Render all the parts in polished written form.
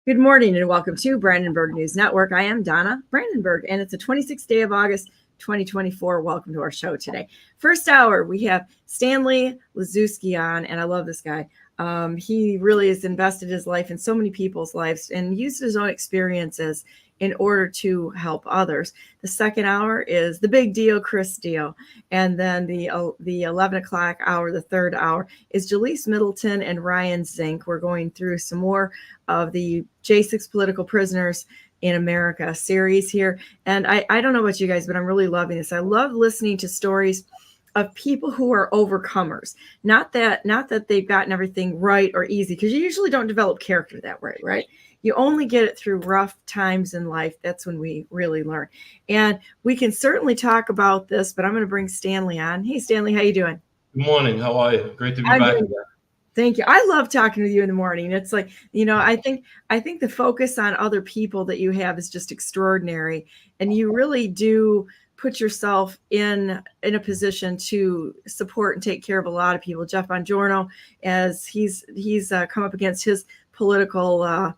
Good morning and welcome to Brandenburg News Network. I am Donna Brandenburg, and it's the 26th day of August, 2024. Welcome to our show today. First hour, we have Stanley Leszewski on, and I love this guy. He really has invested his life in so many people's lives and used his own experiences in order to help others. The second hour is the big deal, Chris Deal. And then the 11 o'clock hour, the third hour, is Jalise Middleton and Ryan Zink. We're going through some more of the J6 political prisoners in America series here. And I don't know about you guys, but I'm really loving this. I love listening to stories of people who are overcomers. Not that they've gotten everything right or easy, because you usually don't develop character that way, right? You only get it through rough times in life. That's when we really learn. And we can certainly talk about this, but I'm going to bring Stanley on. Hey, Stanley, how you doing? Good morning. How are you? Great to be back. Thank you. I love talking with you in the morning. It's like, I think the focus on other people that you have is just extraordinary. And you really do put yourself in a position to support and take care of a lot of people. Jeff Bongiorno, as he's come up against his political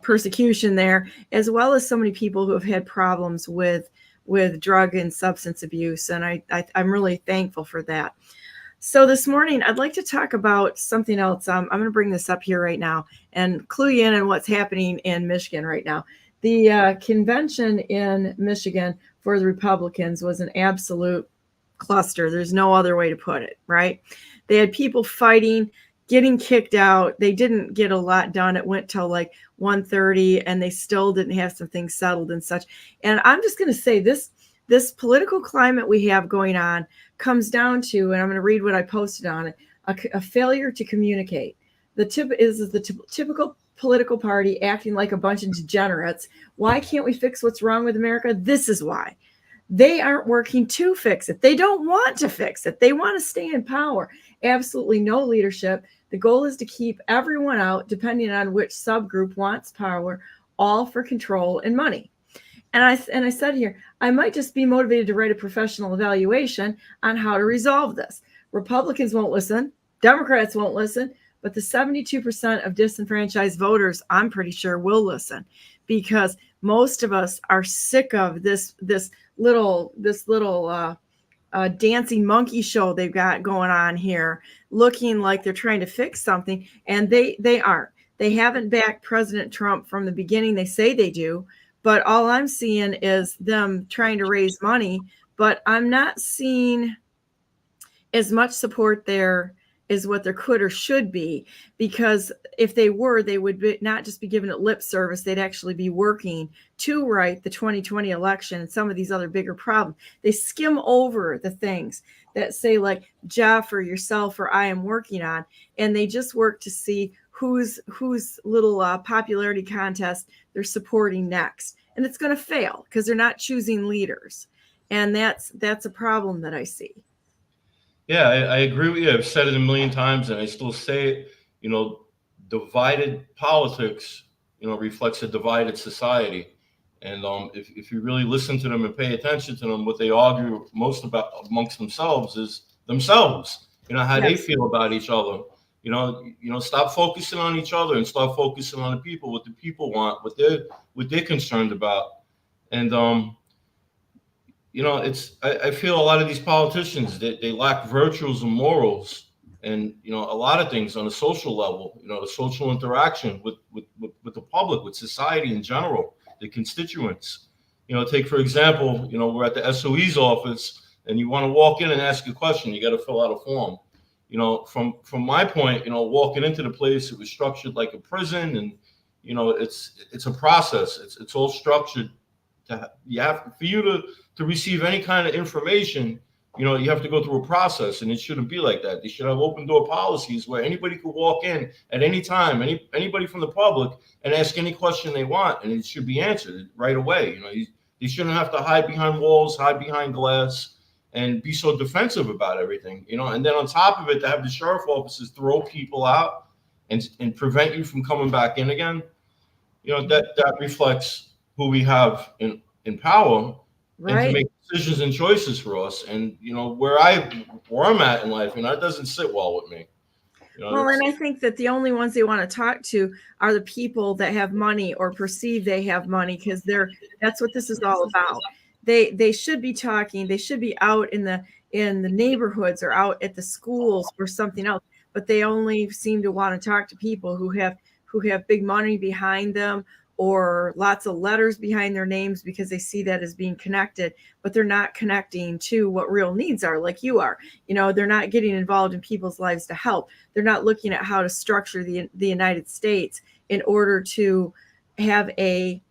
persecution there, as well as so many people who have had problems with drug and substance abuse. And I'm really thankful for that. So this morning, I'd like to talk about something else. I'm going to bring this up here right now and clue you in on what's happening in Michigan right now. The convention in Michigan for the Republicans was an absolute cluster. There's no other way to put it, right? They had people fighting, getting kicked out. They didn't get a lot done. It went till like 1:30, and they still didn't have some things settled and such. And I'm just going to say this political climate we have going on comes down to, and I'm going to read what I posted on it, a failure to communicate. The typical political party acting like a bunch of degenerates. Why can't we fix what's wrong with America? This is why. They aren't working to fix it. They don't want to fix it. They want to stay in power. Absolutely no leadership. The goal is to keep everyone out, depending on which subgroup wants power, all for control and money. And I said here, I might just be motivated to write a professional evaluation on how to resolve this. Republicans won't listen. Democrats won't listen. But the 72% of disenfranchised voters, I'm pretty sure, will listen, because most of us are sick of this little dancing monkey show they've got going on here, looking like they're trying to fix something, and they aren't. They haven't backed President Trump from the beginning. They say they do, but all I'm seeing is them trying to raise money, but I'm not seeing as much support there is what there could or should be, because if they were, they would not just be giving it lip service. They'd actually be working to right the 2020 election and some of these other bigger problems. They skim over the things that say like Jeff or yourself or I am working on, and they just work to see whose little popularity contest they're supporting next. And it's going to fail because they're not choosing leaders. And that's a problem that I see. Yeah, I agree with you. I've said it a million times, and I still say it. Divided politics, reflects a divided society. And if you really listen to them and pay attention to them, what they argue most about amongst themselves is themselves. How Yes. they feel about each other. Stop focusing on each other and start focusing on the people, what the people want, what they're concerned about. And I feel a lot of these politicians, they lack virtues and morals, and a lot of things on a social level. The social interaction with the public, with society in general, the constituents. Take for example, we're at the SOE's office, and you want to walk in and ask a question, you got to fill out a form. From my point, walking into the place, it was structured like a prison, and it's a process. It's all structured. For you to receive any kind of information, you have to go through a process, and it shouldn't be like that. They should have open door policies where anybody could walk in at any time, anybody from the public, and ask any question they want, and it should be answered right away. They shouldn't have to hide behind walls, hide behind glass, and be so defensive about everything. And then on top of it, to have the sheriff offices throw people out and prevent you from coming back in again, that reflects who we have in power, right, and to make decisions and choices for us. And where I'm at in life, it doesn't sit well with me. Well, and I think that the only ones they want to talk to are the people that have money or perceive they have money, because that's what this is all about. They should be talking, they should be out in the neighborhoods or out at the schools or something else, but they only seem to want to talk to people who have big money behind them or lots of letters behind their names, because they see that as being connected, but they're not connecting to what real needs are, like you are. They're not getting involved in people's lives to help. They're not looking at how to structure the United States in order to have a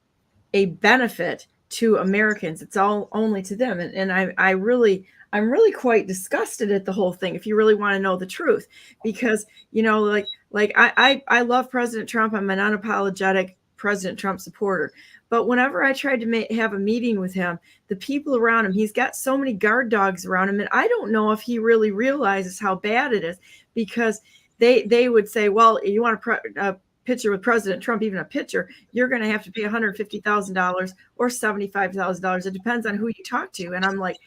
benefit to Americans. It's all only to them. And I'm really quite disgusted at the whole thing, if you really want to know the truth, because, I love President Trump. I'm an unapologetic President Trump supporter. But whenever I tried to have a meeting with him, the people around him, he's got so many guard dogs around him. And I don't know if he really realizes how bad it is, because they would say, well, you want a picture with President Trump, even a picture, you're going to have to pay $150,000 or $75,000. It depends on who you talk to. And I'm like,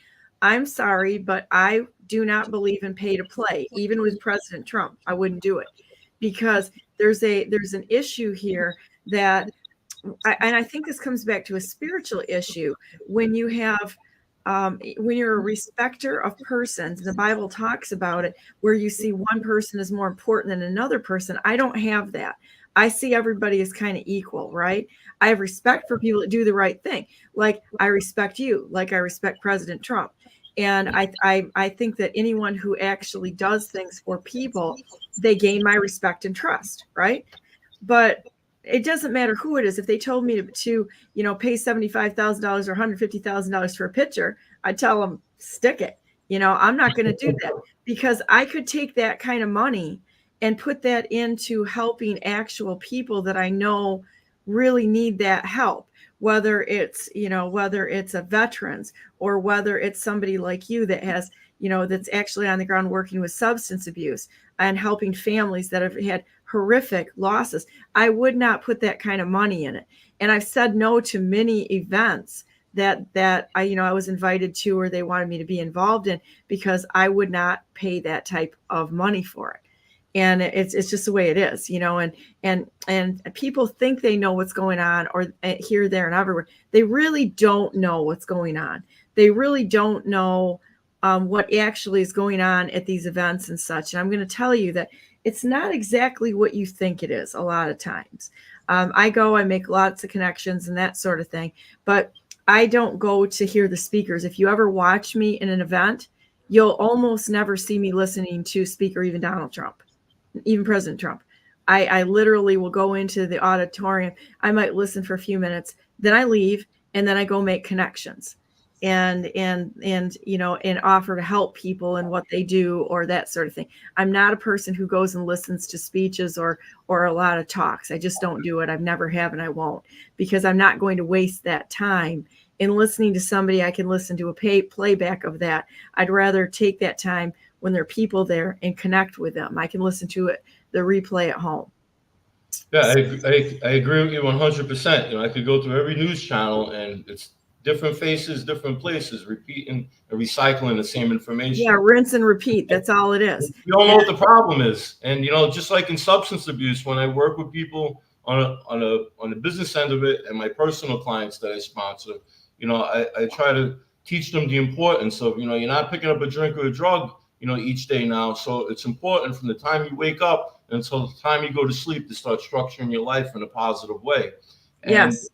I'm sorry, but I do not believe in pay to play. Even with President Trump, I wouldn't do it, because there's an issue here that, and I think this comes back to a spiritual issue. When you have, when you're a respecter of persons, the Bible talks about it, where you see one person is more important than another person. I don't have that. I see everybody as kind of equal, right? I have respect for people that do the right thing. Like I respect you, like I respect President Trump. And I think that anyone who actually does things for people, they gain my respect and trust, right? But it doesn't matter who it is. If they told me to pay $75,000 or $150,000 for a picture, I'd tell them, stick it. I'm not going to do that, because I could take that kind of money and put that into helping actual people that I know really need that help, whether it's a veterans, or whether it's somebody like you that has, that's actually on the ground working with substance abuse and helping families that have had horrific losses. I would not put that kind of money in it. And I've said no to many events that I was invited to, or they wanted me to be involved in, because I would not pay that type of money for it. And it's just the way it is, and people think they know what's going on, or here, there, and everywhere. They really don't know what's going on. They really don't know what actually is going on at these events and such. And I'm going to tell you that it's not exactly what you think it is a lot of times. I make lots of connections and that sort of thing, but I don't go to hear the speakers. If you ever watch me in an event, you'll almost never see me listening to speak, or even Donald Trump, even President Trump. I literally will go into the auditorium. I might listen for a few minutes, then I leave, and then I go make connections and offer to help people in what they do, or that sort of thing. I'm not a person who goes and listens to speeches or a lot of talks. I just don't do it. I've never have, and I won't, because I'm not going to waste that time in listening to somebody. I can listen to a playback of that. I'd rather take that time when there are people there and connect with them. I can listen to it, the replay at home. Yeah, I agree with you 100%. I could go through every news channel, and it's different faces, different places, repeating and recycling the same information. Yeah, rinse and repeat. That's all it is. You don't know what the problem is. And just like in substance abuse, when I work with people on the business end of it, and my personal clients that I sponsor, I try to teach them the importance of, you're not picking up a drink or a drug, each day now. So it's important from the time you wake up until the time you go to sleep to start structuring your life in a positive way. And yes,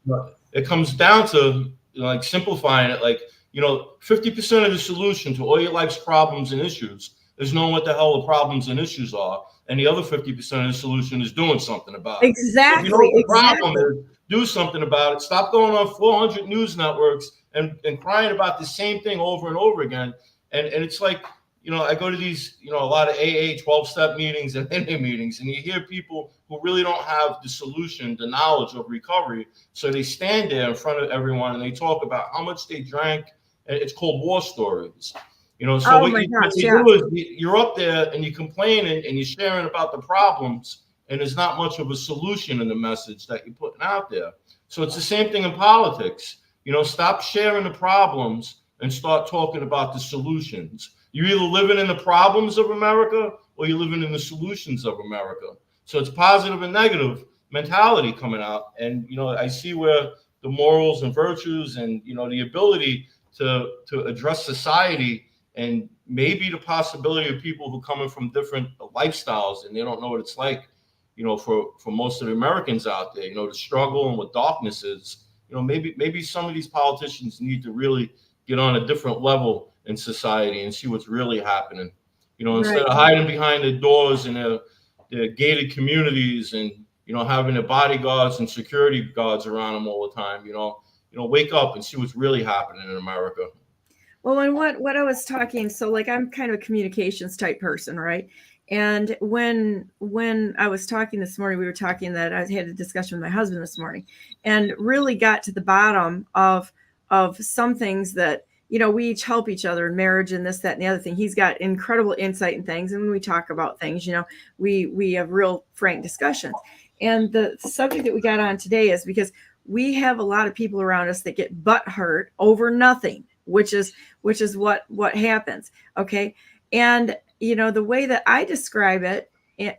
it comes down to simplifying it, 50% of the solution to all your life's problems and issues is knowing what the hell the problems and issues are. And the other 50% of the solution is doing something about it. Exactly. So what the problem is, do something about it. Stop going on 400 news networks and crying about the same thing over and over again. And it's like, I go to these, a lot of AA 12-step meetings and NA meetings, and you hear people who really don't have the solution, the knowledge of recovery. So they stand there in front of everyone and they talk about how much they drank. And it's called war stories. So what you do is you're up there and you complain and you're sharing about the problems, and there's not much of a solution in the message that you're putting out there. So it's the same thing in politics. Stop sharing the problems and start talking about the solutions. You're either living in the problems of America or you're living in the solutions of America. So it's positive and negative mentality coming out. And, I see where the morals and virtues and, the ability to address society, and maybe the possibility of people who come in from different lifestyles and they don't know what it's like, for most of the Americans out there, the struggle and what darkness is, maybe some of these politicians need to really get on a different level in society and see what's really happening. Instead of hiding behind the doors in their gated communities and, having the bodyguards and security guards around them all the time, wake up and see what's really happening in America. Well, and what I was talking, so like I'm kind of a communications type person, right? And when I was talking this morning, we were talking that I had a discussion with my husband this morning, and really got to the bottom of some things that, we each help each other in marriage and this, that, and the other thing. He's got incredible insight in things, and when we talk about things, we have real frank discussions. And the subject that we got on today is because we have a lot of people around us that get butt hurt over nothing, which is what happens. Okay. And, the way that I describe it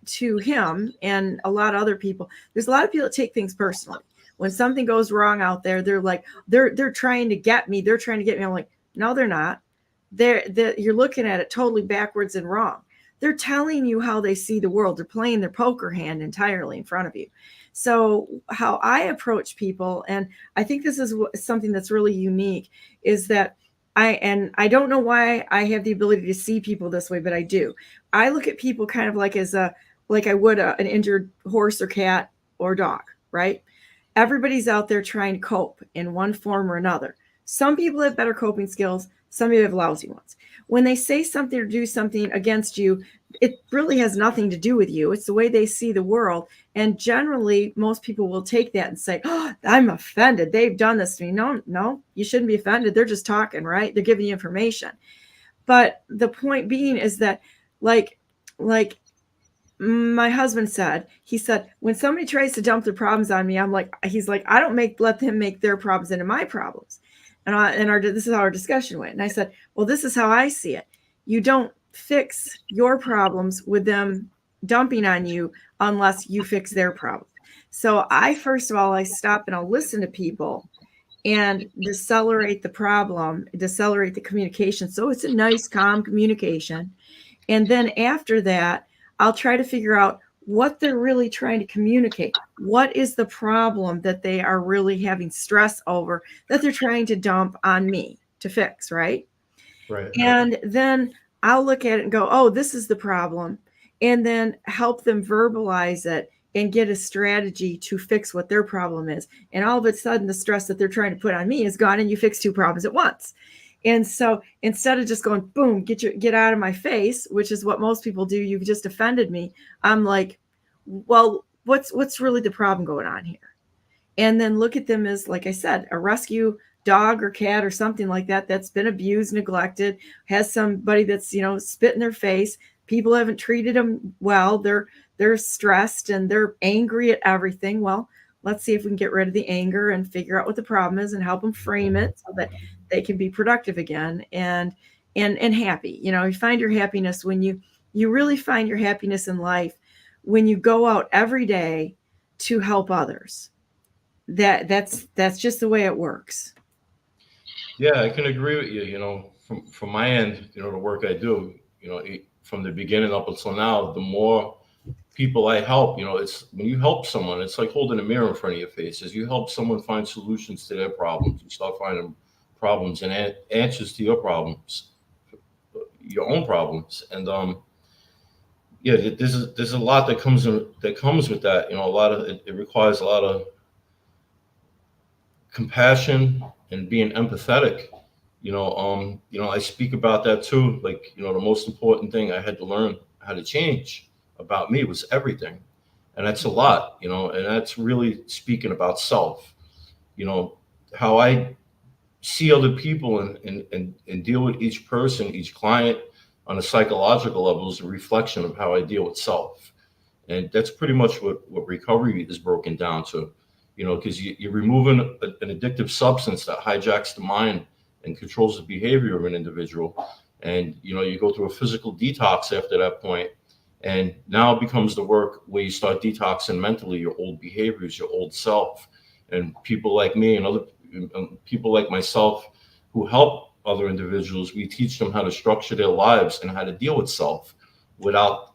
to him and a lot of other people, there's a lot of people that take things personally. When something goes wrong out there, they're like, they're trying to get me. They're trying to get me. I'm like, no, they're not. You're looking at it totally backwards and wrong. They're telling you how they see the world. They're playing their poker hand entirely in front of you. So how I approach people, and I think this is something that's really unique, is that I don't know why I have the ability to see people this way, but I do. I look at people kind of like like I would an injured horse or cat or dog, right? Everybody's out there trying to cope in one form or another. Some people have better coping skills. Some people have lousy ones. When they say something or do something against you, it really has nothing to do with you. It's the way they see the world. And generally, most people will take that and say, oh, I'm offended. They've done this to me. No, you shouldn't be offended. They're just talking, right? They're giving you information. But the point being is that, like my husband said, he said, when somebody tries to dump their problems on me, he's like, I don't let them make their problems into my problems. And this is how our discussion went. And I said, well, this is how I see it. You don't fix your problems with them dumping on you unless you fix their problem. So first of all, I stop and I'll listen to people and decelerate the problem, decelerate the communication. So it's a nice, calm communication. And then after that, I'll try to figure out what they're really trying to communicate. What is the problem that they are really having stress over that they're trying to dump on me to fix, right? Right. And then I'll look at it and go, oh, this is the problem. And then help them verbalize it and get a strategy to fix what their problem is. And all of a sudden, the stress that they're trying to put on me is gone, and you fix two problems at once. And so instead of just going, boom, get out of my face, which is what most people do, you've just offended me. I'm like, well, what's really the problem going on here? And then look at them as, like I said, a rescue dog or cat or something like that that's been abused, neglected, has somebody that's, spit in their face. People haven't treated them well. They're stressed and they're angry at everything. Well, let's see if we can get rid of the anger and figure out what the problem is and help them frame it so that they can be productive again and happy. You find your happiness when you really find your happiness in life when you go out every day to help others. That's just the way it works. Yeah, I can agree with you. From my end, the work I do, from the beginning up until now, the more people I help, it's when you help someone, it's like holding a mirror in front of your face. As you help someone find solutions to their problems, you start finding problems and answers to your problems, your own problems. And there's a lot that comes with that. It requires a lot of compassion and being empathetic. I speak about that too. Like, the most important thing I had to learn how to change about me was everything. And that's a lot, and that's really speaking about self, how I see other people and deal with each person, each client on a psychological level is a reflection of how I deal with self. And that's pretty much what recovery is broken down to, because you're removing an addictive substance that hijacks the mind and controls the behavior of an individual. And, you go through a physical detox after that point. And now it becomes the work where you start detoxing mentally your old behaviors, your old self. And people like me and other people like myself who help other individuals, we teach them how to structure their lives and how to deal with self without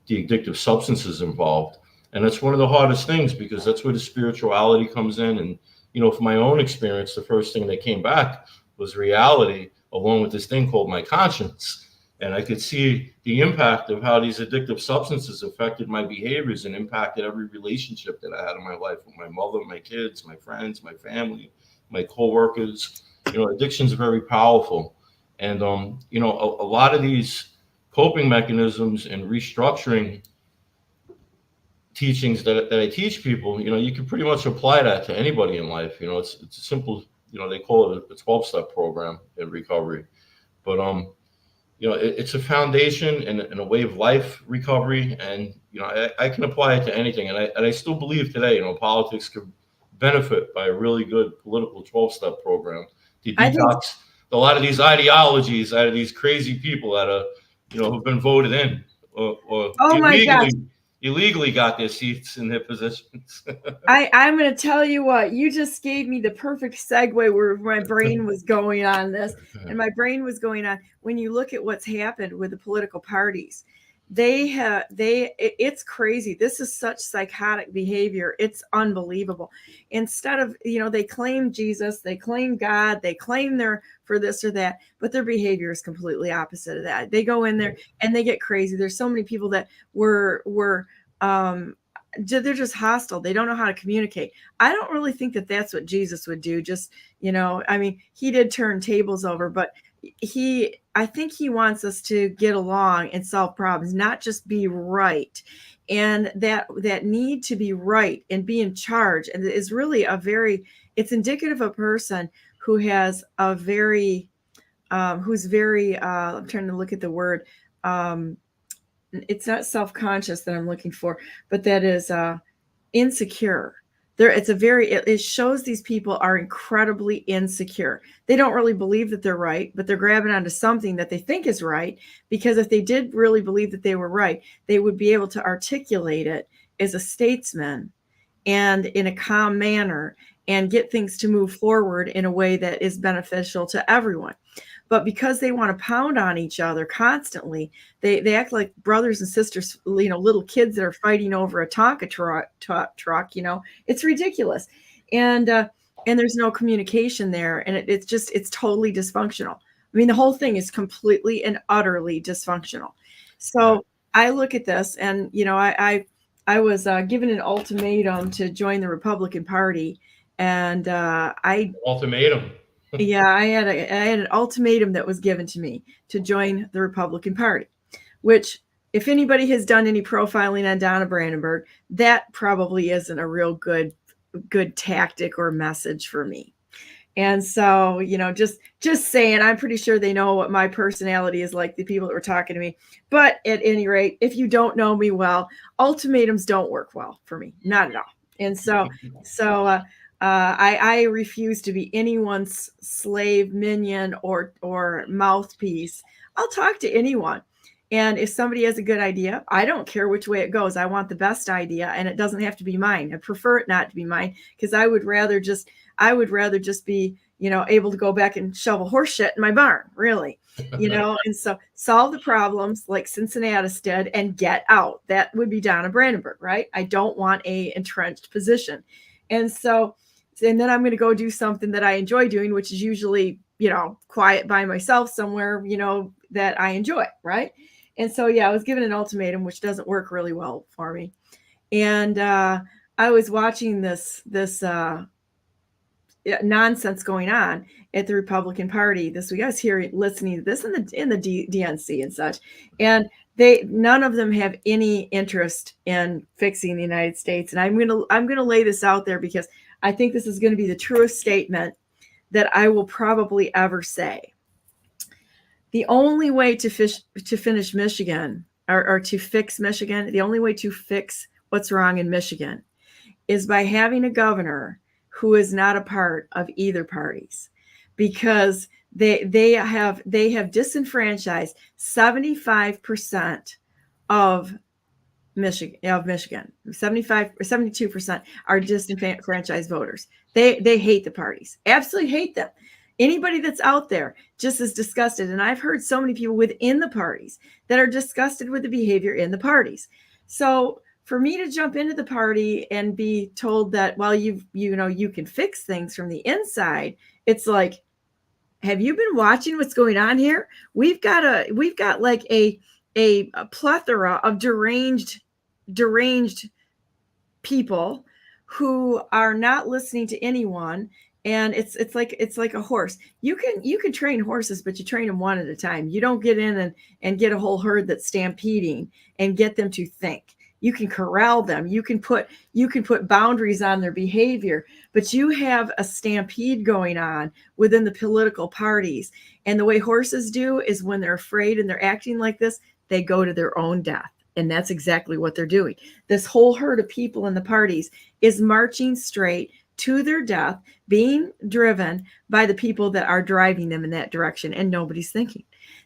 the addictive substances involved. And that's one of the hardest things, because that's where the spirituality comes in. And, you know, from my own experience, the first thing that came back was reality, along with this thing called my conscience. And I could see the impact of how these addictive substances affected my behaviors and impacted every relationship that I had in my life with my mother, my kids, my friends, my family, my coworkers. You know, addiction is very powerful. And, you know, a lot of these coping mechanisms and restructuring teachings that I teach people, you know, you can pretty much apply that to anybody in life. You know, it's a simple, you know, they call it a 12-step program in recovery. But, you know, it's a foundation and a way of life recovery. And, you know, I can apply it to anything. And I still believe today, you know, politics could benefit by a really good political 12-step program to detox a lot of these ideologies out of these crazy people that are, you know, who've been voted in or Oh my gosh. illegally got their seats in their positions. I'm going to tell you what, you just gave me the perfect segue where my brain was going on this. And my brain was going on, when you look at what's happened with the political parties, it's crazy. This is such psychotic behavior. It's unbelievable. Instead of, you know, they claim Jesus, they claim God, they claim they're for this or that, but their behavior is completely opposite of that. They go in there and they get crazy. There's so many people that were they're just hostile. They don't know how to communicate. I don't really think that that's what Jesus would do. Just, you know, I mean, he did turn tables over, but I think he wants us to get along and solve problems, not just be right. And that need to be right and be in charge, and is really it's indicative of a person who has a very, who's very, I'm trying to look at the word, it's not self-conscious that I'm looking for, but that is insecure. It shows these people are incredibly insecure. They don't really believe that they're right, but they're grabbing onto something that they think is right, because if they did really believe that they were right, they would be able to articulate it as a statesman and in a calm manner and get things to move forward in a way that is beneficial to everyone. But because they want to pound on each other constantly, they act like brothers and sisters, you know, little kids that are fighting over a Tonka truck, you know, it's ridiculous. And there's no communication there. And it's totally dysfunctional. I mean, the whole thing is completely and utterly dysfunctional. So I look at this and, you know, I was given an ultimatum to join the Republican Party. And Ultimatum. Yeah, I had an ultimatum that was given to me to join the Republican Party, which, if anybody has done any profiling on Donna Brandenburg, that probably isn't a real good tactic or message for me. And so, you know, just saying, I'm pretty sure they know what my personality is like, the people that were talking to me. But at any rate, if you don't know me well, ultimatums don't work well for me, not at all. And so I refuse to be anyone's slave, minion, or mouthpiece. I'll talk to anyone. And if somebody has a good idea, I don't care which way it goes. I want the best idea, and it doesn't have to be mine. I prefer it not to be mine, because I would rather just be, you know, able to go back and shovel horse shit in my barn, really, you know. And so solve the problems like Cincinnati did and get out. That would be Donna Brandenburg, right? I don't want a entrenched position. And then I'm going to go do something that I enjoy doing, which is usually, you know, quiet by myself somewhere, you know, that I enjoy, right? And so, yeah, I was given an ultimatum, which doesn't work really well for me. And I was watching this nonsense going on at the Republican Party this week. I was listening to this in the DNC and such, and none of them have any interest in fixing the United States. And I'm gonna lay this out there, because I think this is going to be the truest statement that I will probably ever say. The only way to finish Michigan, or to fix Michigan, the only way to fix what's wrong in Michigan is by having a governor who is not a part of either parties, because they have disenfranchised 75% of Michigan, 75 or 72% are disenfranchised voters. They hate the parties, absolutely hate them. Anybody that's out there just is disgusted. And I've heard so many people within the parties that are disgusted with the behavior in the parties. So for me to jump into the party and be told that, well, you can fix things from the inside, it's like, have you been watching what's going on here? We've got like a plethora of deranged people who are not listening to anyone. And it's like a horse. You can train horses, but you train them one at a time. You don't get in and get a whole herd that's stampeding and get them to think. You can corral them. You can put boundaries on their behavior, but you have a stampede going on within the political parties. And the way horses do is when they're afraid and they're acting like this, they go to their own death. And that's exactly what they're doing. This whole herd of people in the parties is marching straight to their death, being driven by the people that are driving them in that direction, and nobody's thinking.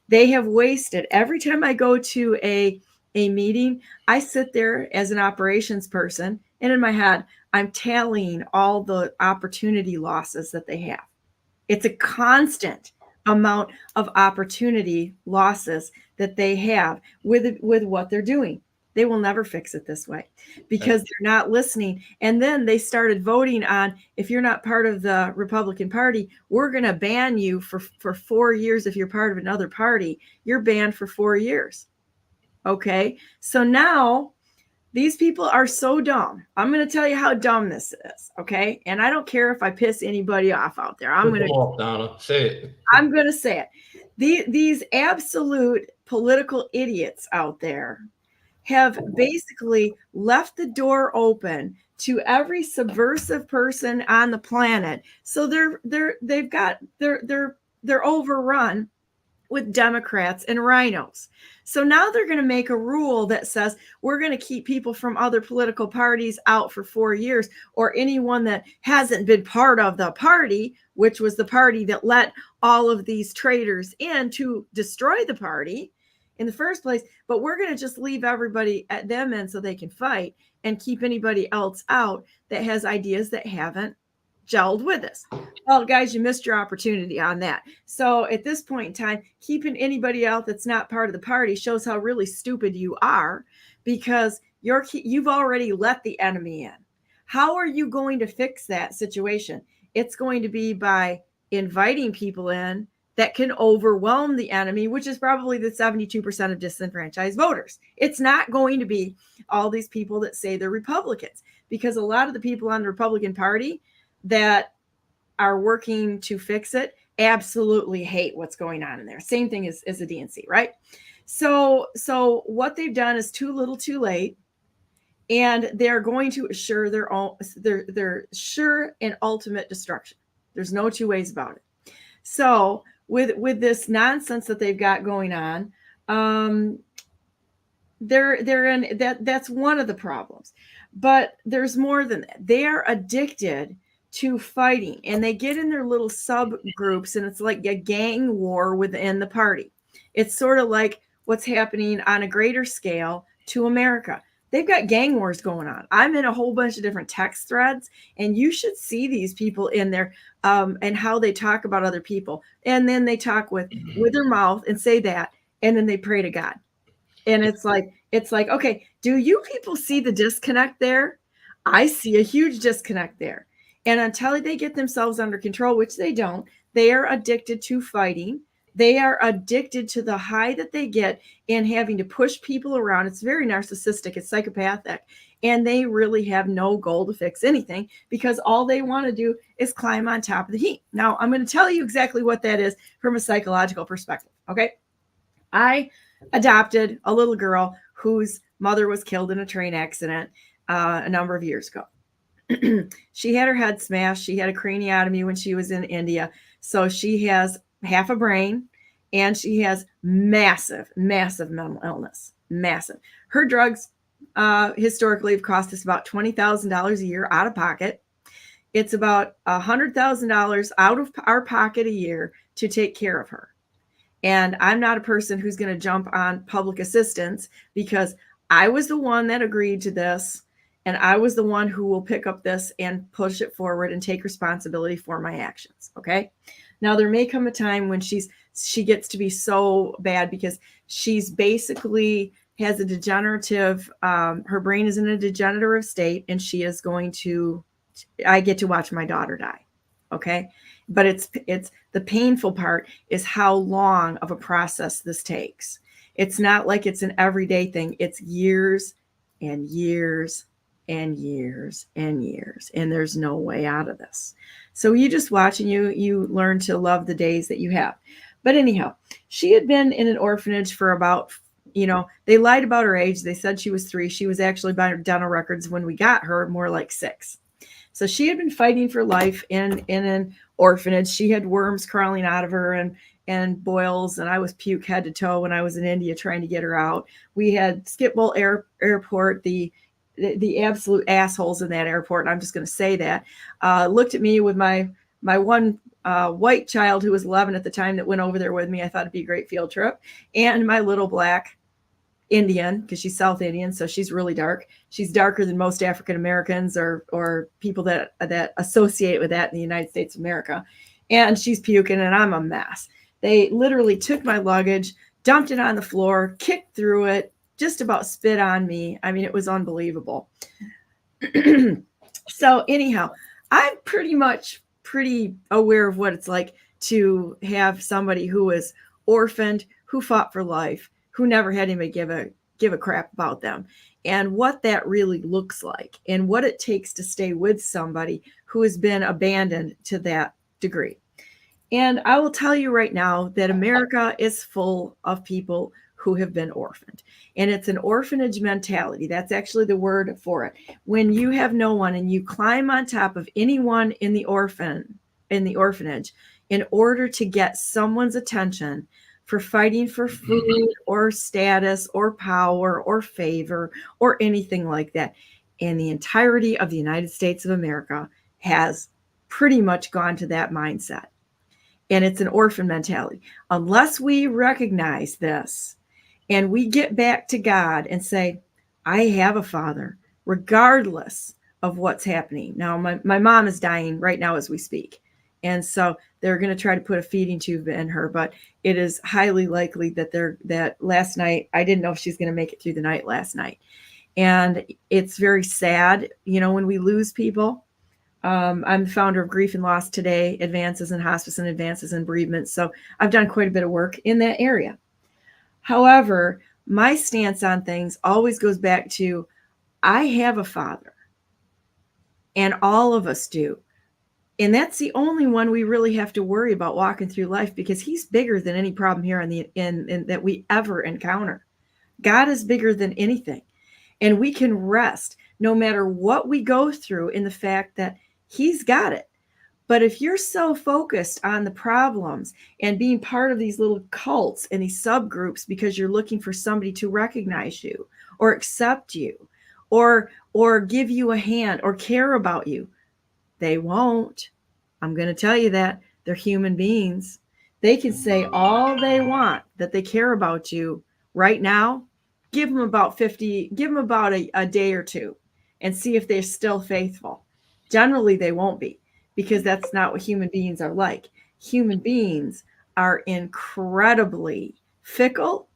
They have wasted. Every time I go to a meeting, I sit there as an operations person, and in my head, I'm tallying all the opportunity losses that they have. It's a constant amount of opportunity losses that they have with what they're doing. They will never fix it this way because they're not listening. And then they started voting on, if you're not part of the Republican Party, we're going to ban you for 4 years. If you're part of another party, you're banned for 4 years. Okay. So now these people are so dumb. I'm going to tell you how dumb this is. Okay. And I don't care if I piss anybody off out there. I'm going to say it. I'm going to say it. These absolute political idiots out there have basically left the door open to every subversive person on the planet. So they're overrun with Democrats and rhinos. So now they're going to make a rule that says we're going to keep people from other political parties out for 4 years, or anyone that hasn't been part of the party, which was the party that let all of these traitors in to destroy the party in the first place. But we're going to just leave everybody at them in so they can fight and keep anybody else out that has ideas that haven't gelled with us. Well, guys, you missed your opportunity on that. So at this point in time, keeping anybody out that's not part of the party shows how really stupid you are, because you've already let the enemy in. How are you going to fix that situation? It's going to be by inviting people in that can overwhelm the enemy, which is probably the 72% of disenfranchised voters. It's not going to be all these people that say they're Republicans, because a lot of the people on the Republican Party that are working to fix it absolutely hate what's going on in there. Same thing as the DNC, right? So what they've done is too little too late, and they're going to assure their sure and ultimate destruction. There's no two ways about it. So with this nonsense that they've got going on, they're in that's one of the problems. But there's more than that. They are addicted to fighting, and they get in their little subgroups, and it's like a gang war within the party. It's sort of like what's happening on a greater scale to America. They've got gang wars going on. I'm in a whole bunch of different text threads, and you should see these people in there and how they talk about other people. And then they talk with their mouth and say that, and then they pray to God. And it's like, okay, do you people see the disconnect there? I see a huge disconnect there. And until they get themselves under control, which they don't, they are addicted to fighting. They are addicted to the high that they get in having to push people around. It's very narcissistic. It's psychopathic. And they really have no goal to fix anything, because all they want to do is climb on top of the heap. Now, I'm going to tell you exactly what that is from a psychological perspective. Okay. I adopted a little girl whose mother was killed in a train accident a number of years ago. She had her head smashed. She had a craniotomy when she was in India. So she has half a brain, and she has massive mental illness. Massive. Her drugs historically have cost us about $20,000 a year out of pocket. It's about $100,000 out of our pocket a year to take care of her. And I'm not a person who's going to jump on public assistance, because I was the one that agreed to this, and I was the one who will pick up this and push it forward and take responsibility for my actions. Okay. Now there may come a time when she gets to be so bad because she's basically has a degenerative, her brain is in a degenerative state, and she is going to, I get to watch my daughter die. Okay. But it's the painful part is how long of a process this takes. It's not like it's an everyday thing. It's years and years and years and years, and there's no way out of this. So you just watch, and you learn to love the days that you have. But anyhow, she had been in an orphanage for about, they lied about her age. They said she was 3. She was actually, by her dental records when we got her, more like 6. So she had been fighting for life in an orphanage. She had worms crawling out of her and boils, and I was puke head to toe when I was in India trying to get her out. We had Schiphol Airport, the absolute assholes in that airport, and I'm just going to say that, looked at me with my one white child who was 11 at the time that went over there with me. I thought it'd be a great field trip. And my little black Indian, because she's South Indian, so she's really dark. She's darker than most African Americans or people that associate with that in the United States of America. And she's puking, and I'm a mess. They literally took my luggage, dumped it on the floor, kicked through it, just about spit on me. I mean, it was unbelievable. So anyhow, I'm pretty aware of what it's like to have somebody who is orphaned, who fought for life, who never had anybody give a crap about them, and what that really looks like, and what it takes to stay with somebody who has been abandoned to that degree. And I will tell you right now that America is full of people who have been orphaned. And it's an orphanage mentality. That's actually the word for it. When you have no one and you climb on top of anyone in the orphanage in order to get someone's attention for fighting for food or status or power or favor or anything like that. And the entirety of the United States of America has pretty much gone to that mindset. And it's an orphan mentality. Unless we recognize this and we get back to God and say, I have a father, regardless of what's happening. Now, my mom is dying right now as we speak. And so they're going to try to put a feeding tube in her, but it is highly likely that last night, I didn't know if she's going to make it through the night last night. And it's very sad, when we lose people. I'm the founder of Grief and Loss Today, Advances in Hospice and Advances in Bereavement. So I've done quite a bit of work in that area. However, my stance on things always goes back to, I have a father, and all of us do. And that's the only one we really have to worry about walking through life, because he's bigger than any problem here in that we ever encounter. God is bigger than anything. And we can rest no matter what we go through in the fact that he's got it. But if you're so focused on the problems and being part of these little cults and these subgroups because you're looking for somebody to recognize you or accept you or give you a hand or care about you, they won't. I'm going to tell you that. They're human beings. They can say all they want that they care about you right now. Give them about a day or two and see if they're still faithful. Generally, they won't be, because that's not what human beings are like. Human beings are incredibly fickle.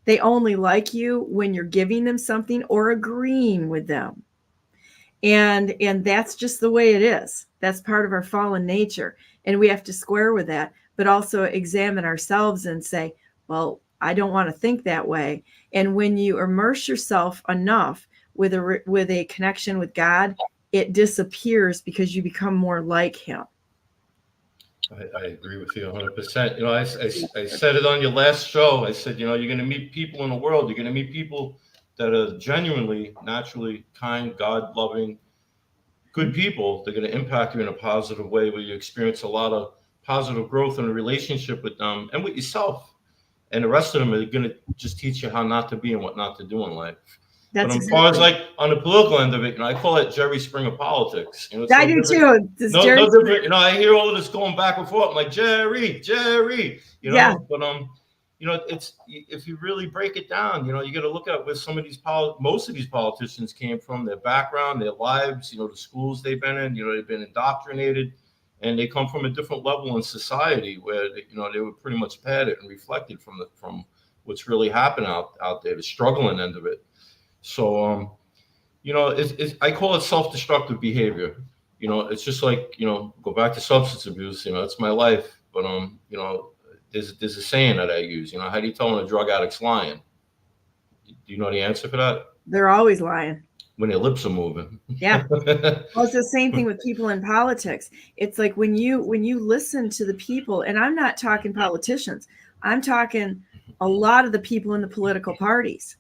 They only like you when you're giving them something or agreeing with them. And that's just the way it is. That's part of our fallen nature. And we have to square with that, but also examine ourselves and say, well, I don't want to think that way. And when you immerse yourself enough with a connection with God, it disappears because you become more like him. I agree with you 100%. I said it on your last show. I said, you're going to meet people in the world. You're going to meet people that are genuinely, naturally kind, God-loving, good people. They're going to impact you in a positive way, where you experience a lot of positive growth in a relationship with them and with yourself. And the rest of them are going to just teach you how not to be and what not to do in life. But as far as like on the political end of it, I call it Jerry Springer politics. I do too. No different. I hear all of this going back and forth. I'm like, Jerry. Yeah. But it's, if you really break it down, you got to look at where some of these most of these politicians came from, their background, their lives, the schools they've been in, they've been indoctrinated, and they come from a different level in society where they were pretty much padded and reflected from what's really happening out there, the struggling end of it. So, I call it self-destructive behavior. It's just like, go back to substance abuse, it's my life. But, there's a saying that I use, how do you tell when a drug addict's lying? Do you know the answer for that? They're always lying. When their lips are moving. Yeah. Well, it's the same thing with people in politics. It's like when you listen to the people, and I'm not talking politicians, I'm talking a lot of the people in the political parties.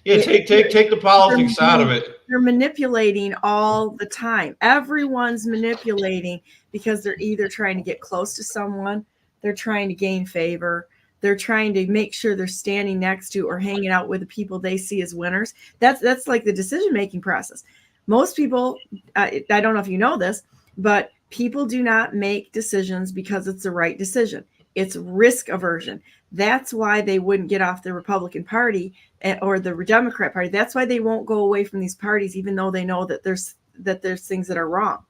Yeah, take the politics out of it. They're manipulating all the time. Everyone's manipulating because they're either trying to get close to someone, they're trying to gain favor, they're trying to make sure they're standing next to or hanging out with the people they see as winners. That's like the decision-making process. Most people, I don't know if you know this, but people do not make decisions because it's the right decision. It's risk aversion. That's why they wouldn't get off the Republican Party or the Democrat Party. That's why they won't go away from these parties, even though they know that there's things that are wrong.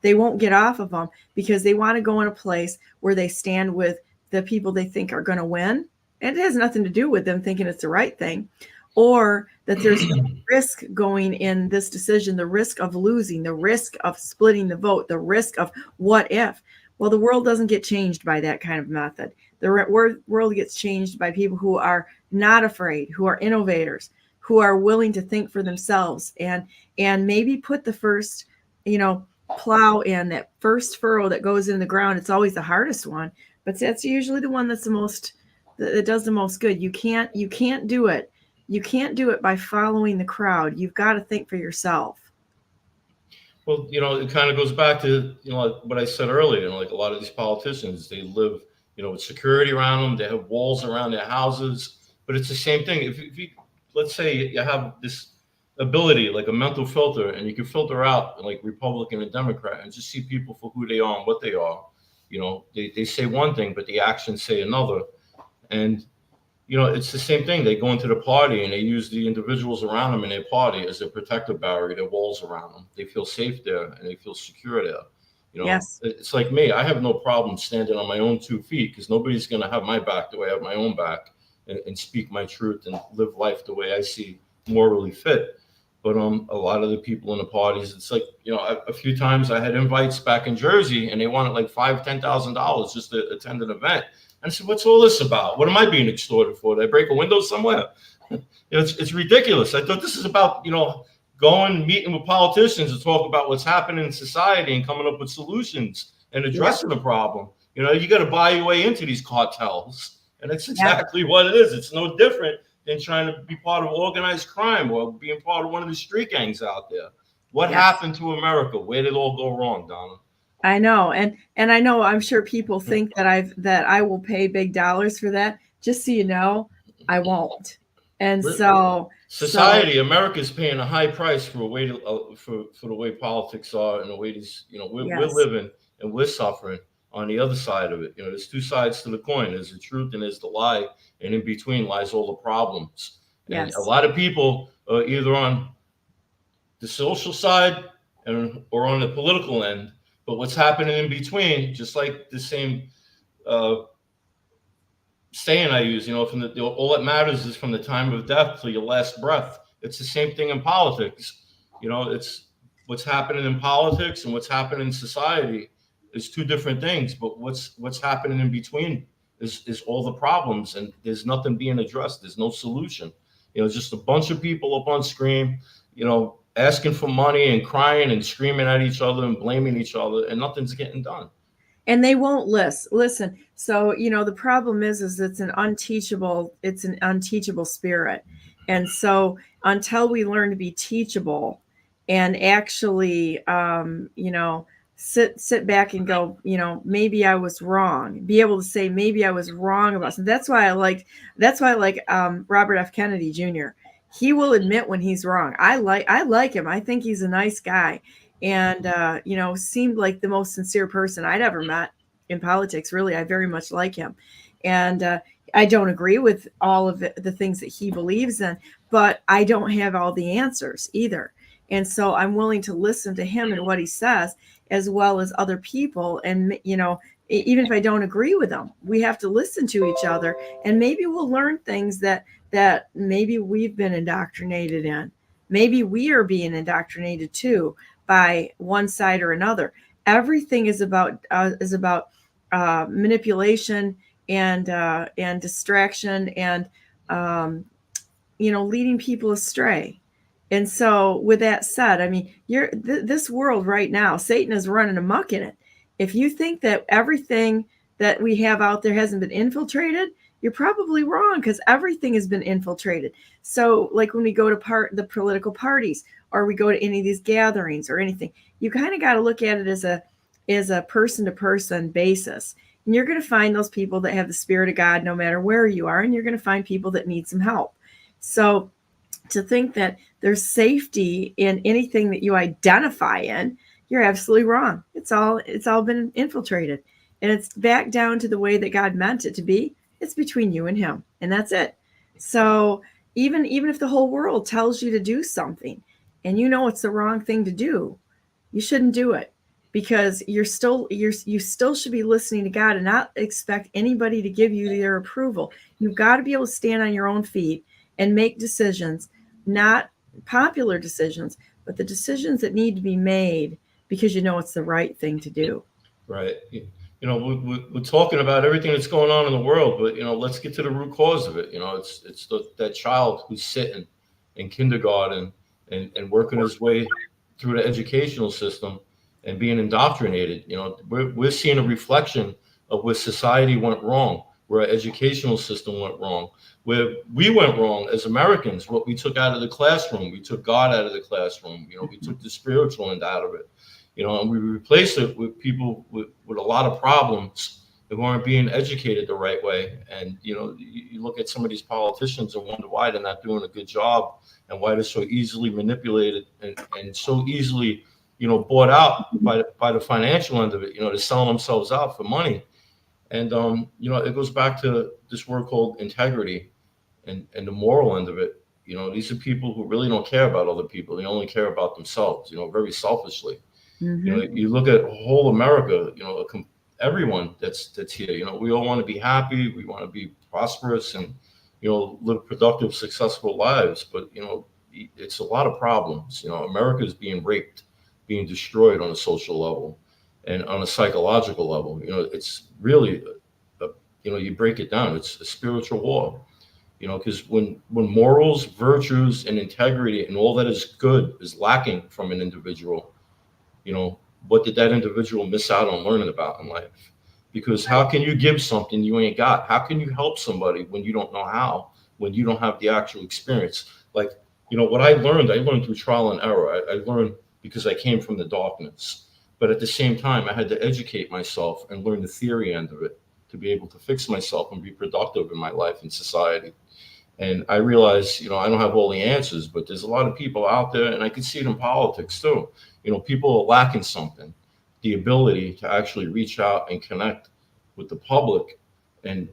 They won't get off of them because they want to go in a place where they stand with the people they think are going to win. And it has nothing to do with them thinking it's the right thing, or that there's risk going in this decision, the risk of losing, the risk of splitting the vote, the risk of what if. Well, the world doesn't get changed by that kind of method. The world gets changed by people who are not afraid, who are innovators, who are willing to think for themselves and maybe put the first, plow in, that first furrow that goes in the ground. It's always the hardest one, but that's usually the one that does the most good. You can't do it. You can't do it by following the crowd. You've got to think for yourself. Well, it kind of goes back to, like what I said earlier, like a lot of these politicians, they live, with security around them. They have walls around their houses, but it's the same thing. If you, let's say you have this ability, like a mental filter, and you can filter out like Republican and Democrat and just see people for who they are and what they are. They say one thing, but the actions say another. And, it's the same thing. They go into the party and they use the individuals around them in their party as their protective barrier, their walls around them. They feel safe there and they feel secure there. Yes. It's like me. I have no problem standing on my own 2 feet because nobody's going to have my back the way I have my own back and speak my truth and live life the way I see morally fit. But a lot of the people in the parties, it's like, a few times I had invites back in Jersey and they wanted like $5,000-$10,000 just to attend an event. And I said, what's all this about? What am I being extorted for? Did I break a window somewhere? It's ridiculous. I thought this is about, going, meeting with politicians to talk about what's happening in society and coming up with solutions and addressing the problem. You got to buy your way into these cartels. And that's exactly what it is. It's no different than trying to be part of organized crime or being part of one of the street gangs out there. What happened to America? Where did it all go wrong, Donna? I know. And I know, I'm sure people think that I will pay big dollars for that. Just so you know, I won't. And society, America's paying a high price for the way politics are and the way these, we're living and we're suffering on the other side of it. There's two sides to the coin. There's the truth and there's the lie. And in between lies all the problems. And a lot of people are either on the social side or on the political end. But what's happening in between, just like the same saying I use, all that matters is from the time of death till your last breath. It's the same thing in politics. It's what's happening in politics and what's happening in society is two different things. But what's happening in between is all the problems, and there's nothing being addressed. There's no solution. Just a bunch of people up on screen, asking for money and crying and screaming at each other and blaming each other, and nothing's getting done. And they won't listen. So, the problem is it's an unteachable spirit. And so until we learn to be teachable and actually, sit back and go, maybe I was wrong, be able to say, maybe I was wrong about something. That's why I like Robert F. Kennedy Jr. He will admit when he's wrong. I like him. I think he's a nice guy. And, seemed like the most sincere person I'd ever met. in politics. Really, I very much like him, and I don't agree with all of the things that he believes in, but I don't have all the answers either. And so I'm willing to listen to him and what he says, as well as other people. And, even if I don't agree with them, we have to listen to each other, and maybe we'll learn things that maybe we've been indoctrinated in. Maybe we are being indoctrinated too by one side or another. Everything is about manipulation and distraction and leading people astray. And so, with that said, I mean, this world right now, Satan is running amok in it. If you think that everything that we have out there hasn't been infiltrated, you're probably wrong, because everything has been infiltrated. So, like when we go to the political parties, or we go to any of these gatherings or anything, you kind of got to look at it as a person-to-person basis. And you're going to find those people that have the Spirit of God no matter where you are, and you're going to find people that need some help. So to think that there's safety in anything that you identify in, you're absolutely wrong. It's all been infiltrated, and it's back down to the way that God meant it to be. It's between you and him, and that's it. So even if the whole world tells you to do something and you know it's the wrong thing to do, you shouldn't do it, because you still should be listening to God and not expect anybody to give you their approval. You've got to be able to stand on your own feet and make decisions, not popular decisions, but the decisions that need to be made because you know it's the right thing to do. Right. We're talking about everything that's going on in the world, but let's get to the root cause of it. It's that child who's sitting in kindergarten and working his way through the educational system and being indoctrinated. We're seeing a reflection of where society went wrong, where our educational system went wrong, where we went wrong as Americans. What we took out of the classroom, we took God out of the classroom. We took the spiritual end out of it. And we replaced it with people with a lot of problems that weren't being educated the right way. And, you look at some of these politicians and wonder why they're not doing a good job, and why they're so easily manipulated and so easily, bought out by the financial end of it. They're selling themselves out for money. And, it goes back to this word called integrity and the moral end of it. These are people who really don't care about other people. They only care about themselves, very selfishly. Mm-hmm. You look at whole America, everyone that's here, we all want to be happy. We want to be prosperous and, live productive, successful lives. But, it's a lot of problems. America is being raped, being destroyed on a social level and on a psychological level. It's really, you break it down, it's a spiritual war, because when morals, virtues, and integrity and all that is good is lacking from an individual, what did that individual miss out on learning about in life? Because how can you give something you ain't got? How can you help somebody when you don't know how, when you don't have the actual experience? Like, what I learned through trial and error. I learned because I came from the darkness. But at the same time, I had to educate myself and learn the theory end of it to be able to fix myself and be productive in my life and society. And I realize, I don't have all the answers, but there's a lot of people out there, and I can see it in politics too. People are lacking something, the ability to actually reach out and connect with the public, and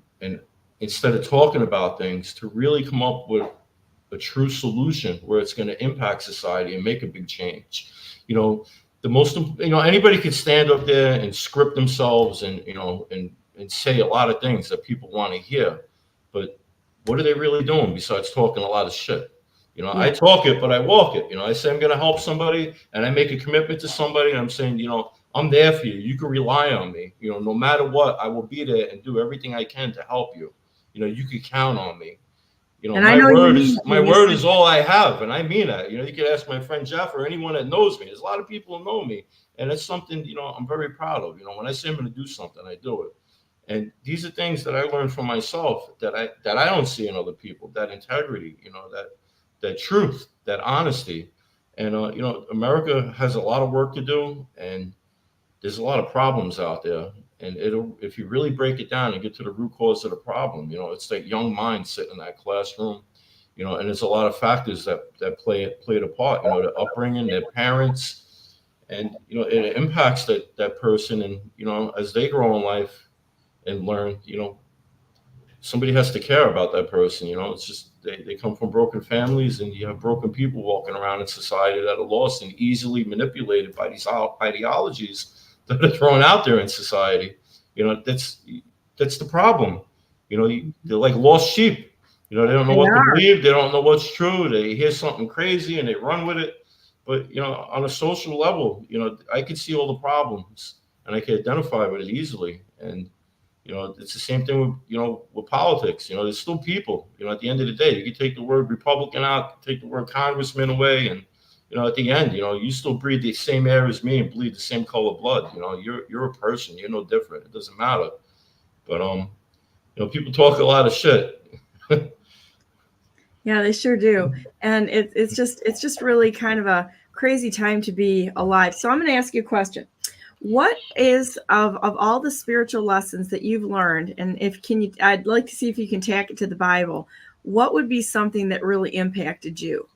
instead of talking about things, to really come up with a true solution where it's going to impact society and make a big change. Anybody could stand up there and script themselves and say a lot of things that people want to hear, but what are they really doing besides talking a lot of shit? Yeah. I talk it, but I walk it. I say I'm going to help somebody, and I make a commitment to somebody, and I'm saying, I'm there for you. You can rely on me. No matter what, I will be there and do everything I can to help you. You can count on me. And my word is all I have, and I mean that. You could ask my friend Jeff or anyone that knows me. There's a lot of people who know me, and it's something I'm very proud of. When I say I'm going to do something, I do it. And these are things that I learned from myself that I don't see in other people. That integrity, that truth, that honesty. And America has a lot of work to do, and there's a lot of problems out there. And if you really break it down and get to the root cause of the problem, it's that young mind sitting in that classroom, and there's a lot of factors that played a part, the upbringing, their parents, and it impacts that person, and as they grow in life and learn, somebody has to care about that person. It's just they come from broken families, and you have broken people walking around in society that are lost and easily manipulated by these ideologies that are thrown out there in society. That's the problem. They're like lost sheep. They don't know what to believe. They don't know what's true. They hear something crazy and they run with it. But on a social level, I can see all the problems and I can identify with it easily. And it's the same thing with politics. There's still people. At the end of the day, you can take the word Republican out, take the word Congressman away, and at the end, you still breathe the same air as me and bleed the same color blood. You're a person. You're no different. It doesn't matter. But people talk a lot of shit. Yeah, they sure do. And it's just really kind of a crazy time to be alive. So I'm going to ask you a question. What is of all the spiritual lessons that you've learned, and I'd like to see if you can tack it to the Bible, what would be something that really impacted you?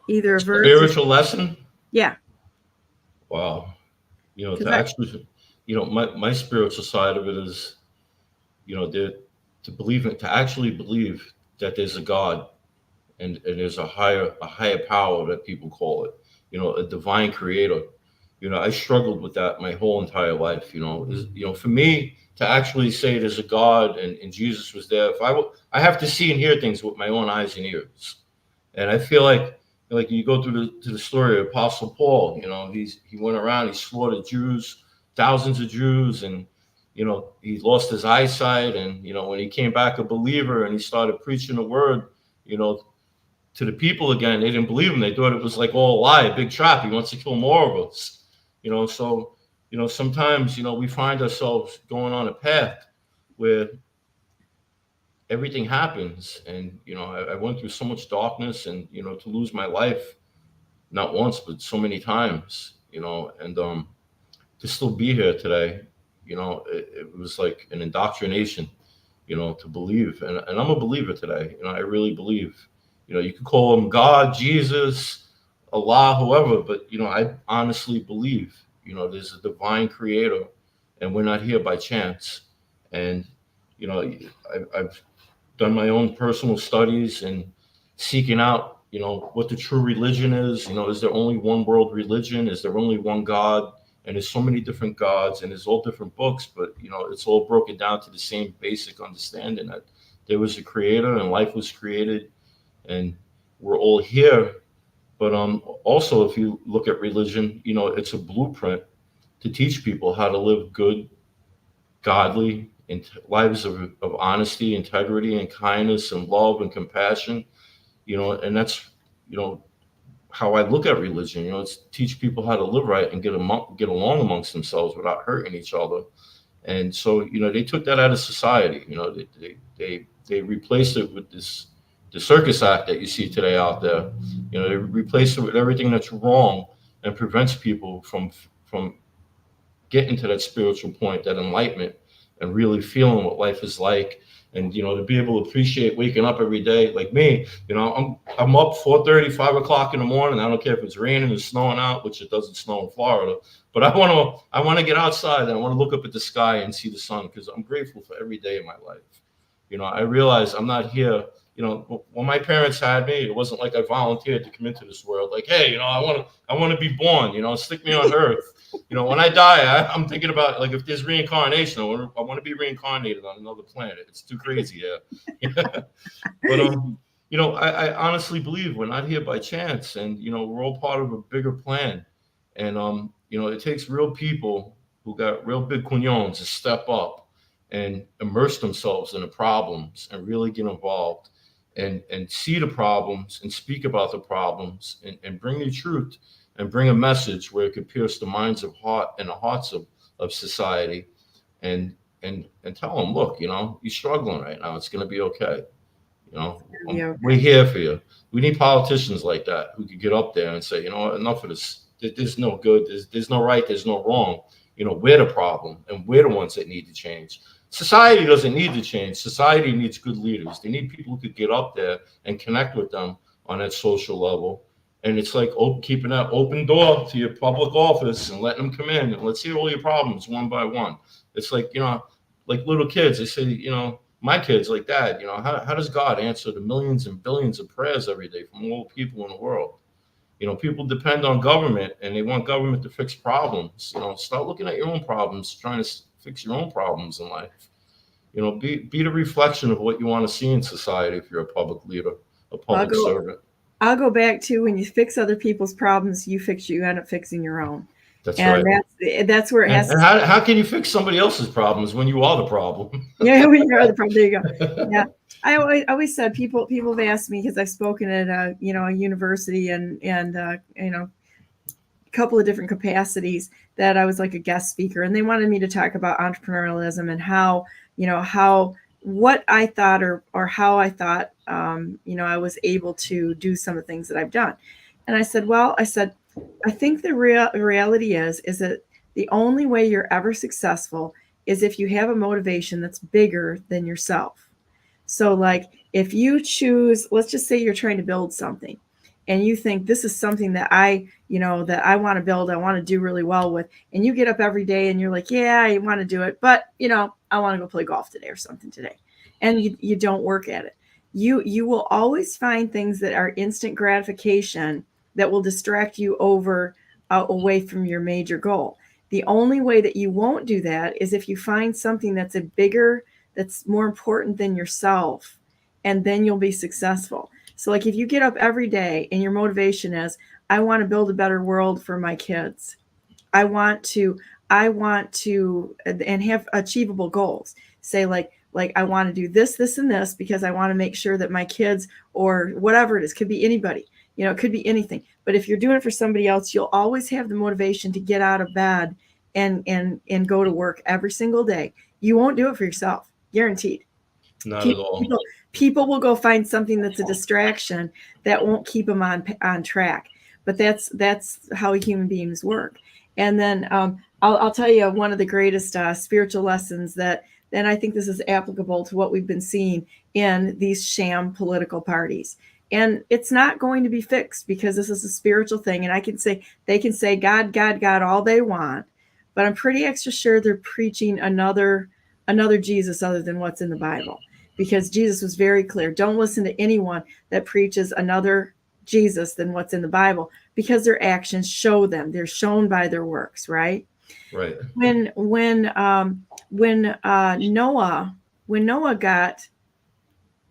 Either a verse. Spiritual lesson? Yeah. Wow. Actually, my spiritual side of it is, to actually believe that there's a God and there's a higher power that people call it, a divine creator. I struggled with that my whole entire life. For me to actually say there's a God and Jesus was there, I have to see and hear things with my own eyes and ears. And I feel like you go through the story of Apostle Paul, he went around, he slaughtered Jews, thousands of Jews, and he lost his eyesight. And when he came back a believer and he started preaching the word, to the people again, they didn't believe him. They thought it was like all a lie, a big trap. He wants to kill more of us. So sometimes we find ourselves going on a path where everything happens, and I went through so much darkness, and to lose my life not once but so many times, and to still be here today, it was like an indoctrination, to believe, and I'm a believer today. I really believe. You could call him God, Jesus, Allah, whoever, but I honestly believe there's a divine creator, and we're not here by chance. And I've done my own personal studies and seeking out what the true religion is. Is there only one world religion? Is there only one God? And there's so many different gods, and there's all different books, but it's all broken down to the same basic understanding that there was a creator and life was created, and we're all here. But also, if you look at religion, it's a blueprint to teach people how to live good, godly, lives of honesty, integrity, and kindness, and love and compassion. And that's how I look at religion. It's teach people how to live right and get along amongst themselves without hurting each other. And so they took that out of society. They replaced it with the circus act that you see today out there. They replace it with everything that's wrong and prevents people from getting to that spiritual point, that enlightenment, and really feeling what life is like. And to be able to appreciate waking up every day, like me. I'm up 4:30, 5 o'clock in the morning. I don't care if it's raining or snowing out, which it doesn't snow in Florida. But I want to get outside and I want to look up at the sky and see the sun, because I'm grateful for every day of my life. I realize I'm not here. When my parents had me, it wasn't like I volunteered to come into this world. Like, hey, I want to be born. Stick me on Earth. When I die, I'm thinking about, like, if there's reincarnation, I want to be reincarnated on another planet. It's too crazy, yeah. But I honestly believe we're not here by chance, and we're all part of a bigger plan. And it takes real people who got real big quinones to step up and immerse themselves in the problems and really get involved and see the problems and speak about the problems and bring the truth and bring a message where it could pierce the minds of the hearts of society and tell them, look, you're struggling right now. It's going to be okay. We're here for you. We need politicians like that who could get up there and say, enough of this. There's no good. There's no right. There's no wrong. We're the problem, and we're the ones that need to change. Society doesn't need to change. Society needs good leaders. They need people who could get up there and connect with them on that social level And it's like keeping that open door to your public office and letting them come in and let's hear all your problems one by one. It's like, like little kids, they say, my kids like that, how does God answer the millions and billions of prayers every day from all people in the world? People depend on government and they want government to fix problems. Start looking at your own problems, trying to fix your own problems in life. Be the reflection of what you want to see in society if you're a public leader, a public servant. I'll go back to when you fix other people's problems, you end up fixing your own. That's and right. That's where it has. And how can you fix somebody else's problems when you are the problem? Yeah, when you are the problem. There you go. Yeah, I always said people have asked me because I've spoken at a university and a couple of different capacities that I was like a guest speaker, and they wanted me to talk about entrepreneurialism and how what I thought or how I thought I was able to do some of the things that I've done. And I said, I think the reality is that the only way you're ever successful is if you have a motivation that's bigger than yourself. So like if you choose, let's just say you're trying to build something and you think this is something that I want to build, I want to do really well with, and you get up every day and you're like, yeah, I want to do it, but I want to go play golf today or something today. And you don't work at it. You will always find things that are instant gratification that will distract you away from your major goal. The only way that you won't do that is if you find something that's that's more important than yourself, and then you'll be successful. So like if you get up every day and your motivation is, I want to build a better world for my kids. I want to and have achievable goals. Say like I want to do this, this, and this because I want to make sure that my kids or whatever it is, could be anybody, it could be anything. But if you're doing it for somebody else, you'll always have the motivation to get out of bed and go to work every single day. You won't do it for yourself, guaranteed. Not at all. People will go find something that's a distraction that won't keep them on track. But that's how human beings work. And then I'll tell you one of the greatest spiritual lessons that I think this is applicable to what we've been seeing in these sham political parties. And it's not going to be fixed because this is a spiritual thing. And they can say God, God, God all they want, but I'm pretty extra sure they're preaching another Jesus other than what's in the Bible, because Jesus was very clear. Don't listen to anyone that preaches another Jesus than what's in the Bible, because their actions show them. They're shown by their works, right? Right. When Noah got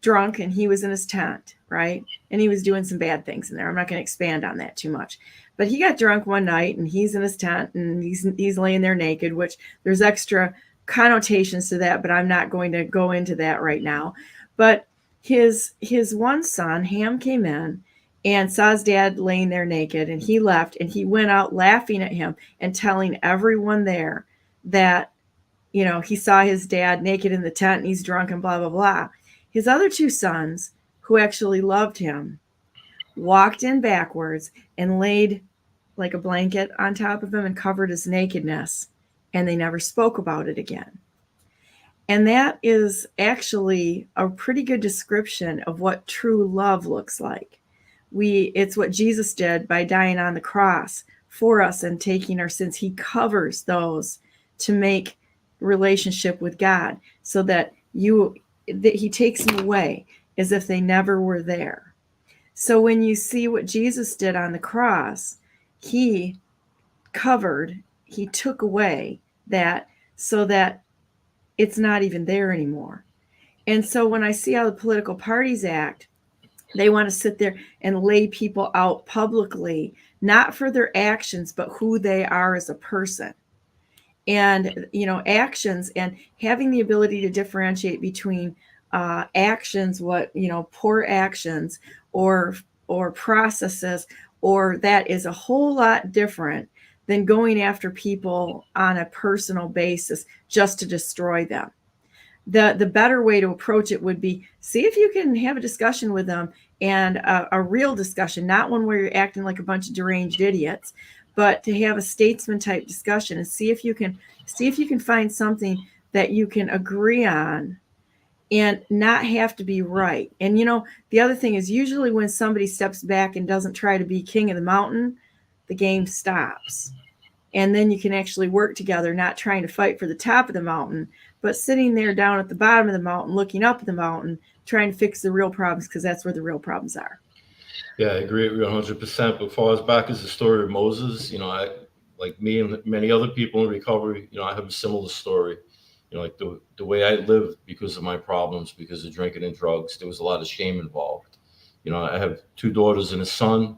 drunk and he was in his tent, right? And he was doing some bad things in there. I'm not going to expand on that too much. But he got drunk one night and he's in his tent and he's laying there naked, which there's extra connotations to that, but I'm not going to go into that right now. But his one son, Ham, came in and saw his dad laying there naked, and he left and he went out laughing at him and telling everyone there that, he saw his dad naked in the tent and he's drunk and blah, blah, blah. His other two sons, who actually loved him, walked in backwards and laid like a blanket on top of him and covered his nakedness, and they never spoke about it again. And that is actually a pretty good description of what true love looks like. It's what Jesus did by dying on the cross for us and taking our sins. He covers those to make relationship with God, so that he takes them away as if they never were there. So when you see what Jesus did on the cross, he took away that so that it's not even there anymore. And so when I see how the political parties act, they want to sit there and lay people out publicly, not for their actions, but who they are as a person. And, actions, and having the ability to differentiate between actions, poor actions or processes, or that is a whole lot different than going after people on a personal basis just to destroy them. The better way to approach it would be, see if you can have a discussion with them, and a real discussion, not one where you're acting like a bunch of deranged idiots, but to have a statesman type discussion and see if you can find something that you can agree on, and not have to be right. And the other thing is, usually when somebody steps back and doesn't try to be king of the mountain, the game stops. And then you can actually work together, not trying to fight for the top of the mountain, but sitting there down at the bottom of the mountain, looking up at the mountain, trying to fix the real problems, because that's where the real problems are. Yeah, I agree with you 100%. But as far as back as the story of Moses, I, like me and many other people in recovery, I have a similar story. Like the way I lived because of my problems, because of drinking and drugs, there was a lot of shame involved. I have 2 daughters and a son,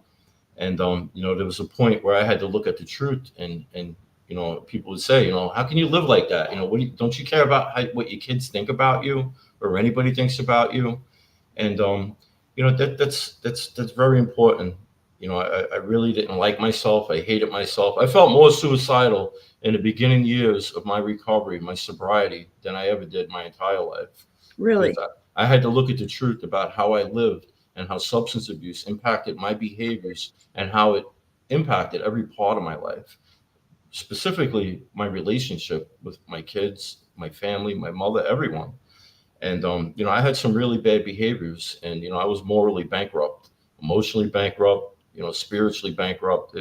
and there was a point where I had to look at the truth, and people would say, how can you live like that? Don't you care about what your kids think about you, or anybody thinks about you? And that's very important. I really didn't like myself. I hated myself. I felt more suicidal in the beginning years of my recovery, my sobriety, than I ever did my entire life. Really? I had to look at the truth about how I lived and how substance abuse impacted my behaviors and how it impacted every part of my life, specifically my relationship with my kids, my family, my mother, everyone. And, I had some really bad behaviors, and, I was morally bankrupt, emotionally bankrupt, spiritually bankrupt.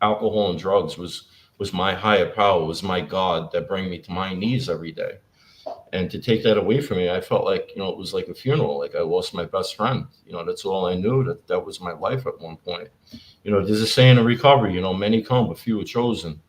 Alcohol and drugs was my higher power, was my God that bring me to my knees every day. And to take that away from me, I felt like, it was like a funeral, like I lost my best friend. That's all I knew, that was my life at one point. There's a saying in recovery, many come, but few are chosen.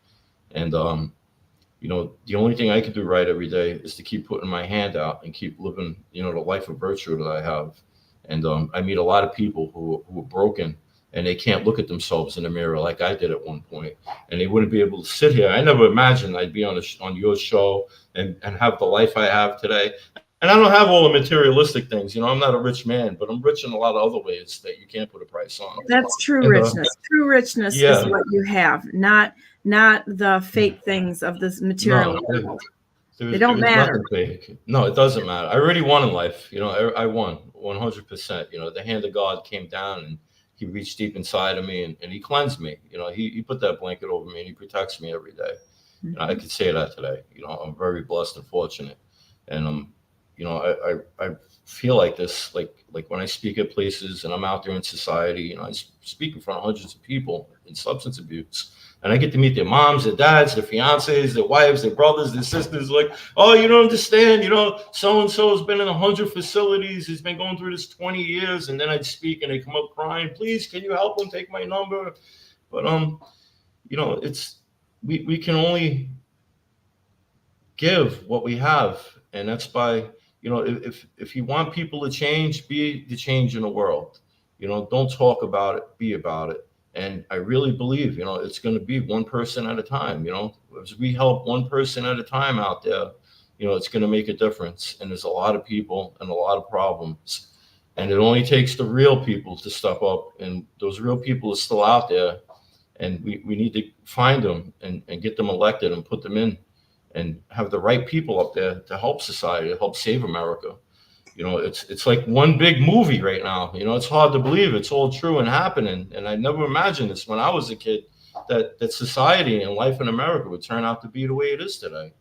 And, the only thing I can do right every day is to keep putting my hand out and keep living, the life of virtue that I have. And I meet a lot of people who are broken, and they can't look at themselves in the mirror like I did at one point, and they wouldn't be able to sit here. I never imagined I'd be on your show and have the life I have today. And I don't have all the materialistic things. I'm not a rich man, but I'm rich in a lot of other ways that you can't put a price on. That's true richness. True richness is what you have, not the fake things of this material world. They don't matter. No, it doesn't matter. I already won in life. I won 100%. The hand of God came down, and he reached deep inside of me, and he cleansed me. He put that blanket over me, and he protects me every day. Mm-hmm. I could say that today. I'm very blessed and fortunate. And I feel like this, like when I speak at places and I'm out there in society, I speak in front of hundreds of people in substance abuse. And I get to meet their moms, their dads, their fiancés, their wives, their brothers, their sisters. Like, oh, you don't understand. So-and-so has been in 100 facilities. He's been going through this 20 years. And then I'd speak, and they come up crying. Please, can you help him? Take my number. But it's we can only give what we have, and that's by if you want people to change, be the change in the world. Don't talk about it, be about it. And I really believe, it's going to be one person at a time. As we help one person at a time out there, it's going to make a difference. And there's a lot of people and a lot of problems. And it only takes the real people to step up. And those real people are still out there. And we need to find them and get them elected and put them in and have the right people up there to help society, to help save America. It's like one big movie right now. It's hard to believe it's all true and happening. And I never imagined this when I was a kid, that society and life in America would turn out to be the way it is today.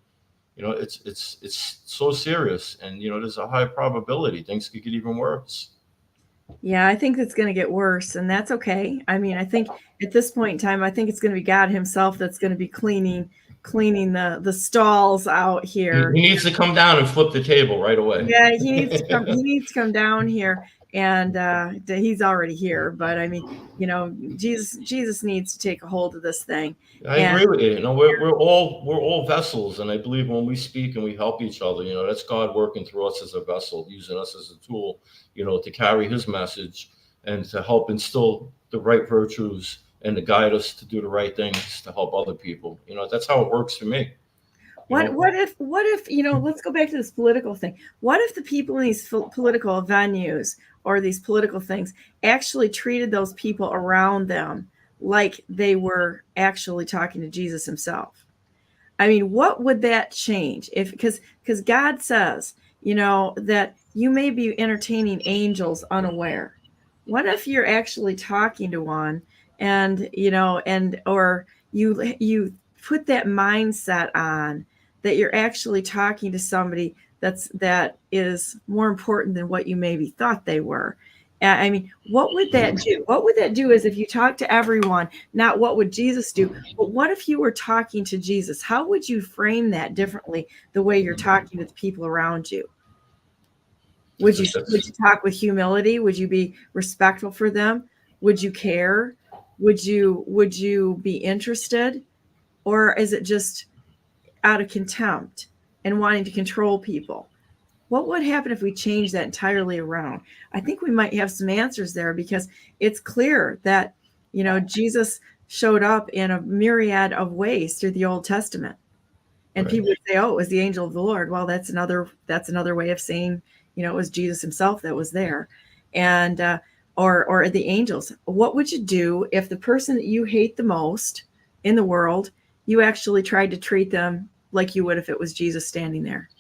It's so serious, and there's a high probability things could get even worse. Yeah, I think it's going to get worse, and that's okay. I mean, I think at this point in time, I think it's going to be God himself that's going to be cleaning the stalls out here. He needs to come down and flip the table right away. Yeah, he needs to come down here, and he's already here. But I mean, Jesus needs to take a hold of this thing. I agree with you. We're all vessels, and I believe when we speak and we help each other, that's God working through us as a vessel, using us as a tool, to carry his message and to help instill the right virtues and to guide us to do the right things to help other people. That's how it works for me. What if let's go back to this political thing. What if the people in these political venues or these political things actually treated those people around them like they were actually talking to Jesus himself? I mean, what would that change? Because God says, that you may be entertaining angels unaware. What if you're actually talking to one or you put that mindset on that you're actually talking to somebody that is more important than what you maybe thought they were. I mean, what would that do? What would that do is if you talk to everyone, not what would Jesus do, but what if you were talking to Jesus? How would you frame that differently the way you're talking to the people around you? Would you talk with humility? Would you be respectful for them? Would you care? Would you be interested? Or is it just out of contempt and wanting to control people? What would happen if we changed that entirely around? I think we might have some answers there, because it's clear that, Jesus showed up in a myriad of ways through the Old Testament. And people would say, oh, it was the angel of the Lord. Well, that's another way of saying, it was Jesus himself that was there. And, or the angels. What would you do if the person that you hate the most in the world, you actually tried to treat them like you would if it was Jesus standing there?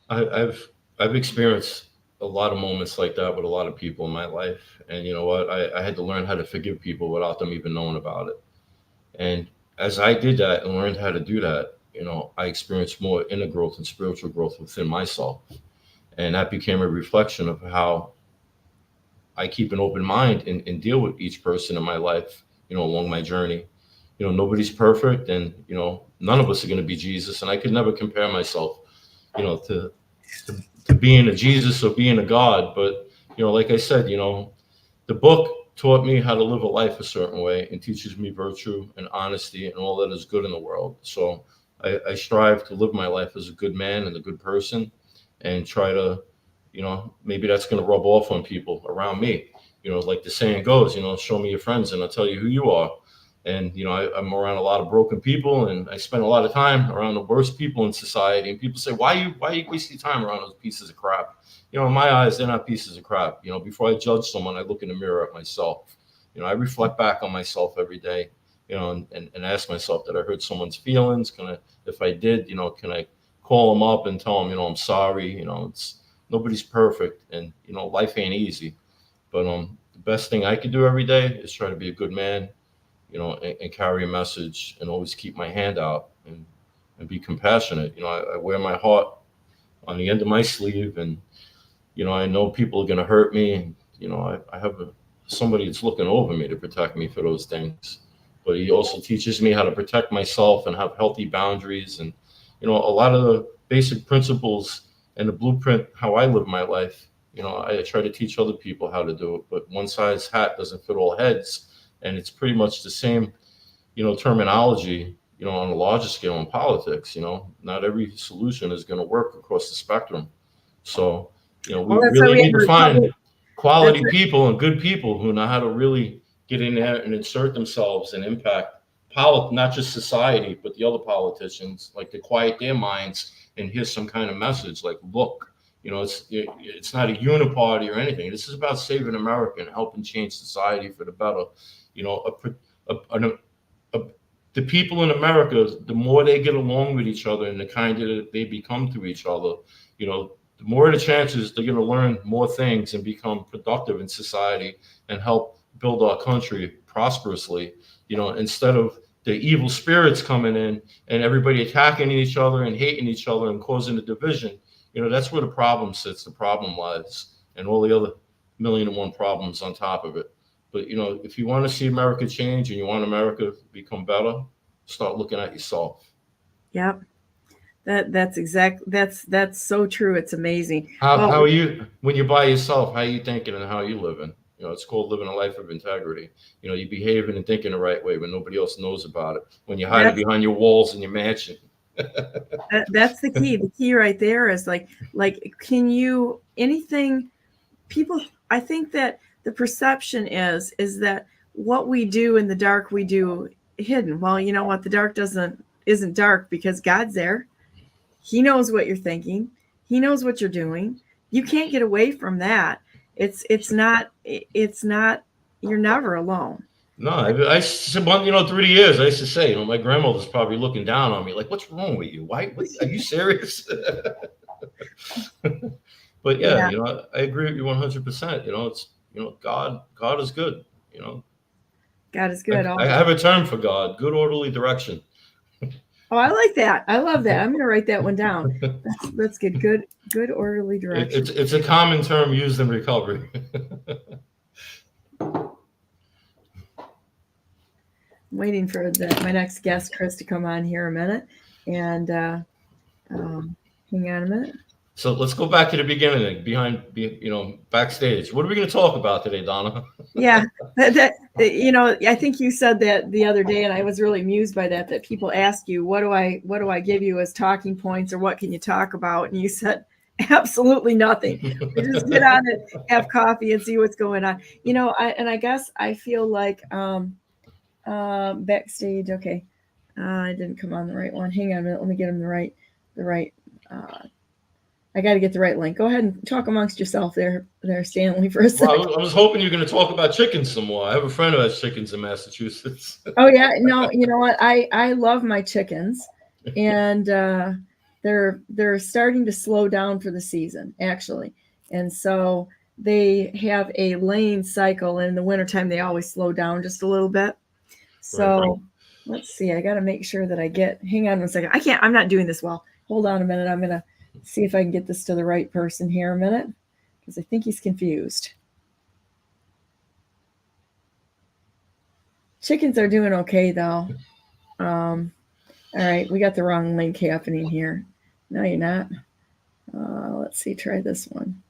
I've experienced a lot of moments like that with a lot of people in my life. And you know what? I had to learn how to forgive people without them even knowing about it. And as I did that and learned how to do that, I experienced more inner growth and spiritual growth within myself. And that became a reflection of how I keep an open mind and deal with each person in my life, along my journey. Nobody's perfect, and, none of us are going to be Jesus. And I could never compare myself, to being a Jesus or being a God. But, like I said, the book taught me how to live a life a certain way and teaches me virtue and honesty and all that is good in the world. So I strive to live my life as a good man and a good person, and try to, maybe that's going to rub off on people around me. Like the saying goes, show me your friends and I'll tell you who you are. And, I'm around a lot of broken people, and I spend a lot of time around the worst people in society. And people say, why you waste your time around those pieces of crap? In my eyes, they're not pieces of crap. Before I judge someone, I look in the mirror at myself. I reflect back on myself every day, and ask myself, did I hurt someone's feelings? If I did, can I call them up and tell them, I'm sorry? Nobody's perfect, and, life ain't easy. But the best thing I can do every day is try to be a good man, and carry a message, and always keep my hand out and be compassionate. I wear my heart on the end of my sleeve, and, I know people are going to hurt me. And, I have somebody that's looking over me to protect me for those things. But he also teaches me how to protect myself and have healthy boundaries. And, a lot of the basic principles and the blueprint, how I live my life, I try to teach other people how to do it. But one size hat doesn't fit all heads. And it's pretty much the same, terminology, on a larger scale in politics. Not every solution is going to work across the spectrum. So, we really need to find quality people and good people who know how to really get in there and insert themselves and impact not just society, but the other politicians, like to quiet their minds and hear some kind of message like, look, it's not a uniparty or anything. This is about saving America and helping change society for the better. The people in America, the more they get along with each other and the kinder that they become to each other, the more the chances they're going to learn more things and become productive in society and help build our country prosperously, instead of the evil spirits coming in and everybody attacking each other and hating each other and causing a division. That's where the problem sits, the problem lies, and all the other 1,000,001 problems on top of it. But, if you want to see America change and you want America to become better, start looking at yourself. Yep. That's so true. It's amazing. How are you, when you're by yourself, how are you thinking and how are you living? It's called living a life of integrity. You're behaving and thinking the right way when nobody else knows about it, when you're hiding behind your walls in your mansion. That's the key. The key right there is like, can you, anything, people, I think that the perception is that what we do in the dark, we do hidden. Well, you know what? The dark isn't dark because God's there. He knows what you're thinking. He knows what you're doing. You can't get away from that. It's not, you're never alone. No, I through the years, I used to say, my grandmother's probably looking down on me like, what's wrong with you? Why? Are you serious? But yeah, I agree with you 100%. It's, God is good, God is good. I have a term for God, good orderly direction. Oh, I like that. I love that. I'm going to write that one down. That's good. Good orderly direction. It's a common term used in recovery. I'm waiting for my next guest, Chris, to come on here a minute. And hang on a minute. So let's go back to the beginning, backstage. What are we going to talk about today, Donna? Yeah, I think you said that the other day, and I was really amused by that people ask you, what do I give you as talking points, or what can you talk about? And you said, absolutely nothing. We just get on it, have coffee, and see what's going on. I guess I feel like backstage. Okay, I didn't come on the right one. Hang on a minute. Let me get them the right. I got to get the right link. Go ahead and talk amongst yourself there, Stanley, for a second. Well, I was hoping you're going to talk about chickens some more. I have a friend who has chickens in Massachusetts. Oh yeah, no, you know what? I love my chickens, and they're starting to slow down for the season, actually, and so they have a laying cycle. And in the wintertime, they always slow down just a little bit. So right. Let's see. I got to make sure that hang on one second. I'm not doing this well. Hold on a minute. I'm going to see if I can get this to the right person here a minute, because I think he's confused. Chickens are doing okay, though. All right, we got the wrong link happening here. No, you're not. Let's see, try this one.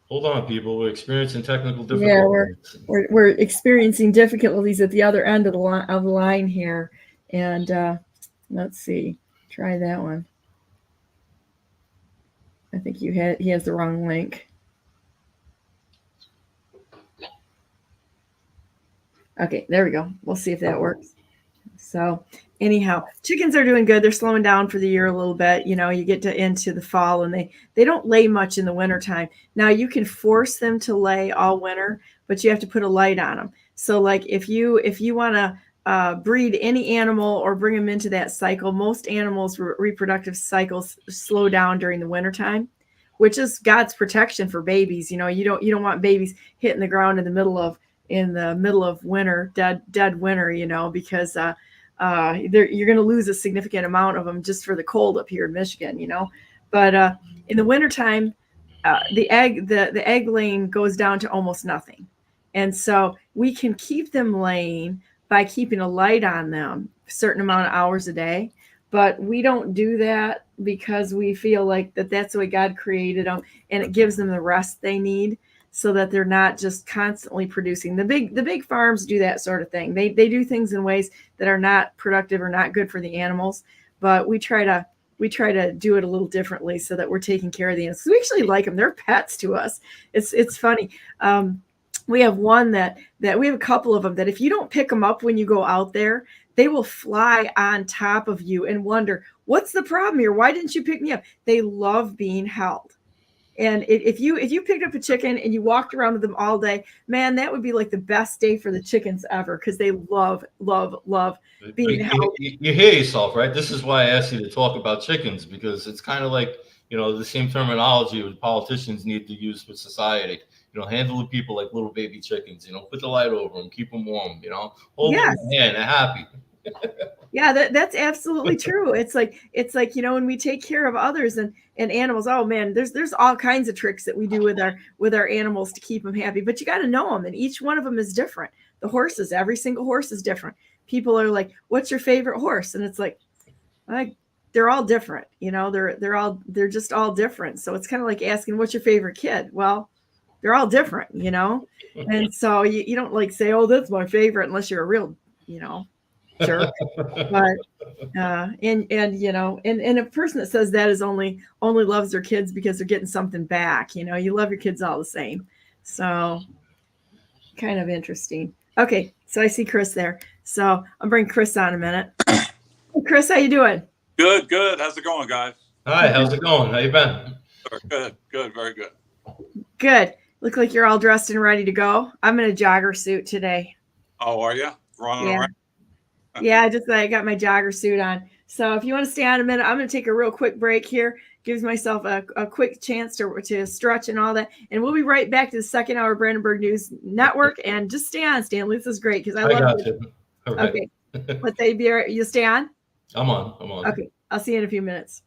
Hold on, people. We're experiencing technical difficulties. Yeah, we're experiencing difficulties at the other end of the line here. And let's see. Try that one. I think he has the wrong link. Okay, there we go. We'll see if that works. So anyhow, chickens are doing good. They're slowing down for the year a little bit. You get into the fall, and they don't lay much in the wintertime. Now, you can force them to lay all winter, but you have to put a light on them. So like if you want to breed any animal or bring them into that cycle, most animals' reproductive cycles slow down during the wintertime, which is God's protection for babies. You don't want babies hitting the ground in the middle of winter, dead winter, because you're going to lose a significant amount of them just for the cold up here in Michigan, But in the wintertime, the egg laying goes down to almost nothing. And so we can keep them laying by keeping a light on them a certain amount of hours a day. But we don't do that because we feel like that's the way God created them, and it gives them the rest they need so that they're not just constantly producing. The big farms do that sort of thing. They do things in ways that are not productive or not good for the animals, but we try to do it a little differently so that we're taking care of the animals. We actually like them. They're pets to us. It's funny. We have one that we have a couple of them that if you don't pick them up when you go out there, they will fly on top of you and wonder, what's the problem here? Why didn't you pick me up? They love being held. And if you picked up a chicken and you walked around with them all day, man, that would be like the best day for the chickens ever, because they love being held. You hear yourself, right? This is why I asked you to talk about chickens, because it's kind of like, the same terminology that politicians need to use with society. Handle the people like little baby chickens, put the light over them, keep them warm, hold them in the hand, they're happy. Yeah, that's absolutely true. It's like, when we take care of others and animals, oh man, there's all kinds of tricks that we do with our animals to keep them happy, but you got to know them, and each one of them is different. The horses, every single horse is different. People are like, what's your favorite horse? And it's like they're all different, they're just all different. So it's kind of like asking, what's your favorite kid? Well, they're all different, and so you don't like say, oh, that's my favorite, unless you're a real, jerk. But and a person that says that is only loves their kids because they're getting something back. You love your kids all the same. So kind of interesting. Okay, so I see Chris there. So I'll bring Chris on a minute. Hey, Chris, how you doing? Good. How's it going, guys? Hi, how's it going? How you been? Good, very good. Good. Look like you're all dressed and ready to go. I'm in a jogger suit today. Oh, are you? Running around? Yeah, I got my jogger suit on. So if you want to stay on a minute, I'm going to take a real quick break here. Gives myself a quick chance to stretch and all that. And we'll be right back to the second hour Brandenburg News Network. And just stay on, Stanley. This is great because I love it. Okay. But you stay on? I'm on. Okay. I'll see you in a few minutes.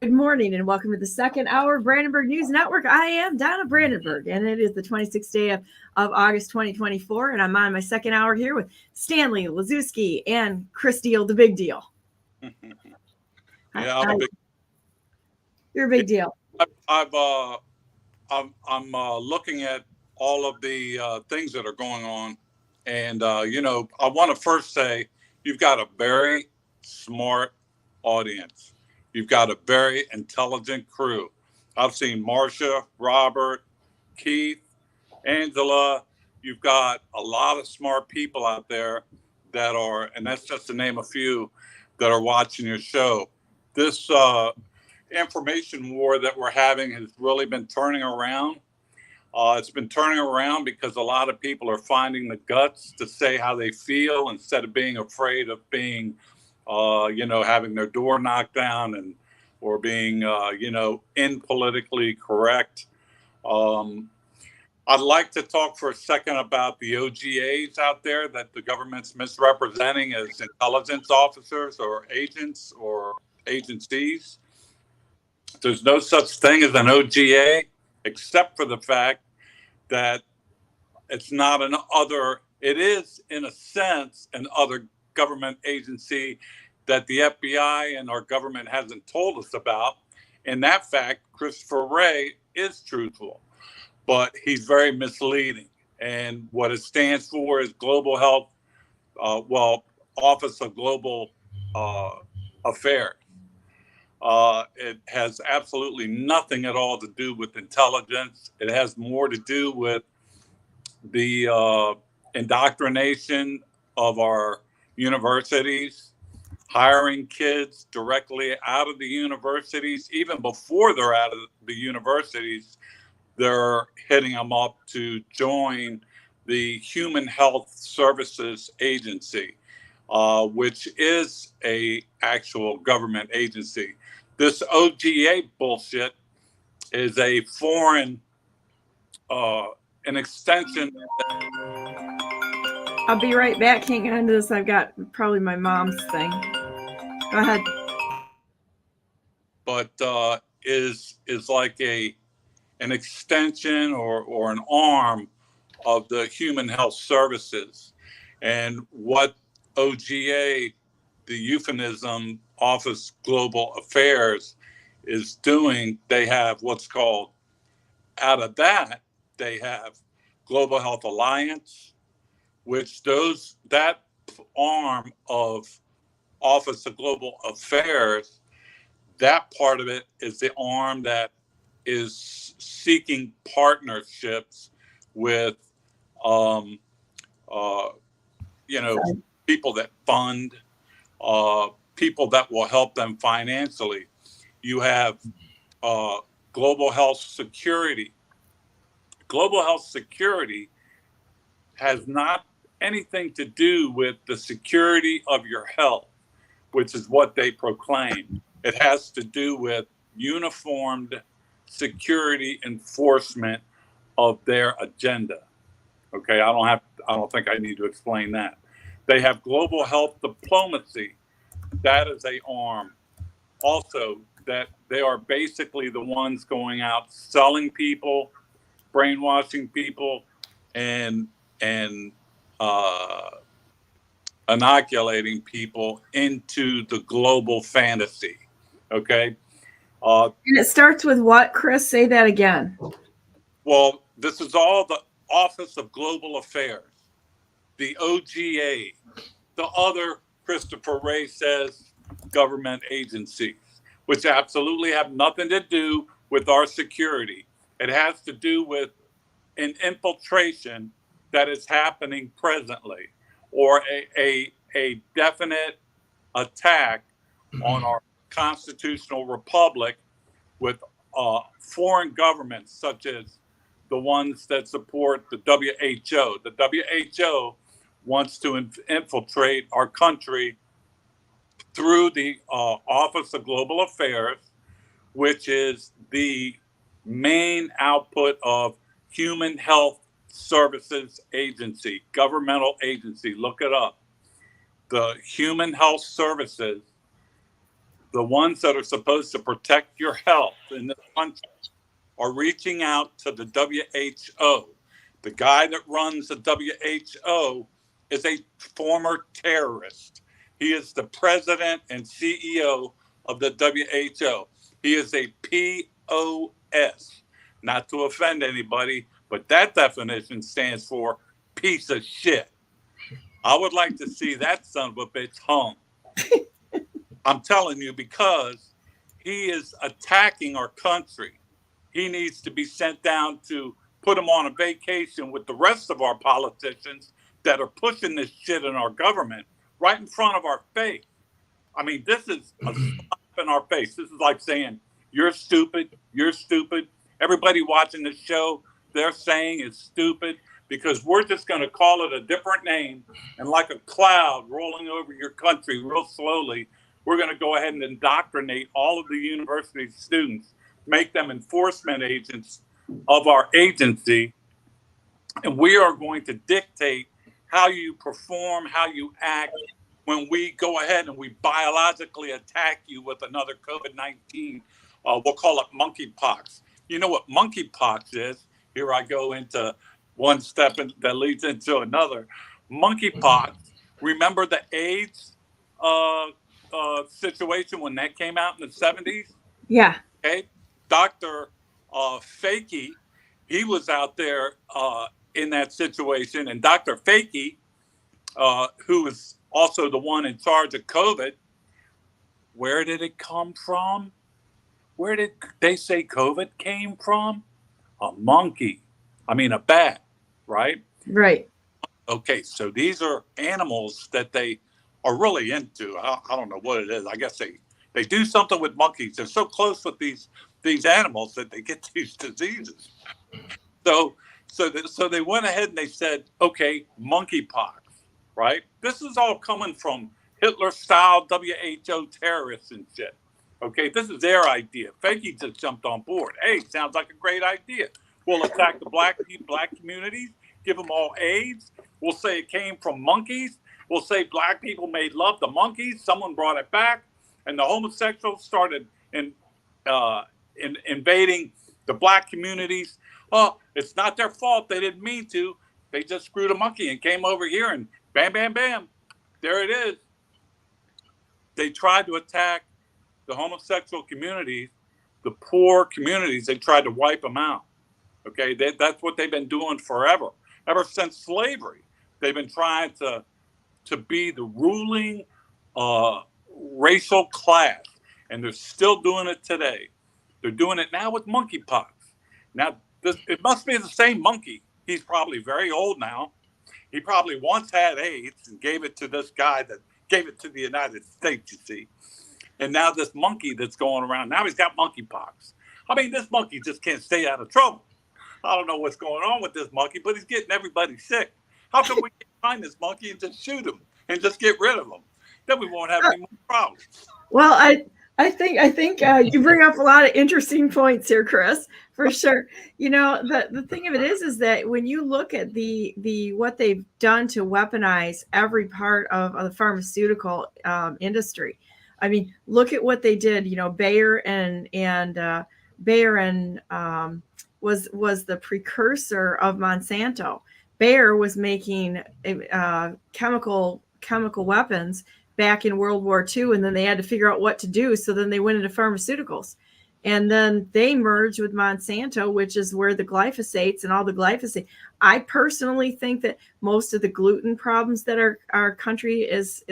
Good morning and welcome to the second hour of Brandenburg News Network. I am Donna Brandenburg and it is the 26th day of August 2024 and I'm on my second hour here with Stanley Leszewski and Chris Deal, the big deal. Yeah, You're a big deal. I'm looking at all of the things that are going on, and I want to first say you've got a very smart audience. You've got a very intelligent crew. I've seen Marcia, Robert, Keith, Angela. You've got a lot of smart people out there that are, and that's just to name a few, that are watching your show. This information war that we're having has really been turning around. It's been turning around because a lot of people are finding the guts to say how they feel instead of being afraid of being, having their door knocked down or being, impolitically correct. I'd like to talk for a second about the OGAs out there that the government's misrepresenting as intelligence officers or agents or agencies. There's no such thing as an OGA, except for the fact that it's not it is in a sense an other government agency that the FBI and our government hasn't told us about. In that fact, Christopher Wray is truthful, but he's very misleading. And what it stands for is Global Health, Office of Global Affairs. It has absolutely nothing at all to do with intelligence. It has more to do with the indoctrination of our universities, hiring kids directly out of the universities. Even before they're out of the universities, they're hitting them up to join the Human Health Services Agency, which is a actual government agency. This OGA bullshit is a foreign, an extension. I'll be right back. Can't get into this. I've got probably my mom's thing. Go ahead. But is like an extension or an arm of the Human Health Services. And what OGA, the euphemism Office Global Affairs, is doing, they have what's called, out of that, they have Global Health Alliance, which that arm of Office of Global Affairs, that part of it is the arm that is seeking partnerships with, people that fund, people that will help them financially. You have Global Health Security. Global Health Security has not anything to do with the security of your health, which is what they proclaim. It has to do with uniformed security enforcement of their agenda. Okay, I don't think I need to explain that. They have Global Health Diplomacy. That is a arm also that they are basically the ones going out selling people, brainwashing people, and inoculating people into the global fantasy. Okay. And it starts with what, Chris? Say that again. Well, this is all the Office of Global Affairs, the OGA, the other, Christopher Wray says, government agencies, which absolutely have nothing to do with our security. It has to do with an infiltration that is happening presently, or a definite attack on our constitutional republic with foreign governments such as the ones that support the WHO. The WHO wants to infiltrate our country through the Office of Global Affairs, which is the main output of Human Health Services Agency, governmental agency. Look it up. The Human Health Services, the ones that are supposed to protect your health in this country, are reaching out to the WHO. The guy that runs the WHO is a former terrorist. He is the president and CEO of the WHO. He is a POS, not to offend anybody, but that definition stands for piece of shit. I would like to see that son of a bitch hung. I'm telling you, because he is attacking our country. He needs to be sent down to put him on a vacation with the rest of our politicians that are pushing this shit in our government right in front of our face. I mean, this is a slap in our face. This is like saying, you're stupid, you're stupid. Everybody watching this show, they're saying it's stupid because we're just going to call it a different name. And like a cloud rolling over your country real slowly, we're going to go ahead and indoctrinate all of the university students, make them enforcement agents of our agency. And we are going to dictate how you perform, how you act when we go ahead and we biologically attack you with another COVID-19. We'll call it monkeypox. You know what monkeypox is? Here I go into one step that leads into another. Monkeypox, remember the AIDS situation when that came out in the 70s? Yeah. Okay. Dr. Fakey, he was out there in that situation. And Dr. Fakey, who was also the one in charge of COVID, where did it come from? Where did they say COVID came from? A monkey. I mean, a bat, right? Right. Okay, so these are animals that they are really into. I don't know what it is. I guess they do something with monkeys. They're so close with these animals that they get these diseases. So they went ahead and they said, okay, monkeypox, right? This is all coming from Hitler-style WHO terrorists and shit. Okay, this is their idea. Fakey just jumped on board. Hey, sounds like a great idea. We'll attack the black communities, give them all AIDS. We'll say it came from monkeys. We'll say black people made love to monkeys. Someone brought it back, and the homosexuals started invading the black communities. Oh, it's not their fault. They didn't mean to. They just screwed a monkey and came over here, and bam, bam, bam. There it is. They tried to attack the homosexual communities, the poor communities. They tried to wipe them out. Okay, that's what they've been doing forever. Ever since slavery, they've been trying to be the ruling racial class, and they're still doing it today. They're doing it now with monkeypox. Now, it must be the same monkey. He's probably very old now. He probably once had AIDS and gave it to this guy that gave it to the United States, you see. And now this monkey that's going around, now he's got monkeypox. I mean, this monkey just can't stay out of trouble. I don't know what's going on with this monkey, but he's getting everybody sick. How come we can't find this monkey and just shoot him and just get rid of him? Then we won't have any more problems. Well, I think you bring up a lot of interesting points here, Chris, for sure. You know, the thing of it is that when you look at the what they've done to weaponize every part of the pharmaceutical industry, I mean, look at what they did. You know, Bayer was the precursor of Monsanto. Bayer was making chemical chemical weapons back in World War II, and then they had to figure out what to do. So then they went into pharmaceuticals, and then they merged with Monsanto, which is where the glyphosates and all the glyphosate. I personally think that most of the gluten problems that our country is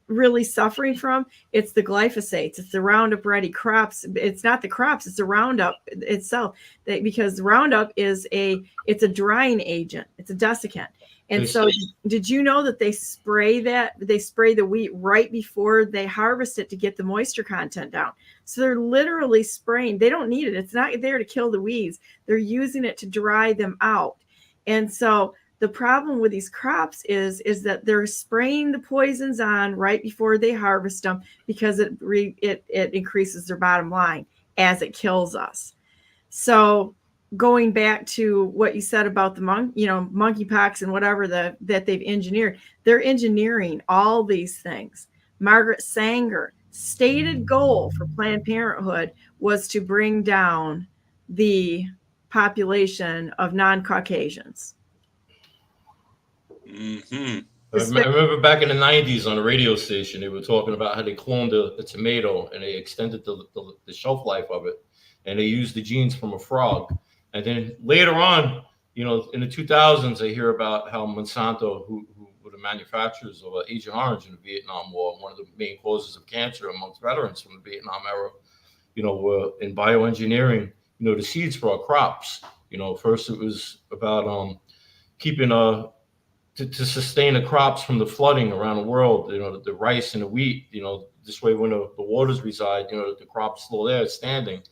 really suffering from, it's the glyphosates, it's the Roundup Ready crops. It's not the crops, it's the Roundup itself, because Roundup it's a drying agent, it's a desiccant. And so did you know that they spray the wheat right before they harvest it to get the moisture content down? So they're literally spraying. They don't need it. It's not there to kill the weeds. They're using it to dry them out. And so the problem with these crops is that they're spraying the poisons on right before they harvest them, because it increases their bottom line as it kills us. So going back to what you said about the monkeypox and whatever that they've engineered, they're engineering all these things. Margaret Sanger stated goal for Planned Parenthood was to bring down the population of non-Caucasians. Mm-hmm. I remember back in the 90s on a radio station, they were talking about how they cloned a tomato and they extended the shelf life of it, and they used the genes from a frog. And then later on, in the 2000s, I hear about how Monsanto, who were the manufacturers of Agent Orange in the Vietnam War, one of the main causes of cancer amongst veterans from the Vietnam era, were in bioengineering, the seeds for our crops. First it was about keeping to sustain the crops from the flooding around the world, the rice and the wheat, this way when the waters reside, the crop's still there standing.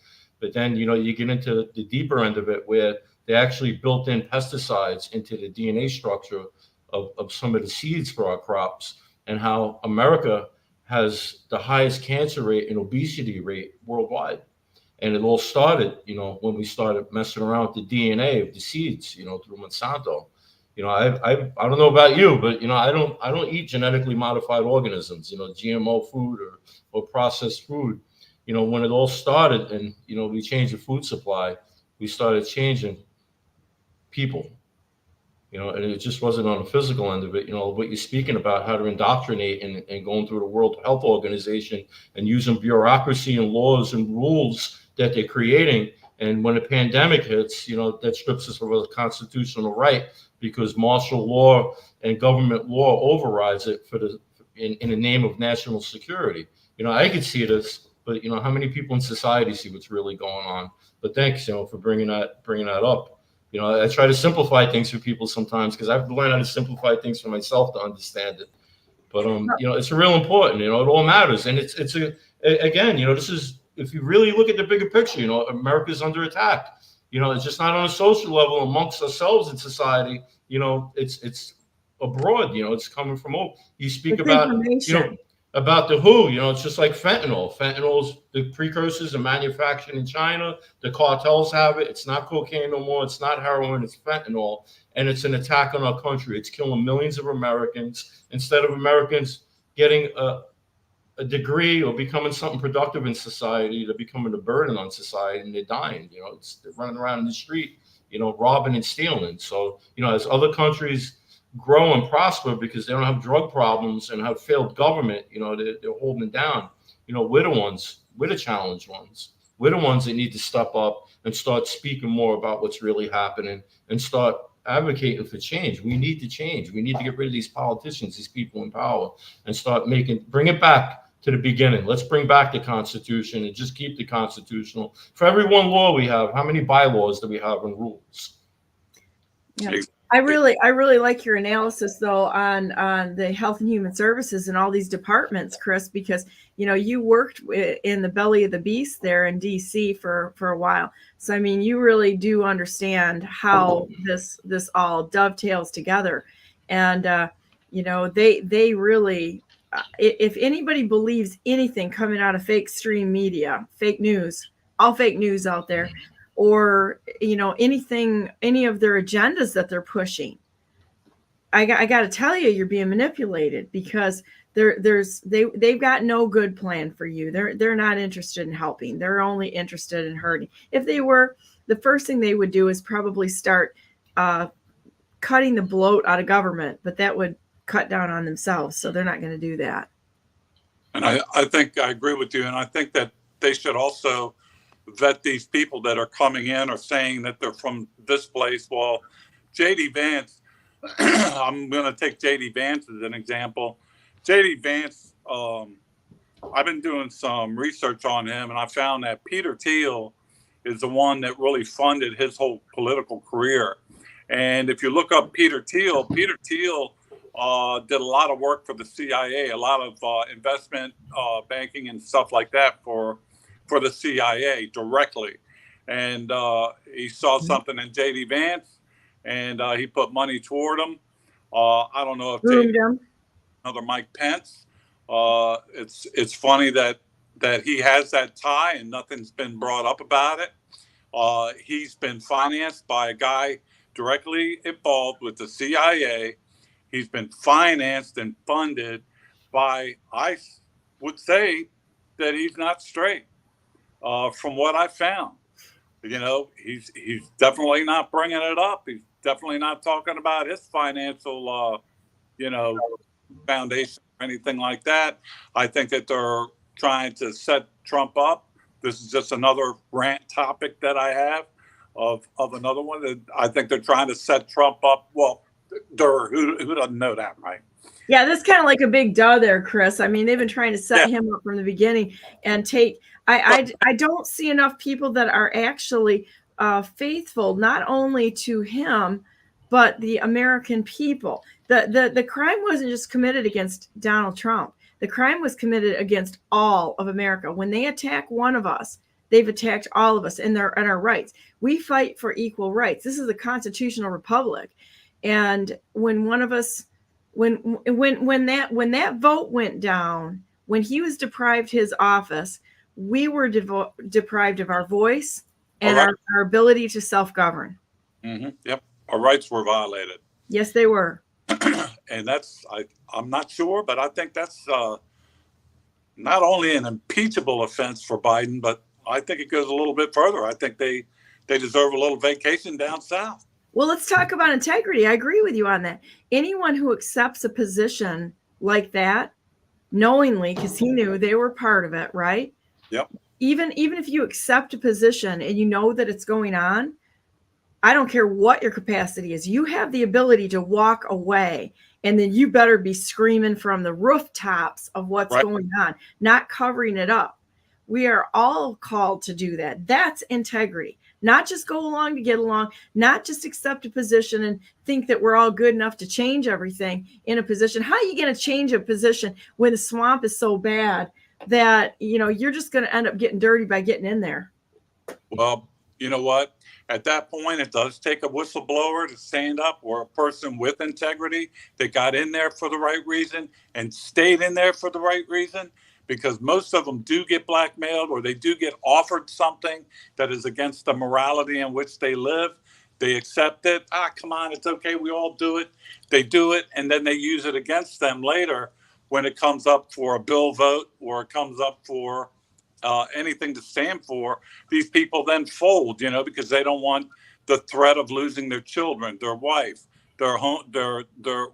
But then, you get into the deeper end of it where they actually built in pesticides into the DNA structure of some of the seeds for our crops, and how America has the highest cancer rate and obesity rate worldwide. And it all started, when we started messing around with the DNA of the seeds, through Monsanto. I don't know about you, but I don't eat genetically modified organisms, GMO food or processed food. When it all started and we changed the food supply, we started changing people. And it just wasn't on the physical end of it. What you're speaking about, how to indoctrinate and going through the World Health Organization and using bureaucracy and laws and rules that they're creating. And when a pandemic hits, that strips us of a constitutional right, because martial law and government law overrides it in the name of national security. I could see this, but how many people in society see what's really going on? But thanks, for bringing that up. I try to simplify things for people sometimes, because I've learned how to simplify things for myself to understand it. But it's real important. It all matters, and it's again, this is, if you really look at the bigger picture, America's under attack. It's just not on a social level amongst ourselves in society. It's abroad. It's coming from all. You speak about the WHO. It's just like fentanyl. Fentanyl's the precursors are manufactured in China. The cartels have it. It's not cocaine no more. It's not heroin. It's fentanyl, and it's an attack on our country. It's killing millions of Americans. Instead of Americans getting a degree or becoming something productive in society, they're becoming a burden on society, and they're dying. They're running around in the street, robbing and stealing. So, as other countries grow and prosper because they don't have drug problems and have failed government, they're holding it down. We're the challenged ones. We're the ones that need to step up and start speaking more about what's really happening and start advocating for change. We need to change. We need to get rid of these politicians, these people in power, and bring it back to the beginning. Let's bring back the Constitution and just keep the constitutional. For every one law we have, how many bylaws do we have and rules? Yeah. I really like your analysis though on the Health and Human Services and all these departments, Chris, because you worked in the belly of the beast there in DC for a while. So I mean, you really do understand how this all dovetails together, and they really, if anybody believes anything coming out of fake stream media, fake news, all fake news out there, or anything, any of their agendas that they're pushing, I got to tell you, you're being manipulated, because they've got no good plan for you. They're not interested in helping. They're only interested in hurting. If they were, the first thing they would do is probably start cutting the bloat out of government, but that would cut down on themselves. So they're not going to do that. And I think I agree with you. And I think that they should also vet these people that are coming in or saying that they're from this place. Well, J.D. Vance, I'm going to take J.D. Vance as an example. J.D. Vance, I've been doing some research on him, and I found that Peter Thiel is the one that really funded his whole political career. And if you look up Peter Thiel did a lot of work for the CIA, a lot of investment banking and stuff like that for the CIA directly. And he saw something in J.D. Vance, and he put money toward him. I don't know if another Mike Pence. It's funny that he has that tie and nothing's been brought up about it. He's been financed by a guy directly involved with the CIA. He's been financed and funded by, I would say that he's not straight. From what I found, he's definitely not bringing it up. He's definitely not talking about his financial, foundation or anything like that. I think that they're trying to set Trump up. This is just another rant topic that I have of another one that I think they're trying to set Trump up. Well, who doesn't know that, right? Yeah, that's kind of like a big duh there, Chris. I mean, they've been trying to set him up from the beginning and take. I don't see enough people that are actually faithful, not only to him, but the American people. The crime wasn't just committed against Donald Trump. The crime was committed against all of America. When they attack one of us, they've attacked all of us and our rights. We fight for equal rights. This is a constitutional republic. And when one of us, when that vote went down, when he was deprived his office, we were deprived of our voice and our ability to self-govern. Mm-hmm. Yep. Our rights were violated. Yes, they were. And I'm not sure, but I think that's not only an impeachable offense for Biden, but I think it goes a little bit further. I think they deserve a little vacation down south. Well, let's talk about integrity. I agree with you on that. Anyone who accepts a position like that, knowingly, because he knew they were part of it, right? Yep. Even if you accept a position and you know that it's going on, I don't care what your capacity is. You have the ability to walk away, and then you better be screaming from the rooftops of what's going on, not covering it up. We are all called to do that. That's integrity. Not just go along to get along, not just accept a position and think that we're all good enough to change everything in a position. How are you going to change a position when the swamp is so bad that, you're just going to end up getting dirty by getting in there? Well, you know what? At that point, it does take a whistleblower to stand up, or a person with integrity that got in there for the right reason and stayed in there for the right reason, because most of them do get blackmailed, or they do get offered something that is against the morality in which they live. They accept it. Come on, it's okay. We all do it. They do it, and then they use it against them later when it comes up for a bill vote, or it comes up for anything to stand for. These people then fold, because they don't want the threat of losing their children, their wife, their home, their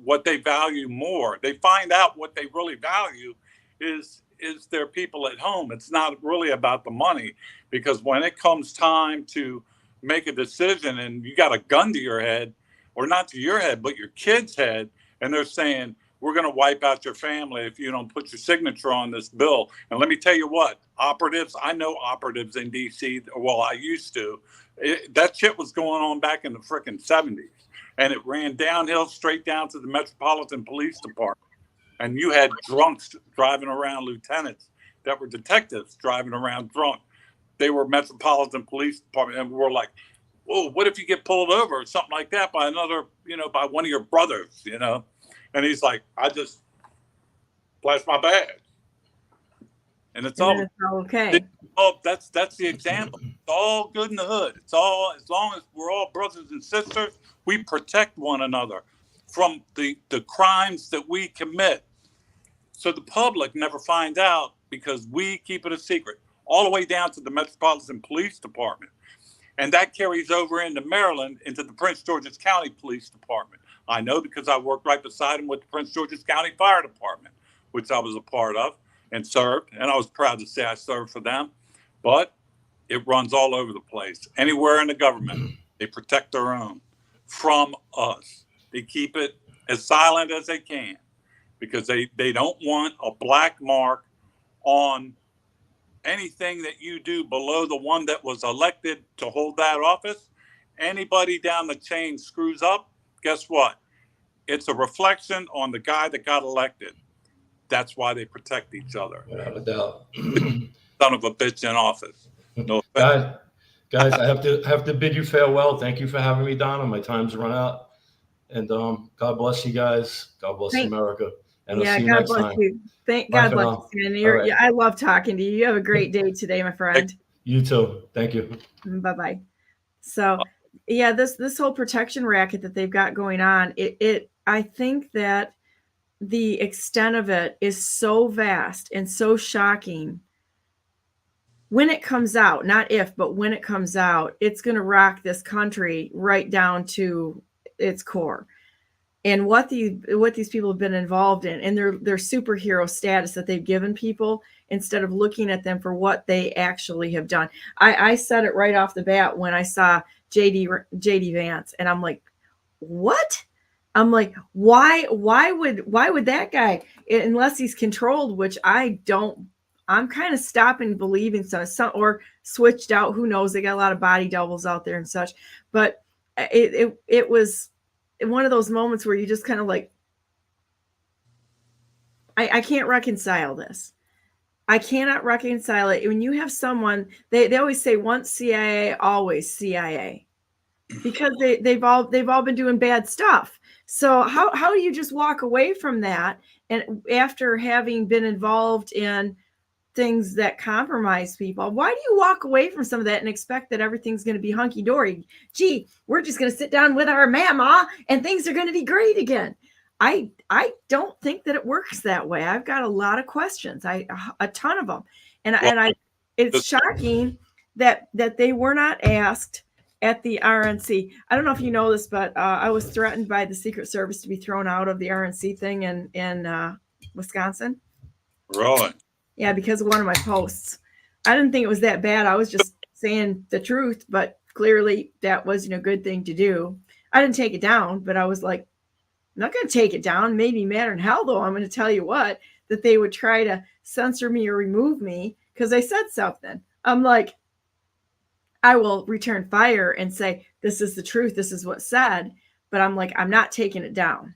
what they value more. They find out what they really value is their people at home. It's not really about the money, because when it comes time to make a decision and you got a gun to your head, or not to your head, but your kid's head, and they're saying, we're going to wipe out your family if you don't put your signature on this bill. And let me tell you what, I know operatives in D.C. Well, I used to. That shit was going on back in the frickin' 70s. And it ran downhill straight down to the Metropolitan Police Department. And you had drunks driving around, lieutenants that were detectives driving around drunk. They were Metropolitan Police Department. And we're like, whoa, what if you get pulled over or something like that by another, by one of your brothers, And he's like, I just flashed my badge. And it's all okay. That's the example. It's all good in the hood. It's all, as long as we're all brothers and sisters, we protect one another from the crimes that we commit. So the public never finds out, because we keep it a secret, all the way down to the Metropolitan Police Department. And that carries over into Maryland, into the Prince George's County Police Department. I know because I worked right beside him with the Prince George's County Fire Department, which I was a part of and served. And I was proud to say I served for them. But it runs all over the place. Anywhere in the government, they protect their own from us. They keep it as silent as they can because they don't want a black mark on anything that you do below the one that was elected to hold that office. Anybody down the chain screws up, guess what? It's a reflection on the guy that got elected. That's why they protect each other. Without a doubt. Son of a bitch in office. No offense. Guys, I have to bid you farewell. Thank you for having me, Donna. My time's run out. And God bless you guys. God bless America. And I'll see you God next bless time. you. God bless you, Stanley. Right. Yeah, I love talking to you. You have a great day today, my friend. You too. Thank you. Bye-bye. So, yeah, this whole protection racket that they've got going on, I think that the extent of it is so vast and so shocking. When it comes out, not if, but when it comes out, it's going to rock this country right down to its core. And what these people have been involved in, and their superhero status that they've given people, instead of looking at them for what they actually have done. I said it right off the bat when I saw JD Vance, and I'm like, what? I'm like, why would that guy, unless he's controlled, which I don't. I'm kind of stopping believing some or switched out. Who knows? They got a lot of body doubles out there and such. But it was one of those moments where you just kind of like, I can't reconcile this. I cannot reconcile it. When you have someone, they always say once CIA, always CIA, because they've all been doing bad stuff. So how do you just walk away from that? And after having been involved in things that compromise people, why do you walk away from some of that and expect that everything's going to be hunky-dory? Gee, we're just going to sit down with our mama and things are going to be great again. I don't think that it works that way. I've got a lot of questions, a ton of them, and it's shocking that they were not asked at the RNC. I don't know if you know this, but I was threatened by the Secret Service to be thrown out of the RNC thing in Wisconsin. Really? Yeah, because of one of my posts. I didn't think it was that bad. I was just saying the truth, but clearly that wasn't a good thing to do. I didn't take it down, but I was like, I'm not going to take it down. Made me madder than hell, though. I'm going to tell you what, that they would try to censor me or remove me because I said something. I'm like, I will return fire and say, this is the truth. This is what's said. But I'm like, I'm not taking it down.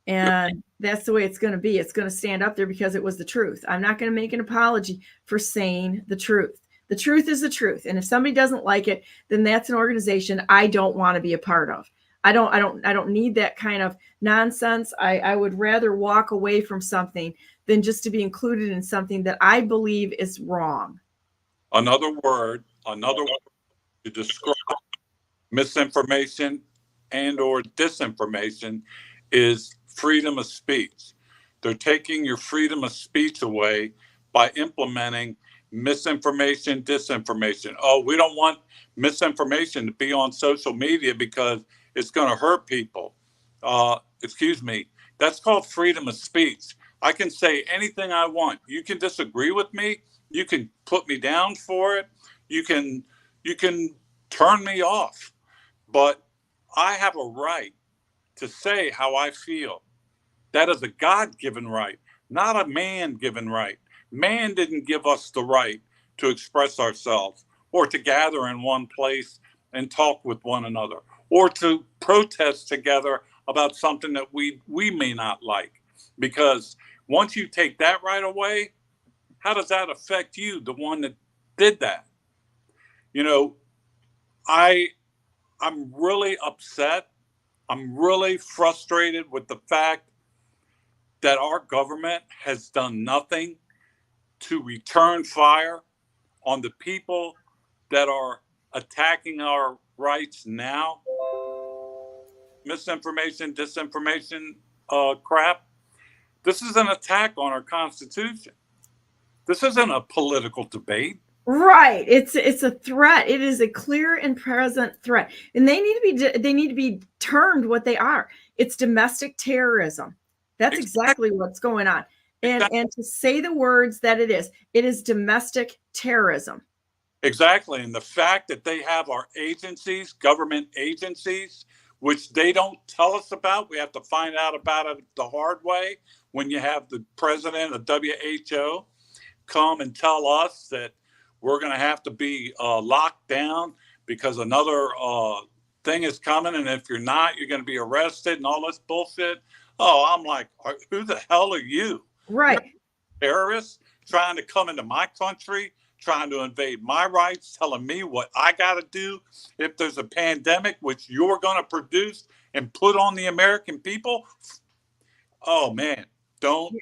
And that's the way it's going to be. It's going to stand up there because it was the truth. I'm not going to make an apology for saying the truth. The truth is the truth. And if somebody doesn't like it, then that's an organization I don't want to be a part of. I don't need that kind of nonsense. I would rather walk away from something than just to be included in something that I believe is wrong. Another word to describe misinformation and or disinformation is freedom of speech. They're taking your freedom of speech away by implementing misinformation, disinformation. Oh, we don't want misinformation to be on social media because it's going to hurt people. Excuse me. That's called freedom of speech. I can say anything I want. You can disagree with me. You can put me down for it. You can turn me off. But I have a right to say how I feel. That is a God-given right, not a man-given right. Man didn't give us the right to express ourselves or to gather in one place and talk with one another or to protest together about something that we may not like. Because once you take that right away, how does that affect you, the one that did that? You know, I'm really upset. I'm really frustrated with the fact that our government has done nothing to return fire on the people that are attacking our rights now. Misinformation, disinformation, crap. This is an attack on our Constitution. This isn't a political debate. Right. It's a threat. It is a clear and present threat. And they need to be termed what they are. It's domestic terrorism. That's exactly what's going on. And to say the words that it is domestic terrorism. Exactly. And the fact that they have our agencies, government agencies, which they don't tell us about, we have to find out about it the hard way when you have the president of WHO come and tell us that we're going to have to be locked down because another thing is coming. And if you're not, you're going to be arrested and all this bullshit. Oh, I'm like, who the hell are you? Right. You're terrorists trying to come into my country, trying to invade my rights, telling me what I got to do if there's a pandemic, which you're going to produce and put on the American people. Oh, man, don't.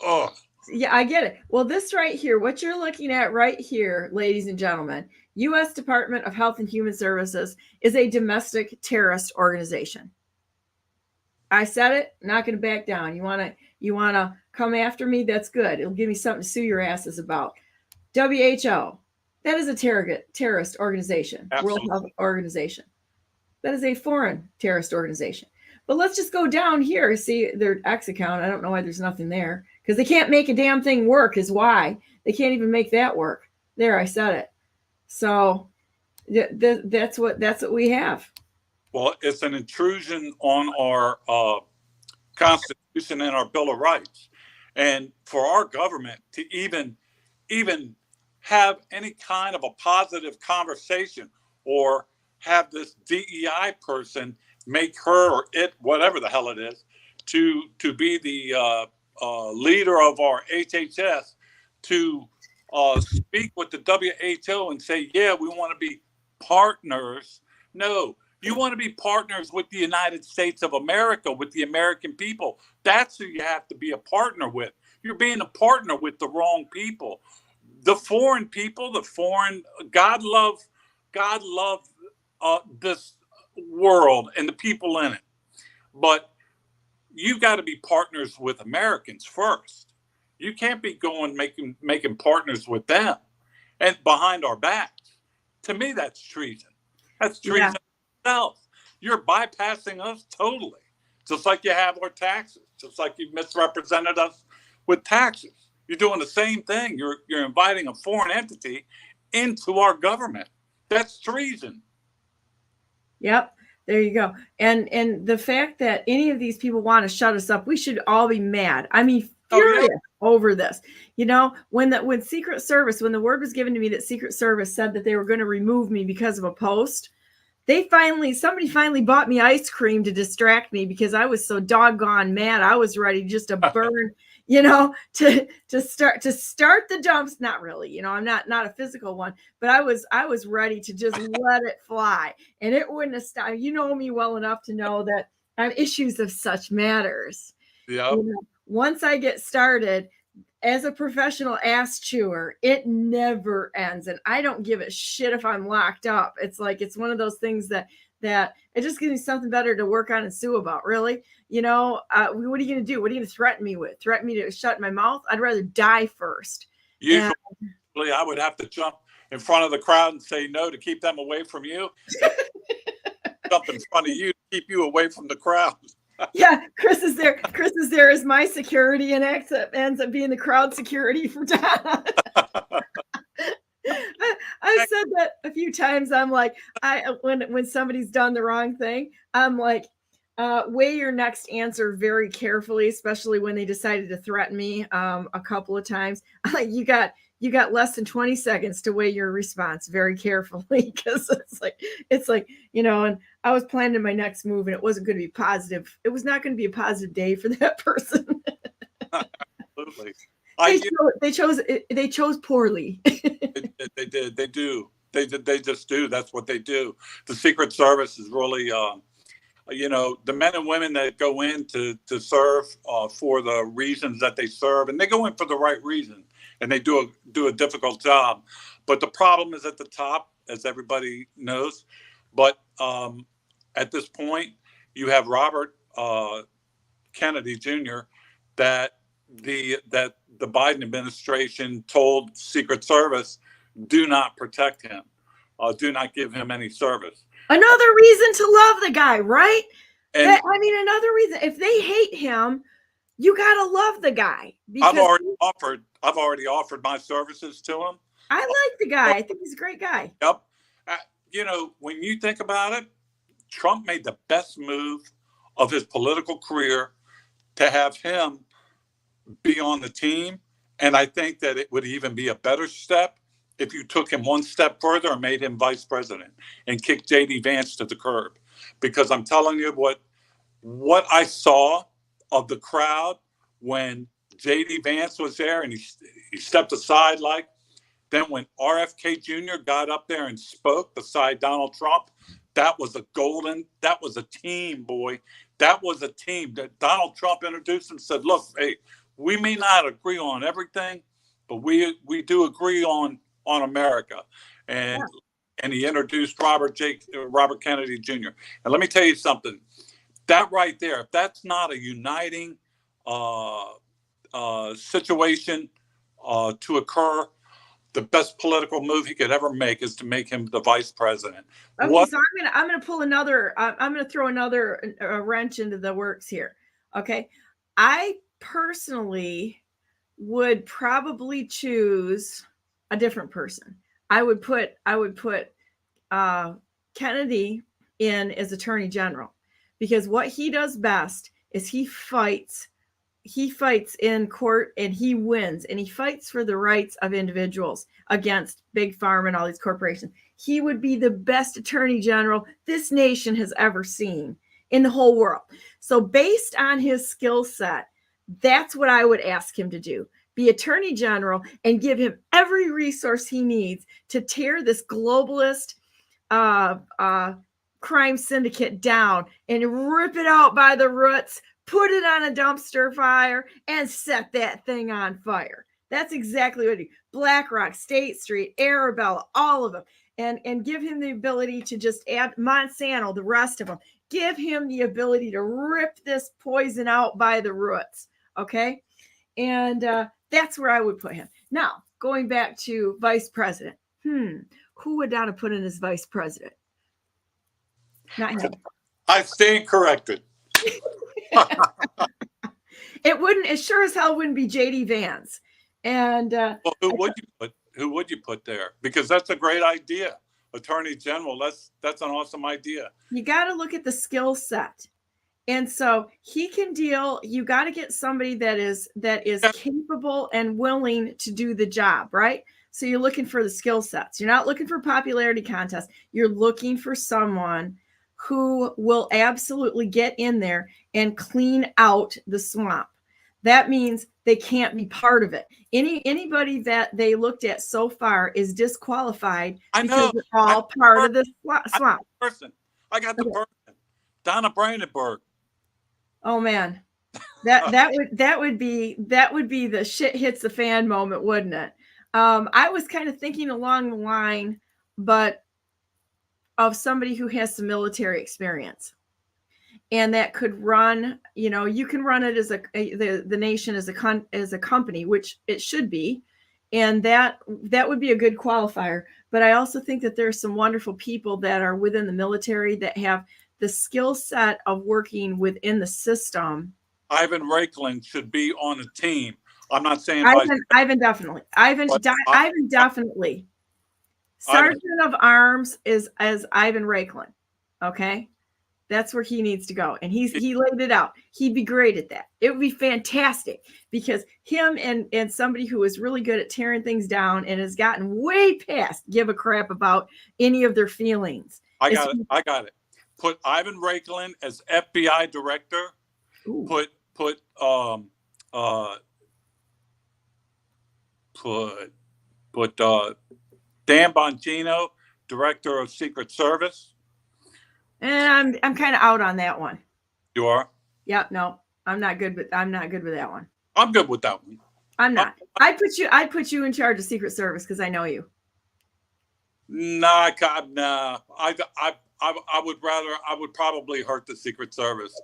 Oh. Yeah, I get it. Well, this right here, what you're looking at right here, ladies and gentlemen, U.S. Department of Health and Human Services is a domestic terrorist organization. I said it, not going to back down. You want to come after me? That's good. It'll give me something to sue your asses about. WHO, that is a terrorist organization. Absolutely. World Health Organization. That is a foreign terrorist organization. But let's just go down here. See their X account. I don't know why there's nothing there because they can't make a damn thing work is why. They can't even make that work. There, I said it. So that's what we have. Well, it's an intrusion on our Constitution and our Bill of Rights. And for our government to even have any kind of a positive conversation or have this DEI person make her or it, whatever the hell it is, to be the leader of our HHS, to speak with the WHO and say, yeah, we want to be partners. No, you want to be partners with the United States of America, with the American people. That's who you have to be a partner with. You're being a partner with the wrong people. The foreign people, God love this world and the people in it. But you've got to be partners with Americans first. You can't be going making partners with them and behind our backs. To me, that's treason. That's treason itself. You're bypassing us totally. Just like you have our taxes, just like you've misrepresented us with taxes. You're doing the same thing. You're inviting a foreign entity into our government. That's treason. Yep. There you go. And the fact that any of these people want to shut us up, we should all be mad. I mean, furious over this. You know, when Secret Service, when the word was given to me that Secret Service said that they were going to remove me because of a post, somebody finally bought me ice cream to distract me because I was so doggone mad. I was ready just to burn, you know, to start the dumps. Not really, you know, I'm not a physical one, but I was ready to just let it fly, and it wouldn't have stopped. You know me well enough to know that I'm issues of such matters. Yeah. You know, once I get started as a professional ass chewer, it never ends, and I don't give a shit if I'm locked up. It's like it's one of those things that it just gives me something better to work on and sue about. Really, you know, what are you going to do? What are you going to threaten me with? Threaten me to shut my mouth? I'd rather die first. Usually, I would have to jump in front of the crowd and say no to keep them away from you. Jump in front of you to keep you away from the crowd. Yeah, Chris is there. Chris is there as my security and ends up being the crowd security for Don. I've said that a few times. I'm like, when somebody's done the wrong thing, I'm like, weigh your next answer very carefully, especially when they decided to threaten me a couple of times. You got less than 20 seconds to weigh your response very carefully, because it's like, you know, and I was planning my next move and it wasn't going to be positive. It was not going to be a positive day for that person. Absolutely. They chose poorly. They did. They do. They just do. That's what they do. The Secret Service is really, you know, the men and women that go in to serve for the reasons that they serve, and they go in for the right reason, and they do a difficult job. But the problem is at the top, as everybody knows. But at this point, you have Robert Kennedy Jr. that the Biden administration told Secret Service, do not protect him, do not give him any service. Another reason to love the guy, right? And I mean, another reason, if they hate him, you gotta love the guy. I've already offered my services to him. I like the guy. I think he's a great guy. Yep. You know, when you think about it, Trump made the best move of his political career to have him be on the team. And I think that it would even be a better step if you took him one step further and made him vice president and kicked J.D. Vance to the curb. Because I'm telling you what I saw of the crowd when J.D. Vance was there and he stepped aside, like, then when RFK Jr. got up there and spoke beside Donald Trump, that was a team, boy. That was a team that Donald Trump introduced and said, look, hey, we may not agree on everything, but we do agree on America. And he introduced Robert Kennedy Jr. And let me tell you something, that right there, if that's not a uniting situation to occur, the best political move he could ever make is to make him the vice president. Okay, so I'm gonna pull another. I'm gonna throw another wrench into the works here. Okay, I personally would probably choose a different person. I would put Kennedy in as Attorney General, because what he does best is he fights in court and he wins, and he fights for the rights of individuals against big pharma and all these corporations. He would be the best attorney general this nation has ever seen in the whole world. So based on his skill set, that's what I would ask him to do. Be attorney general and give him every resource he needs to tear this globalist crime syndicate down and rip it out by the roots, put it on a dumpster fire, and set that thing on fire. That's exactly what he do. BlackRock, State Street, Arabella, all of them. And give him the ability to just add Monsanto, the rest of them. Give him the ability to rip this poison out by the roots. Okay? And that's where I would put him. Now, going back to vice president. Who would Donna put in as vice president? Not him. I stand corrected. It sure as hell wouldn't be J.D. Vance. And well, who would you put there? Because that's a great idea. Attorney General, that's an awesome idea. You got to look at the skill set. And so he can deal, you got to get somebody that is capable and willing to do the job, right? So you're looking for the skill sets. You're not looking for popularity contests. You're looking for someone who will absolutely get in there and clean out the swamp. That means they can't be part of it. Anybody that they looked at so far is disqualified because they're all part of the swamp. I got the person. Donna Brandenburg. Oh man, that would be the shit hits the fan moment, wouldn't it? I was kind of thinking along the line, but of somebody who has some military experience. And that could run, you can run it as the nation as a company, which it should be. And that would be a good qualifier. But I also think that there's some wonderful people that are within the military that have the skill set of working within the system. Ivan Raiklin should be on the team. I'm not saying Ivan definitely. Ivan definitely. Sergeant of Arms is as Ivan Raiklin. Okay. That's where he needs to go. And he laid it out. He'd be great at that. It would be fantastic because him and somebody who is really good at tearing things down and has gotten way past give a crap about any of their feelings. I got it. Put Ivan Raiklin as FBI director. Ooh. Put Dan Bongino, director of Secret Service. And I'm kind of out on that one. You are? Yep. No, I'm not good with that one. I'm good with that one. I'm not. I'd put you in charge of Secret Service because I know you. Nah. I would probably hurt the Secret Service.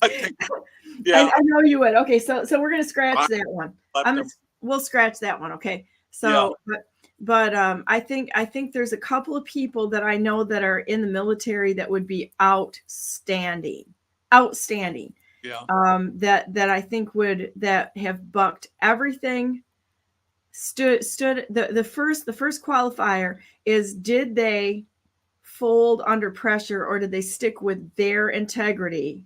I think, yeah. I know you would. Okay, so we're gonna scratch that one. We'll scratch that one. Okay. So, I think there's a couple of people that I know that are in the military that would be outstanding. Yeah. That I think that have bucked everything. Stood the first qualifier is, did they fold under pressure, or did they stick with their integrity,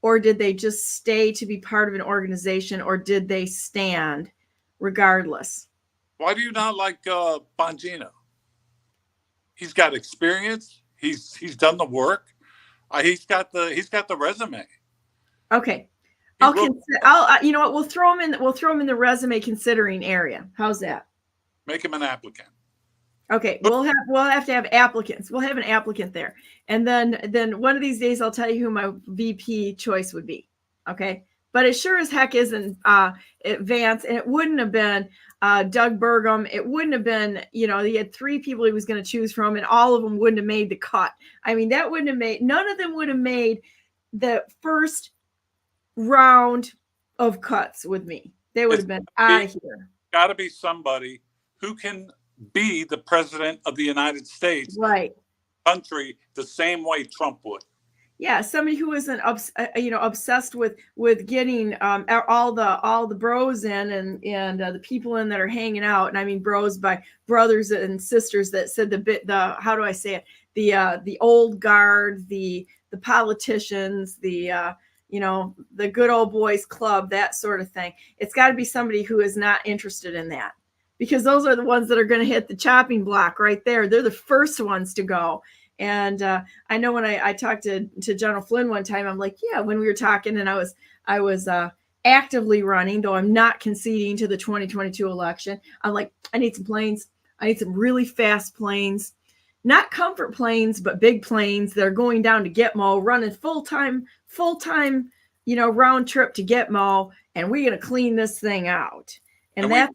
or did they just stay to be part of an organization, or did they stand regardless? Why do you not like Bongino? He's got experience. He's done the work. He's got the resume. Okay. You know what? We'll throw him in the resume considering area. How's that? Make him an applicant. Okay. We'll have to have applicants. We'll have an applicant there. And then one of these days I'll tell you who my VP choice would be. Okay. But it sure as heck isn't Vance, and it wouldn't have been Doug Burgum. It wouldn't have been, he had 3 people he was going to choose from, and all of them wouldn't have made the cut. I mean, none of them would have made the first round of cuts with me. They would have been out of here. Got to be somebody who can be the president of the United States, right? Country the same way Trump would. Yeah, somebody who isn't obsessed with getting all the bros in and the people in that are hanging out. And I mean bros by brothers and sisters that said the how do I say it, the old guard, the politicians, the good old boys club, that sort of thing. It's got to be somebody who is not interested in that, because those are the ones that are going to hit the chopping block right there. They're the first ones to go. And I know when I talked to General Flynn one time, I'm like, yeah, when we were talking, and I was actively running, though I'm not conceding to the 2022 election. I'm like, I need some planes. I need some really fast planes, not comfort planes, but big planes that are going down to Gitmo, running full time, round trip to Gitmo, and we're going to clean this thing out. And that's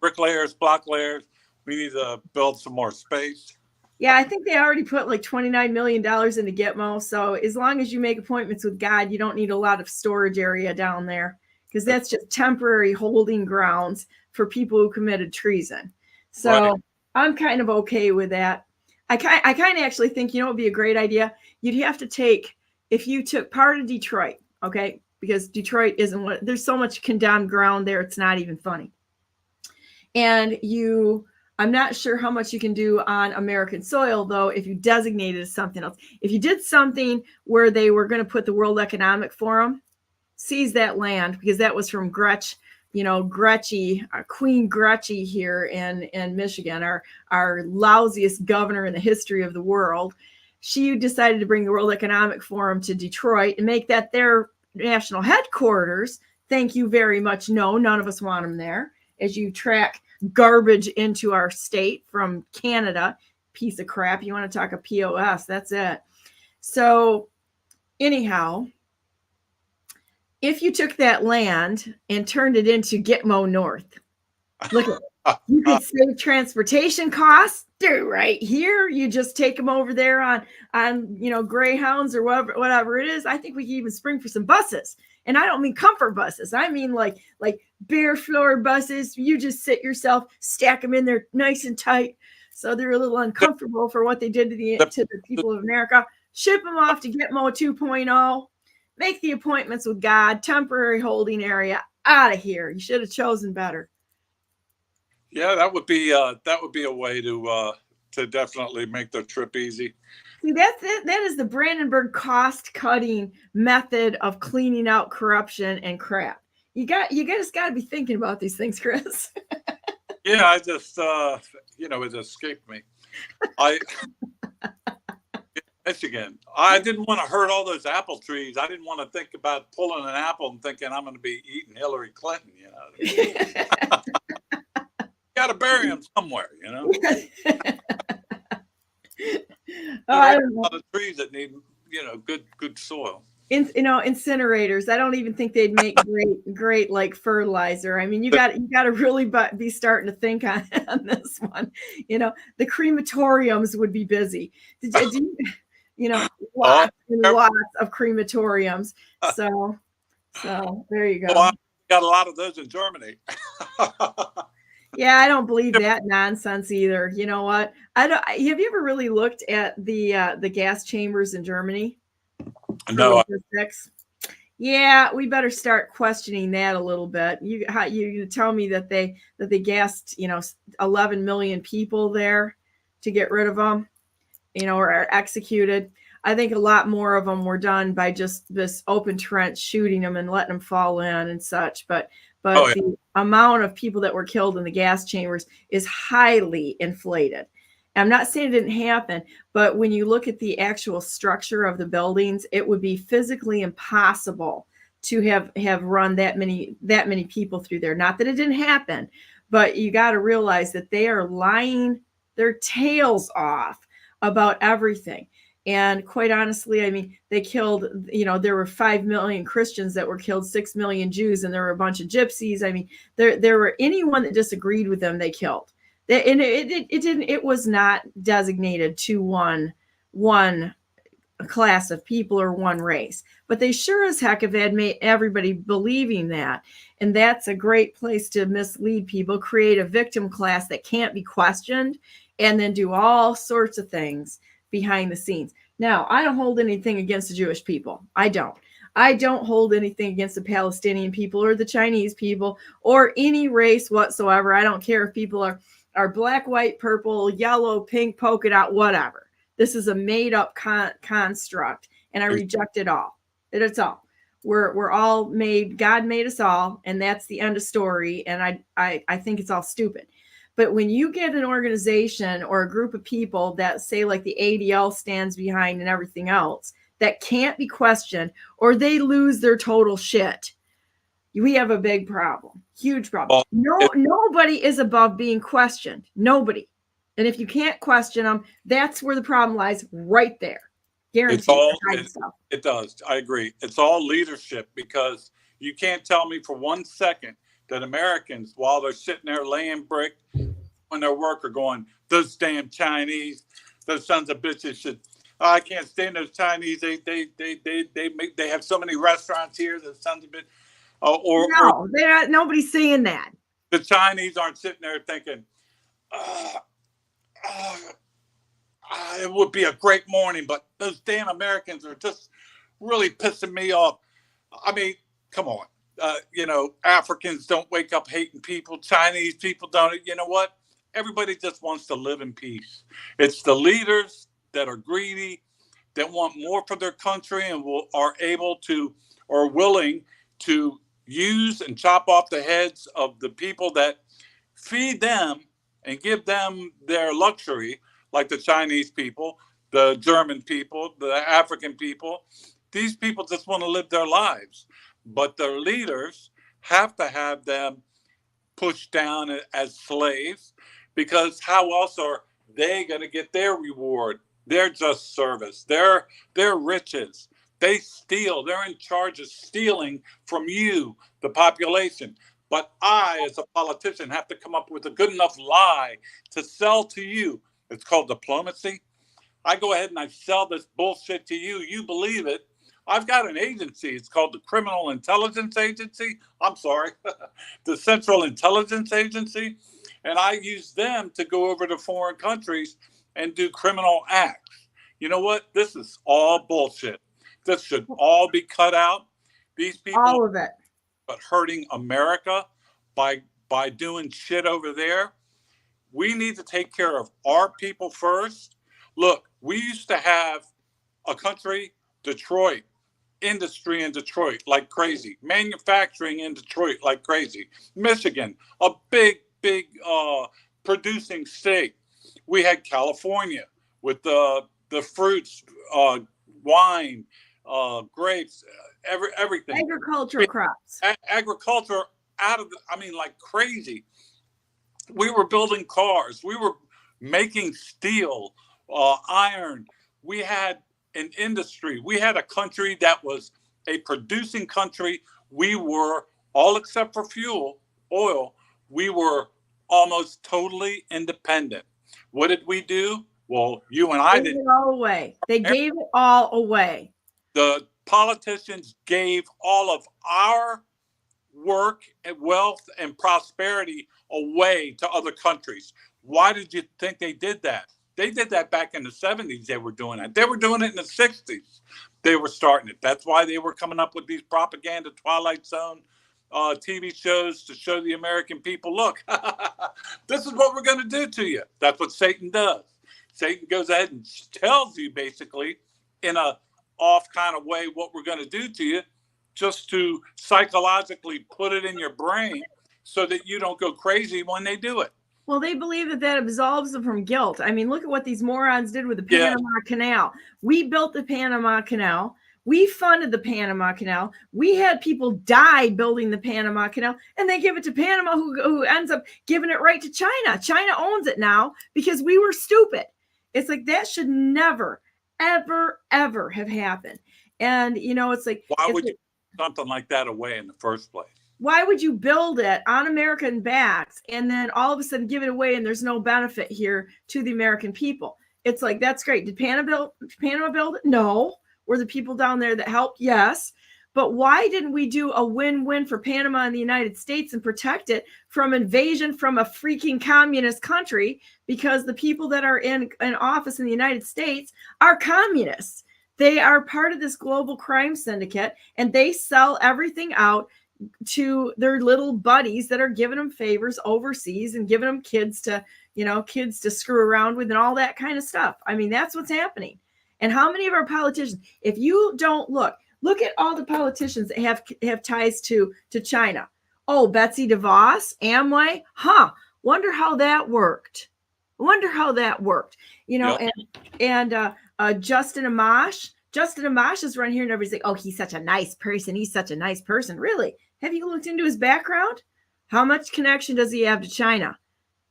bricklayers, block layers. We need to build some more space. Yeah, I think they already put like $29 million into Gitmo. So as long as you make appointments with God, you don't need a lot of storage area down there, because that's just temporary holding grounds for people who committed treason. So right. I'm kind of okay with that. I kind of actually think, it would be a great idea. You'd have to if you took part of Detroit, okay, because Detroit isn't there's so much condemned ground there, it's not even funny. And I'm not sure how much you can do on American soil, though, if you designated as something else. If you did something where they were going to put the World Economic Forum, seize that land, because that was from Queen Gretche here in Michigan, our lousiest governor in the history of the world. She decided to bring the World Economic Forum to Detroit and make that their national headquarters. Thank you very much. No, none of us want them there. As you track garbage into our state from Canada, piece of crap. You want to talk a POS, that's it. So anyhow, if you took that land and turned it into Gitmo North, look at you could save transportation costs. Dude, right here, you just take them over there on Greyhounds or whatever it is. I think we can even spring for some buses. And I don't mean comfort buses. I mean like bare floor buses. You just sit yourself, stack them in there nice and tight, so they're a little uncomfortable for what they did to the people of America. Ship them off to Gitmo 2.0. Make the appointments with God. Temporary holding area. Out of here. You should have chosen better. Yeah, that would be a way to definitely make the trip easy. See, that is the Brandenburg cost-cutting method of cleaning out corruption and crap. You guys got to be thinking about these things, Chris. Yeah, I just it escaped me. Michigan. I didn't want to hurt all those apple trees. I didn't want to think about pulling an apple and thinking I'm going to be eating Hillary Clinton. Got to bury them somewhere. I a lot of trees that need good soil. Incinerators. I don't even think they'd make great like fertilizer. I mean, you got to really be starting to think on this one. The crematoriums would be busy. Lots and lots of crematoriums. So there you go. Well, I got a lot of those in Germany. Yeah, I don't believe that nonsense either. You know what? I don't. Have you ever really looked at the gas chambers in Germany for No, logistics? Yeah, we better start questioning that a little bit. You tell me that they gassed 11 million people there to get rid of them, or executed. I think a lot more of them were done by just this open trench shooting them and letting them fall in and such. But oh, yeah. the amount of people that were killed in the gas chambers is highly inflated. I'm not saying it didn't happen, but when you look at the actual structure of the buildings, it would be physically impossible to have run that many people through there. Not that it didn't happen, but you got to realize that they are lying their tails off about everything. And quite honestly, I mean, they killed, there were 5 million Christians that were killed, 6 million Jews, and there were a bunch of gypsies. I mean, there were anyone that disagreed with them, they killed. And it was not designated to one class of people or one race, but they sure as heck have had made everybody believing that. And that's a great place to mislead people, create a victim class that can't be questioned, and then do all sorts of things behind the scenes. Now, I don't hold anything against the Jewish people. I don't hold anything against the Palestinian people or the Chinese people or any race whatsoever. I don't care if people are black, white, purple, yellow, pink, polka dot, whatever. This is a made up construct, and I reject it all. It's all. We're all made. God made us all, and that's the end of story. And I think it's all stupid. But when you get an organization or a group of people that say, like the ADL stands behind and everything else, that can't be questioned, or they lose their total shit, we have a big problem, huge problem. Nobody is above being questioned. Nobody. And if you can't question them, that's where the problem lies, right there. Guaranteed. It does. I agree. It's all leadership, because you can't tell me for 1 second that Americans, while they're sitting there laying brick on their work, are going, those damn Chinese, those sons of bitches should. I can't stand those Chinese. They have so many restaurants here. Those sons of bitches. They're not. Nobody's saying that. The Chinese aren't sitting there thinking, it would be a great morning, but those damn Americans are just really pissing me off. I mean, come on. Africans don't wake up hating people. Chinese people don't. You know what? Everybody just wants to live in peace. It's the leaders that are greedy, that want more for their country, and are able to, or willing to, use and chop off the heads of the people that feed them and give them their luxury, like the Chinese people, the German people, the African people. These people just want to live their lives, but their leaders have to have them pushed down as slaves, because how else are they going to get their reward, their just service, their riches? They steal. They're in charge of stealing from you, the population. But I, as a politician, have to come up with a good enough lie to sell to you. It's called diplomacy. I go ahead and I sell this bullshit to you. You believe it. I've got an agency. It's called the Criminal Intelligence Agency. I'm sorry, the Central Intelligence Agency. And I use them to go over to foreign countries and do criminal acts. You know what? This is all bullshit. This should all be cut out. These people, all of it, but hurting America by doing shit over there. We need to take care of our people first. Look, we used to have a country, Detroit, industry in Detroit like crazy, manufacturing in Detroit like crazy. Michigan, a big producing state. We had California with the fruits, wine, grapes, everything. Agricultural crops. Agriculture like crazy. We were building cars. We were making steel, iron. We had an industry. We had a country that was a producing country. We were, all except for fuel, oil, we were almost totally independent. What did we do? Well, you and I did. They gave it all away. The politicians gave all of our work and wealth and prosperity away to other countries. Why did you think they did that? They did that back in the 70s. They were doing that. They were doing it in the 60s. They were starting it. That's why they were coming up with these propaganda Twilight Zone TV shows to show the American people, look, this is what we're going to do to you. That's what Satan does. Satan goes ahead and tells you basically in a off kind of way what we're going to do to you, just to psychologically put it in your brain so that you don't go crazy when they do it. Well, they believe that that absolves them from guilt. I mean, look at what these morons did with the Panama Canal. We built the Panama Canal. We funded the Panama Canal. We had people die building the Panama Canal, and they give it to Panama, who ends up giving it right to China. China owns it now because we were stupid. It's like that should never, ever, ever have happened. And, you know, it's like, why would you put something like that away in the first place? Why would you build it on American backs and then all of a sudden give it away and there's no benefit here to the American people? It's like, that's great. Did Panama build it? No. Were the people down there that helped? Yes. But why didn't we do a win-win for Panama and the United States and protect it from invasion from a freaking communist country? Because the people that are in office in the United States are communists. They are part of this global crime syndicate, and they sell everything out to their little buddies that are giving them favors overseas and giving them kids to screw around with and all that kind of stuff. I mean, that's what's happening. And how many of our politicians, if you don't look at all the politicians that have ties to China. Oh, Betsy DeVos, Amway. Wonder how that worked. You know, yep. and Justin Amash. Justin Amash is run here and everybody's like, oh, he's such a nice person. Really? Have you looked into his background? How much connection does he have to China?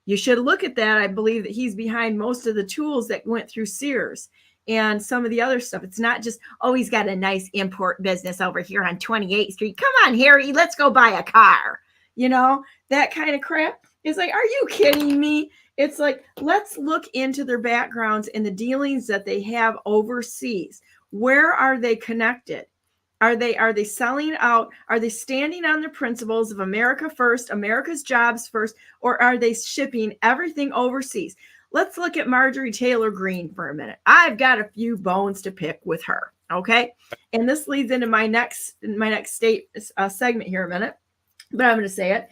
You should look at that. I believe that he's behind most of the tools that went through Sears and some of the other stuff. It's not just, oh, he's got a nice import business over here on 28th Street. Come on, Harry, let's go buy a car. You know, that kind of crap. It's like, are you kidding me? It's like, let's look into their backgrounds and the dealings that they have overseas. Where are they connected? Are they selling out? Are they standing on the principles of America first, America's jobs first, or are they shipping everything overseas? Let's look at Marjorie Taylor Greene for a minute. I've got a few bones to pick with her. Okay. And this leads into my next state segment here in a minute, but I'm going to say it.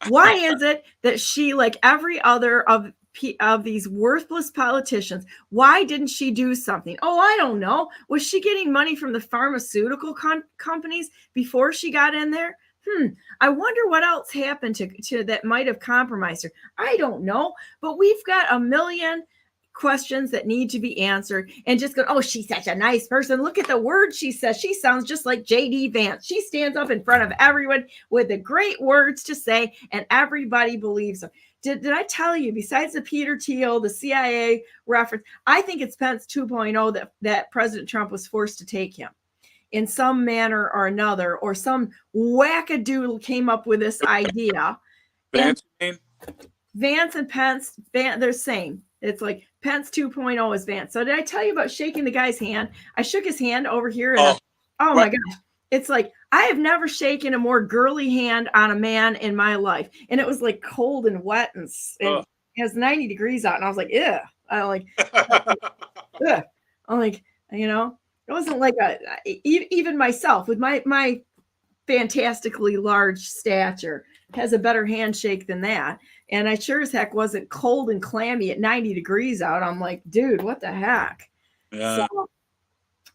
Why is it that she, like every other of these worthless politicians, why didn't she do something? Oh, I don't know. Was she getting money from the pharmaceutical companies before she got in there? I wonder what else happened to that might have compromised her. I don't know. But we've got a million questions that need to be answered, and just go, oh, she's such a nice person. Look at the words she says. She sounds just like J.D. Vance. She stands up in front of everyone with the great words to say, and everybody believes her. Did I tell you, besides the Peter Thiel, the CIA reference, I think it's Pence 2.0 that President Trump was forced to take him in some manner or another, or some wackadoodle came up with this idea. Vance and Pence, they're the same. It's like Pence 2.0 is Vance. So did I tell you about shaking the guy's hand? I shook his hand over here. And oh my gosh. It's like, I have never shaken a more girly hand on a man in my life. And it was like cold and wet and it has 90 degrees out. And I was like, ew. I'm like, ugh. I'm like, you know, it wasn't like even myself with my fantastically large stature has a better handshake than that. And I sure as heck wasn't cold and clammy at 90 degrees out. I'm like, dude, what the heck? Yeah. So,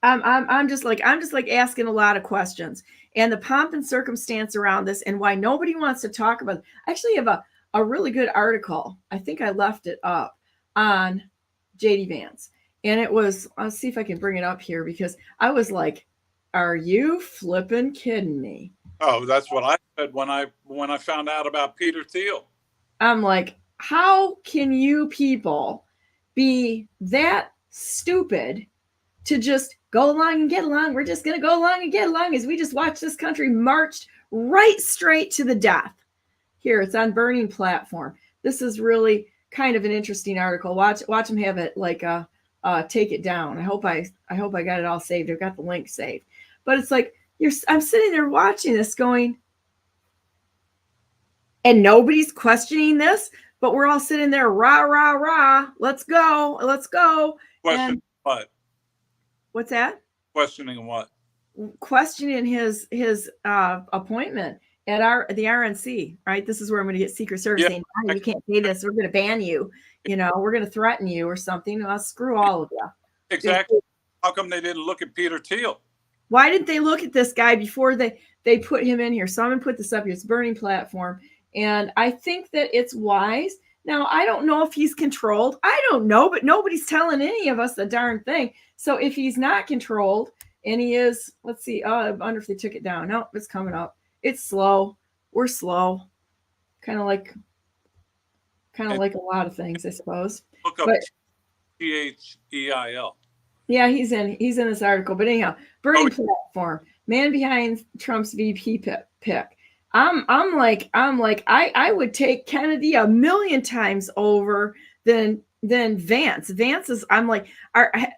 I'm just like asking a lot of questions, and the pomp and circumstance around this and why nobody wants to talk about it. I actually have a really good article. I think I left it up on JD Vance, and it was, I'll see if I can bring it up here, because I was like, are you flipping kidding me? Oh, that's what I said when I found out about Peter Thiel. I'm like, how can you people be that stupid to just go along and get along? We're just going to go along and get along as we just watch this country marched right straight to the death. Here, it's on Burning Platform. This is really kind of an interesting article. Watch them have it like take it down. I hope I got it all saved. I've got the link saved. But it's like I'm sitting there watching this going, and nobody's questioning this, but we're all sitting there, rah, rah, rah, let's go, let's go. Question And what? what's that? Questioning what? Questioning his appointment at the RNC, right? This is where I'm going to get Secret Service saying, oh, you can't say this. We're going to ban you. You know, we're going to threaten you or something. Well, screw all of you. Exactly. How come they didn't look at Peter Thiel? Why didn't they look at this guy before they put him in here? So I'm going to put this up here. It's Burning Platform. And I think that it's wise. Now, I don't know if he's controlled. I don't know, but nobody's telling any of us a darn thing. So if he's not controlled and he is, let's see. Oh, I wonder if they took it down. No, it's coming up. It's slow. We're slow. Kind of like a lot of things, I suppose. Look up THEIL. Yeah, he's in this article. But anyhow, Burning Platform, man behind Trump's VP pick. I'm like, I would take Kennedy a million times over than Vance. Vance is, I'm like,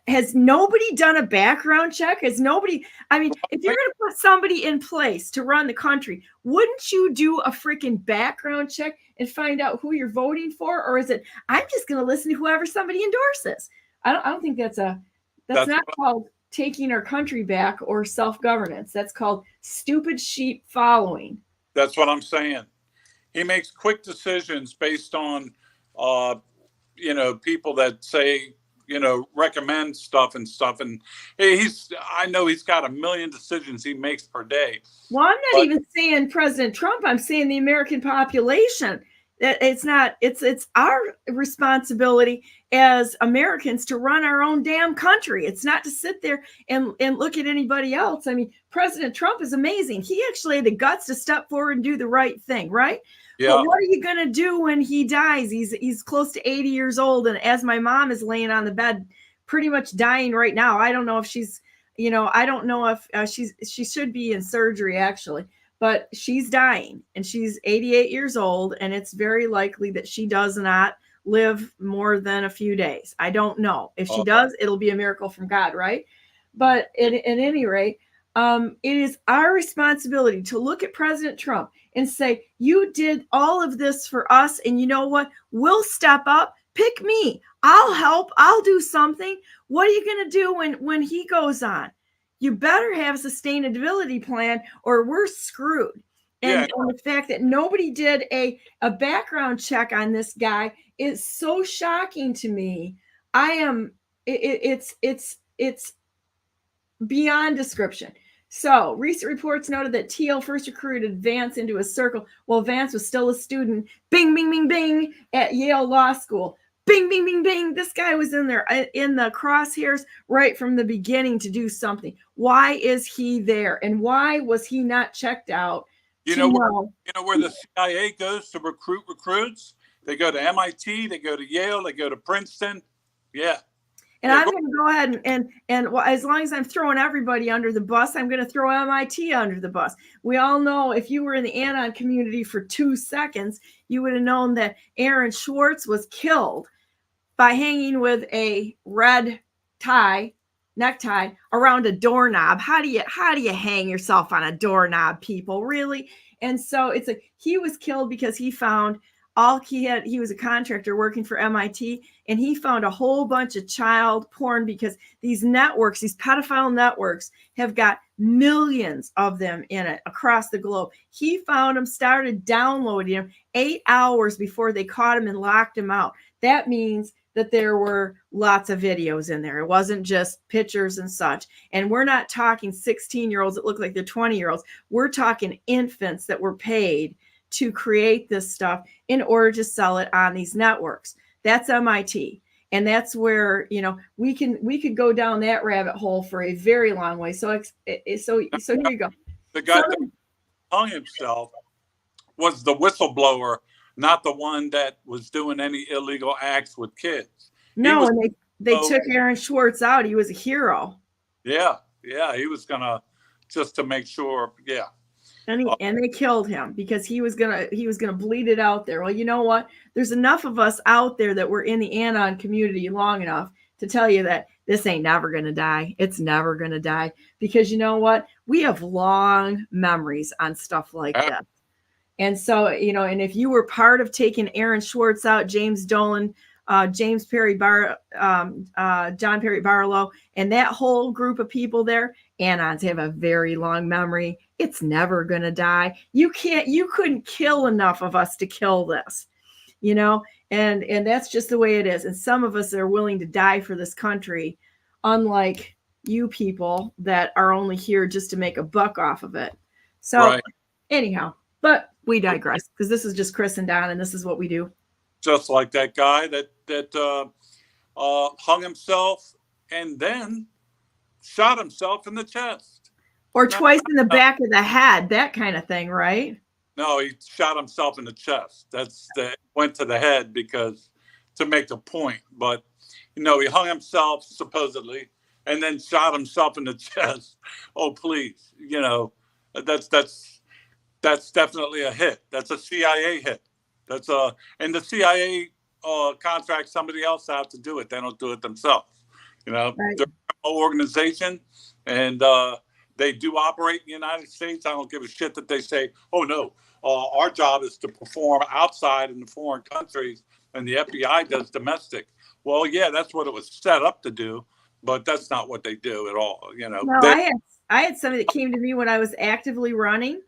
has nobody done a background check? Has nobody, I mean, if you're going to put somebody in place to run the country, wouldn't you do a freaking background check and find out who you're voting for? Or is it, I'm just going to listen to whoever somebody endorses? I don't think that's not called taking our country back or self-governance. That's called stupid sheep following. That's what I'm saying. He makes quick decisions based on, people that say, recommend stuff. And I know he's got a million decisions he makes per day. Well, I'm not even saying President Trump. I'm saying the American population. It's our responsibility as Americans to run our own damn country. It's not to sit there and look at anybody else. I mean, President Trump is amazing. He actually had the guts to step forward and do the right thing, right? Yeah. But what are you going to do when he dies? He's close to 80 years old. And as my mom is laying on the bed, pretty much dying right now. I don't know if she's, I don't know if she should be in surgery actually. But she's dying and she's 88 years old. And it's very likely that she does not live more than a few days. I don't know. If she does, it'll be a miracle from God, right? But at any rate, it is our responsibility to look at President Trump and say, you did all of this for us. And you know what? We'll step up. Pick me. I'll help. I'll do something. What are you going to do when he goes on? You better have a sustainability plan or we're screwed. And the fact that nobody did a background check on this guy is so shocking to me. It's beyond description. So recent reports noted that Thiel first recruited Vance into a circle while Vance was still a student. Bing, bing, bing, bing at Yale Law School. Bing, bing, bing, bing. This guy was in there in the crosshairs right from the beginning to do something. Why is he there? And why was he not checked out? You know where the CIA goes to recruit recruits? They go to MIT, they go to Yale, they go to Princeton. Yeah. And I'm going to go ahead and as long as I'm throwing everybody under the bus, I'm going to throw MIT under the bus. We all know if you were in the Anon community for 2 seconds, you would have known that Aaron Swartz was killed by hanging with a red necktie around a doorknob. How do you hang yourself on a doorknob, people? Really? And so it's he was killed because he found he was a contractor working for MIT, and he found a whole bunch of child porn because these networks, these pedophile networks, have got millions of them in it across the globe. He found them, started downloading them 8 hours before they caught him and locked him out. That means that there were lots of videos in there. It wasn't just pictures and such. And we're not talking 16-year-olds that look like they're 20-year-olds. We're talking infants that were paid to create this stuff in order to sell it on these networks. That's MIT. And that's where, we could go down that rabbit hole for a very long way. So here you go. The guy that hung himself was the whistleblower, not the one that was doing any illegal acts with kids. No, and they took Aaron Swartz out. He was a hero. Yeah. He was gonna just to make sure. Yeah. And they killed him because he was gonna bleed it out there. Well, you know what? There's enough of us out there that were in the Anon community long enough to tell you that this ain't never gonna die. It's never gonna die because you know what? We have long memories on stuff like that. And so, and if you were part of taking Aaron Schwartz out, James Dolan, John Perry Barlow, and that whole group of people there, Anons have a very long memory. It's never going to die. You couldn't kill enough of us to kill this, and that's just the way it is. And some of us are willing to die for this country, unlike you people that are only here just to make a buck off of it. So anyhow, but we digress, because this is just Chris and Don, and this is what we do. Just like that guy that hung himself and then shot himself in the chest. Or twice in the back of the head, that kind of thing, right? No, he shot himself in the chest. Went to the head because to make the point. But, he hung himself supposedly and then shot himself in the chest. Oh, please. That's definitely a hit. That's a CIA hit. And the CIA contracts somebody else out to do it. They don't do it themselves. Right. They're an organization, and they do operate in the United States. I don't give a shit that they say, oh no, our job is to perform outside in the foreign countries, and the FBI does domestic. Well, yeah, that's what it was set up to do, but that's not what they do at all. No, I had somebody that came to me when I was actively running.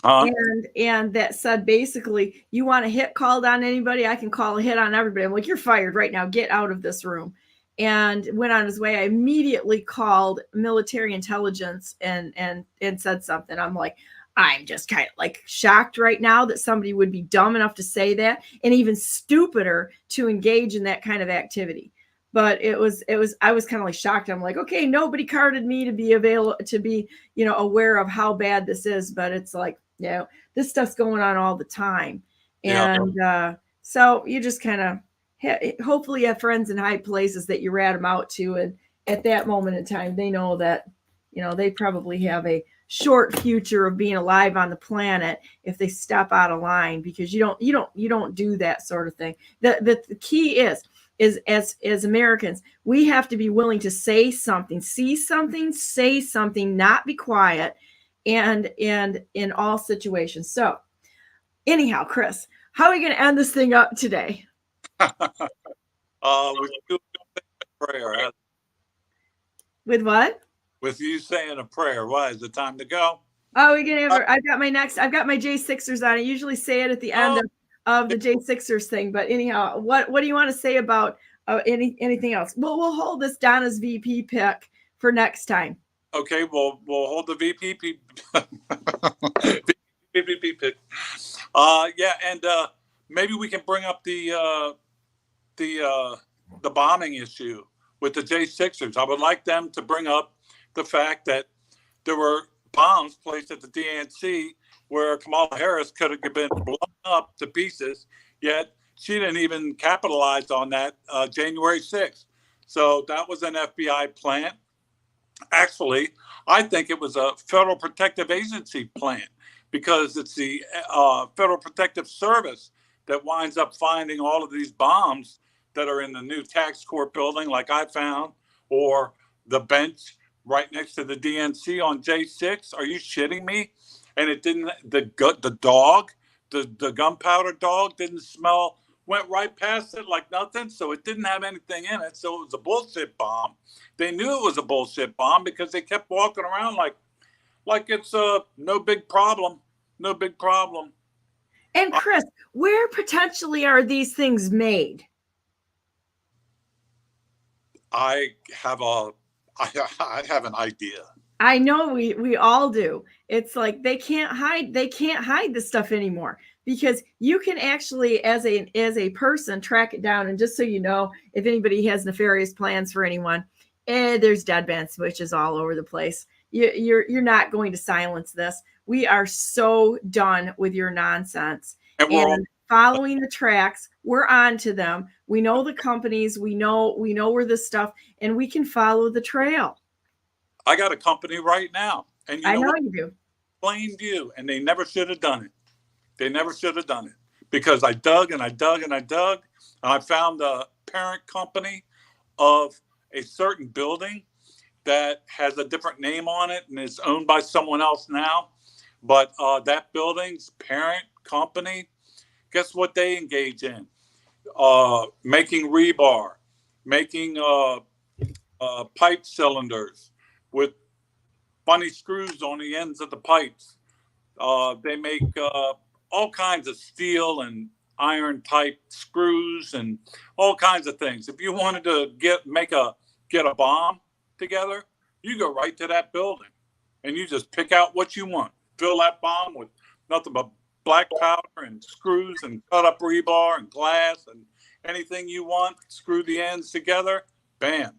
And that said, basically, you want a hit called on anybody, I can call a hit on everybody. I'm like, you're fired right now. Get out of this room. And went on his way. I immediately called military intelligence and said something. I'm like, I'm just kind of like shocked right now that somebody would be dumb enough to say that, and even stupider to engage in that kind of activity. But I was kind of like shocked. I'm like, okay, nobody carded me to be aware of how bad this is. But it's like, this stuff's going on all the time. And so you just kind of hopefully have friends in high places that you rat them out to. And at that moment in time, they know that, they probably have a short future of being alive on the planet if they step out of line, because you don't do that sort of thing. The key is as Americans, we have to be willing to say something, see something, say something, not be quiet, and in all situations. So anyhow, Chris, how are we going to end this thing up today? With you saying a prayer. With what? With you saying a prayer. Why is it time to go? Oh, we're gonna have. I've got my J6ers on. I usually say it at the end of the J6ers thing. But anyhow, what do you want to say about anything else? We'll hold this Donna's VP pick for next time. Okay, we'll hold the VP pick. And maybe we can bring up the bombing issue with the J6ers. I would like them to bring up the fact that there were bombs placed at the DNC where Kamala Harris could have been blown up to pieces, yet she didn't even capitalize on that January 6th. So that was an FBI plant. Actually, I think it was a Federal Protective Agency plant, because it's the Federal Protective Service that winds up finding all of these bombs that are in the new tax court building, like I found, or the bench right next to the DNC on J6. Are you shitting me? And it didn't, the gunpowder dog didn't smell, went right past it like nothing. So it didn't have anything in it. So it was a bullshit bomb. They knew it was a bullshit bomb because they kept walking around like it's no big problem. No big problem. And Chris, where potentially are these things made? I have an idea. I know we all do. It's like they can't hide this stuff anymore, because you can actually, as a person, track it down. And just so you know, if anybody has nefarious plans for anyone, there's deadband switches all over the place. You're not going to silence this. We are so done with your nonsense. And following the tracks, we're on to them. We know the companies, we know where this stuff, and we can follow the trail. I got a company right now, and I know you do. Blamed you, and they never should have done it. They never should have done it, because I dug and I dug and I dug, and I found the parent company of a certain building that has a different name on it and is owned by someone else now. But that building's parent company, guess what they engage in? Making rebar, making pipe cylinders with funny screws on the ends of the pipes. They make all kinds of steel and iron type screws and all kinds of things. If you wanted to get a bomb together, you go right to that building and you just pick out what you want. Fill that bomb with nothing but black powder and screws and cut up rebar and glass and anything you want. Screw the ends together. Bam.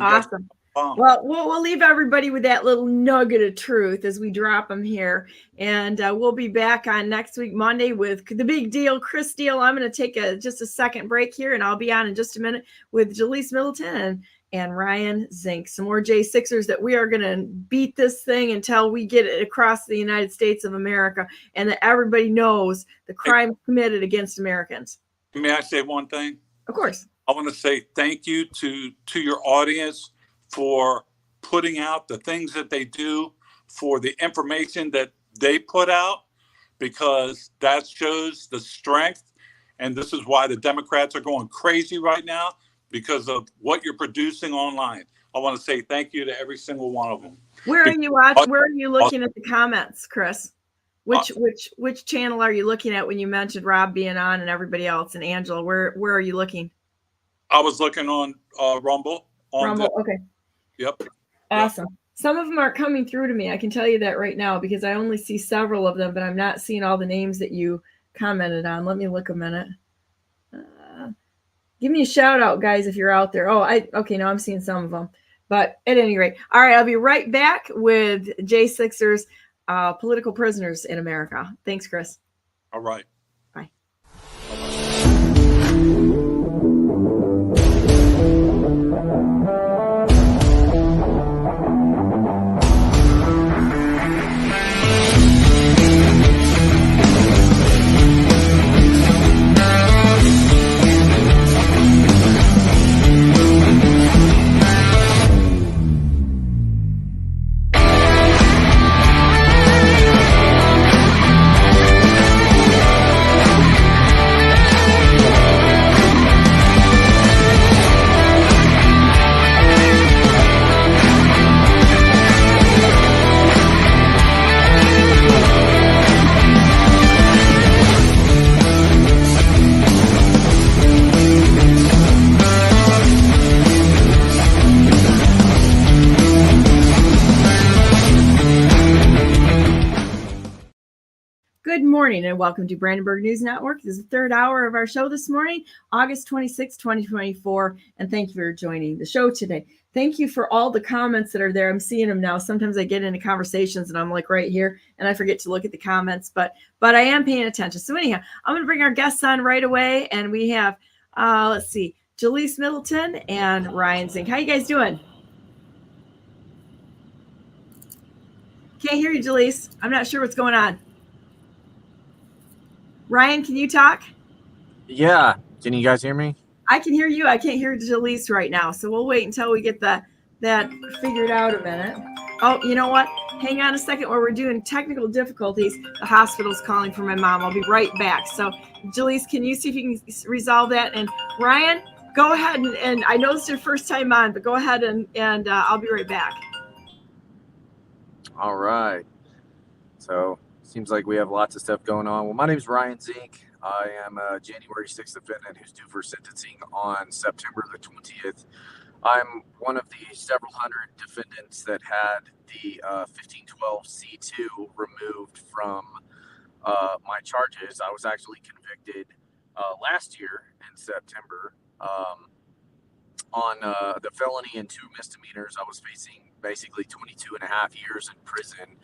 Awesome. Well, we'll leave everybody with that little nugget of truth as we drop them here. And we'll be back on next week, Monday, with the big deal, Chris Steele. I'm going to take just a second break here, and I'll be on in just a minute with Jalise Middleton and Ryan Zink. Some more J6ers that we are going to beat this thing until we get it across the United States of America and that everybody knows the crime committed against Americans. May I say one thing? Of course. I want to say thank you to your audience for putting out the things that they do, for the information that they put out, because that shows the strength. And this is why the Democrats are going crazy right now, because of what you're producing online. I want to say thank you to every single one of them. Where are you watching? Where are you looking at the comments, Chris? Which channel are you looking at when you mentioned Rob being on and everybody else and Angela? Where are you looking? I was looking on Rumble. Okay. Yep. Awesome. Yep. Some of them aren't coming through to me. I can tell you that right now because I only see several of them, but I'm not seeing all the names that you commented on. Let me look a minute. Give me a shout out, guys, if you're out there. Okay, now I'm seeing some of them. But at any rate, all right, I'll be right back with J6ers, political prisoners in America. Thanks, Chris. All right. Bye. Good morning and welcome to Brandenburg News Network. This is the third hour of our show this morning, August 26, 2024, and thank you for joining the show today. Thank you for all the comments that are there. I'm seeing them now. Sometimes I get into conversations and I'm like right here and I forget to look at the comments, but I am paying attention. So anyhow, I'm going to bring our guests on right away, and we have, let's see, Jalise Middleton and Ryan Zink. How you guys doing? Can't hear you, Jalise. I'm not sure what's going on. Ryan, can you talk? Yeah. Can you guys hear me? I can hear you. I can't hear Jalise right now. So we'll wait until we get that figured out a minute. Oh, you know what? Hang on a second. While we're doing technical difficulties, the hospital's calling for my mom. I'll be right back. So Jalise, can you see if you can resolve that? And Ryan, go ahead and I know it's your first time on, but go ahead and I'll be right back. All right. So seems like we have lots of stuff going on. Well, my name is Ryan Zink. I am a January 6th defendant who's due for sentencing on September the 20th. I'm one of the several hundred defendants that had the 1512C2 removed from my charges. I was actually convicted last year in September on the felony and 2 misdemeanors. I was facing basically 22 and a half years in prison.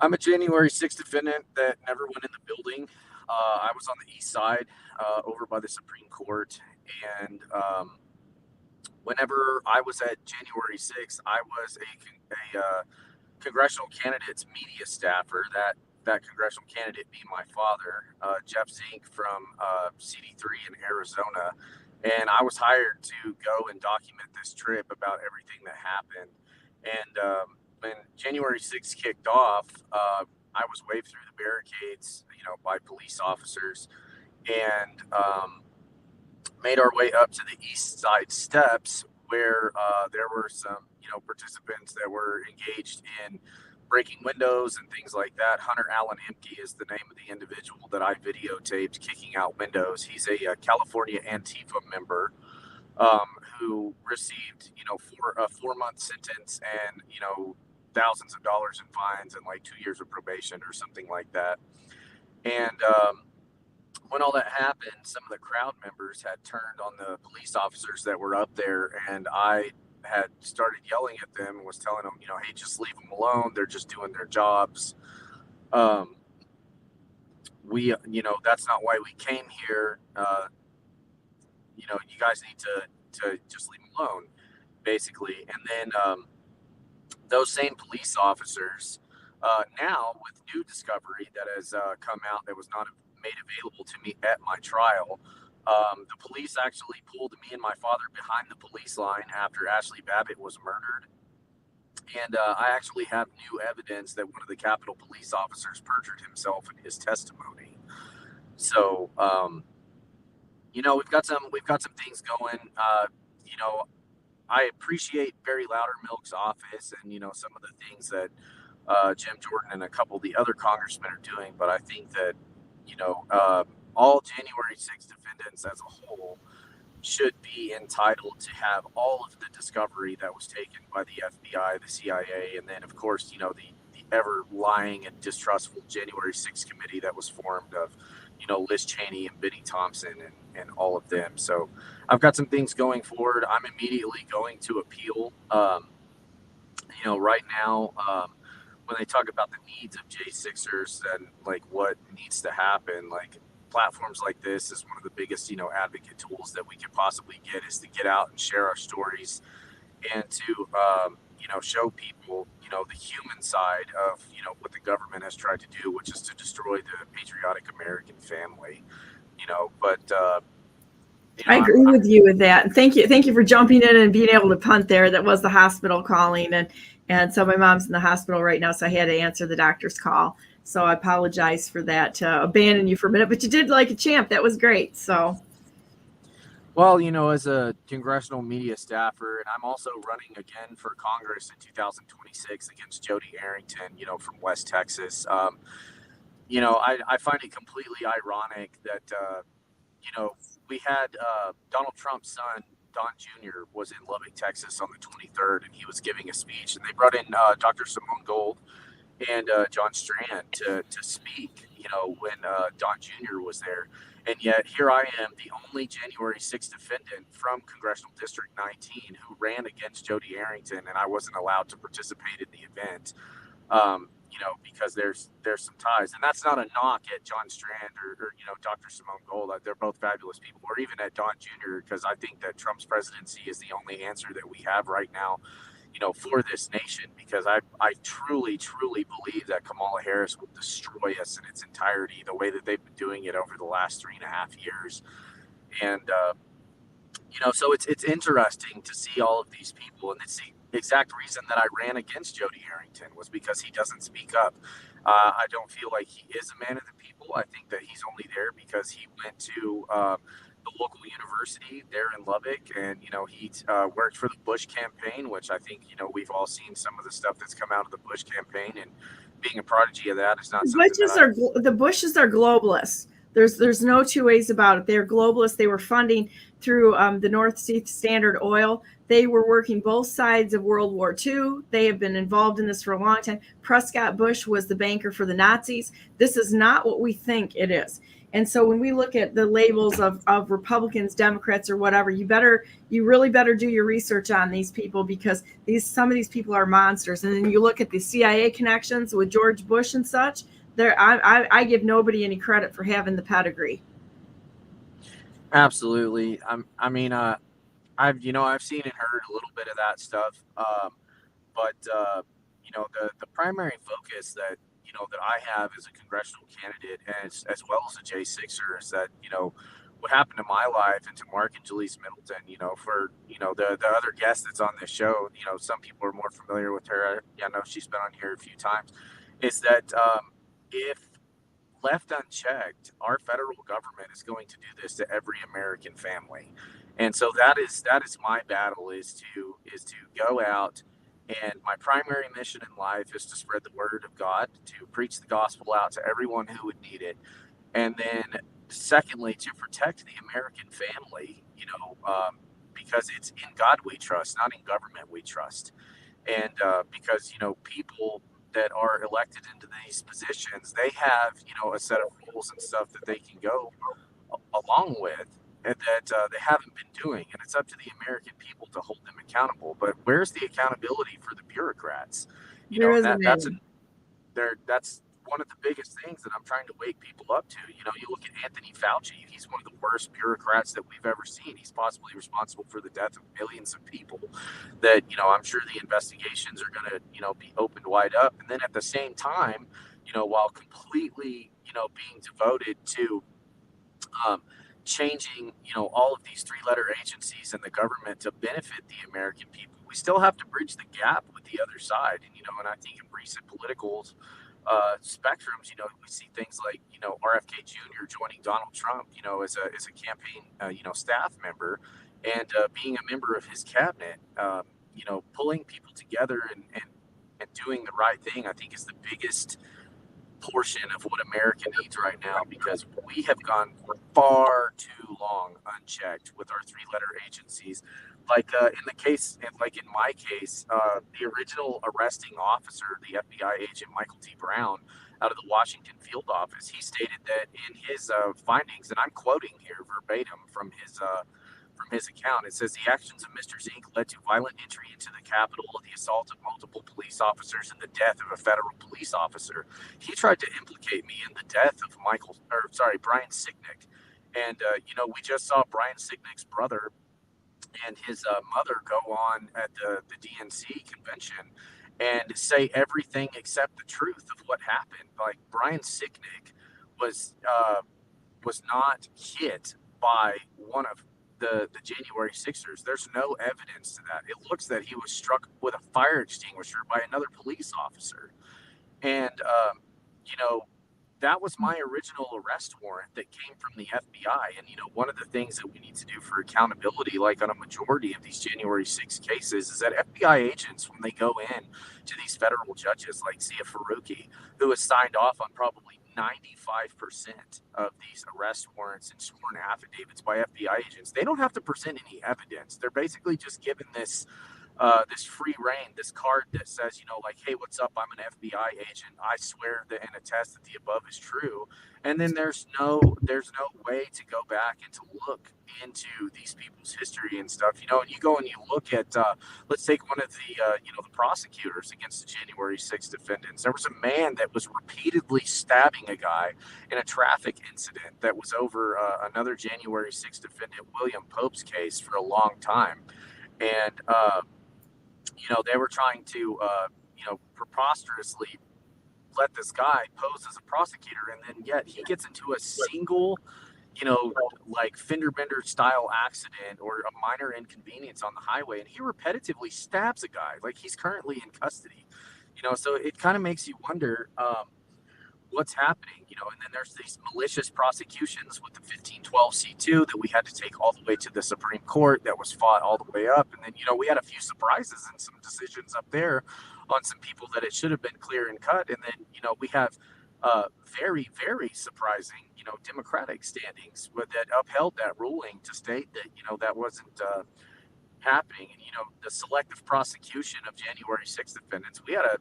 I'm a January 6th defendant that never went in the building. I was on the east side over by the Supreme Court. And whenever I was at January 6th, I was a congressional candidate's media staffer. That congressional candidate being my father, Jeff Zink from CD3 in Arizona. And I was hired to go and document this trip about everything that happened. And when January 6th kicked off, I I was waved through the barricades, by police officers, and made our way up to the east side steps where there were some, participants that were engaged in breaking windows and things like that. Hunter Allen Imke is the name of the individual that I videotaped kicking out windows. He's a California Antifa member who received, a 4-month sentence and, thousands of dollars in fines and like 2 years of probation or something like that. And when all that happened, some of the crowd members had turned on the police officers that were up there, and I had started yelling at them and was telling them, hey, just leave them alone. They're just doing their jobs. That's not why we came here. You guys need to just leave them alone, basically. And then those same police officers, now with new discovery that has come out that was not made available to me at my trial, the police actually pulled me and my father behind the police line after Ashley Babbitt was murdered. And I actually have new evidence that one of the Capitol police officers perjured himself in his testimony. So, we've got some things going. I appreciate Barry Loudermilk's office and, some of the things that Jim Jordan and a couple of the other congressmen are doing. But I think that, all January 6th defendants as a whole should be entitled to have all of the discovery that was taken by the FBI, the CIA, and then, of course, the ever lying and distrustful January 6th committee that was formed of, Liz Cheney and Benny Thompson and all of them. So I've got some things going forward. I'm immediately going to appeal. Right now, when they talk about the needs of J6ers and like what needs to happen, like platforms like this is one of the biggest, advocate tools that we could possibly get, is to get out and share our stories and to, show people, the human side of, what the government has tried to do, which is to destroy the patriotic American family, I agree with you with that. And thank you for jumping in and being able to punt there. That was the hospital calling, and so my mom's in the hospital right now, so I had to answer the doctor's call. So I apologize for that, to abandon you for a minute, but you did like a champ. That was great. So. Well, as a congressional media staffer, and I'm also running again for Congress in 2026 against Jody Arrington, from West Texas. I find it completely ironic that, we had Donald Trump's son, Don Jr., was in Lubbock, Texas on the 23rd, and he was giving a speech, and they brought in Dr. Simone Gold and John Strand to speak, when Don Jr. was there. And yet here I am, the only January 6th defendant from Congressional District 19 who ran against Jody Arrington, and I wasn't allowed to participate in the event, because there's some ties. And that's not a knock at John Strand or Dr. Simone Gold. They're both fabulous people, or even at Don Jr., because I think that Trump's presidency is the only answer that we have right now, for this nation, because I truly, truly believe that Kamala Harris will destroy us in its entirety, the way that they've been doing it over the last 3.5 years. And, so it's interesting to see all of these people. And it's the exact reason that I ran against Jody Arrington, was because he doesn't speak up. I don't feel like he is a man of the people. I think that he's only there because he went to the local university there in Lubbock, and he worked for the Bush campaign, which I think we've all seen some of the stuff that's come out of the Bush campaign, and being a prodigy of that is not something the Bushes are globalists. There's no two ways about it. They're globalists. They were funding through the North Sea Standard Oil. They were working both sides of World War II. They have been involved in this for a long time. Prescott Bush was the banker for the Nazis. This is not what we think it is. And so when we look at the labels of Republicans, Democrats, or whatever, you really better do your research on these people, because some of these people are monsters. And then you look at the CIA connections with George Bush and such. I give nobody any credit for having the pedigree. Absolutely. I've seen and heard a little bit of that stuff, but the primary focus that that I have as a congressional candidate, and as well as a J6er, is that what happened to my life and to Mark and Jalise Middleton. For the other guest that's on this show, some people are more familiar with her. I know she's been on here a few times. Is that if left unchecked, our federal government is going to do this to every American family. And so that is my battle, is to go out, and my primary mission in life is to spread the word of God, to preach the gospel out to everyone who would need it. And then secondly, to protect the American family, because it's in God we trust, not in government we trust. And because, people that are elected into these positions, they have, a set of rules and stuff that they can go along with, and that they haven't been doing. And it's up to the American people to hold them accountable. But where's the accountability for the bureaucrats? There isn't That's any. one of the biggest things that I'm trying to wake people up to. You look at Anthony Fauci, he's one of the worst bureaucrats that we've ever seen. He's possibly responsible for the death of millions of people that, I'm sure the investigations are going to, be opened wide up. And then at the same time, while completely, being devoted to changing, all of these three-letter agencies and the government to benefit the American people, we still have to bridge the gap with the other side. And I think in recent political spectrums, we see things like, RFK Jr. joining Donald Trump, as a campaign, staff member, and being a member of his cabinet, pulling people together and doing the right thing, I think is the biggest portion of what America needs right now, because we have gone far too long unchecked with our three-letter agencies. Like in my case, the original arresting officer, the FBI agent Michael T. Brown, out of the Washington field office, he stated that in his findings, and I'm quoting here verbatim from his account, it says the actions of Mr. Zink led to violent entry into the Capitol, the assault of multiple police officers, and the death of a federal police officer. He tried to implicate me in the death of Brian Sicknick. And, we just saw Brian Sicknick's brother and his mother go on at the DNC convention and say everything except the truth of what happened. Like, Brian Sicknick was not hit by one of the January 6ers. There's no evidence to that. It looks that he was struck with a fire extinguisher by another police officer. And, that was my original arrest warrant that came from the FBI. And, one of the things that we need to do for accountability, like on a majority of these January 6 cases, is that FBI agents, when they go in to these federal judges like Sia Faruqi, who has signed off on probably 95% of these arrest warrants and sworn affidavits by FBI agents, they don't have to present any evidence. They're basically just given this free reign, this card that says, hey, what's up? I'm an FBI agent. I swear that and attest that the above is true. And then there's no way to go back and to look into these people's history and stuff. And you go and you look at, let's take one of the prosecutors against the January 6 defendants. There was a man that was repeatedly stabbing a guy in a traffic incident that was over another January 6 defendant, William Pope's case, for a long time. And, they were trying to, preposterously let this guy pose as a prosecutor, and then yet he gets into a single, like fender bender style accident or a minor inconvenience on the highway, and he repetitively stabs a guy. Like, he's currently in custody, so it kind of makes you wonder what's happening, and then there's these malicious prosecutions with the 1512C2 that we had to take all the way to the Supreme Court, that was fought all the way up. And then, we had a few surprises and some decisions up there on some people that it should have been clear and cut. And then, we have very, very surprising, Democratic standings that upheld that ruling to state that, that wasn't happening. And, the selective prosecution of January 6th defendants, we had a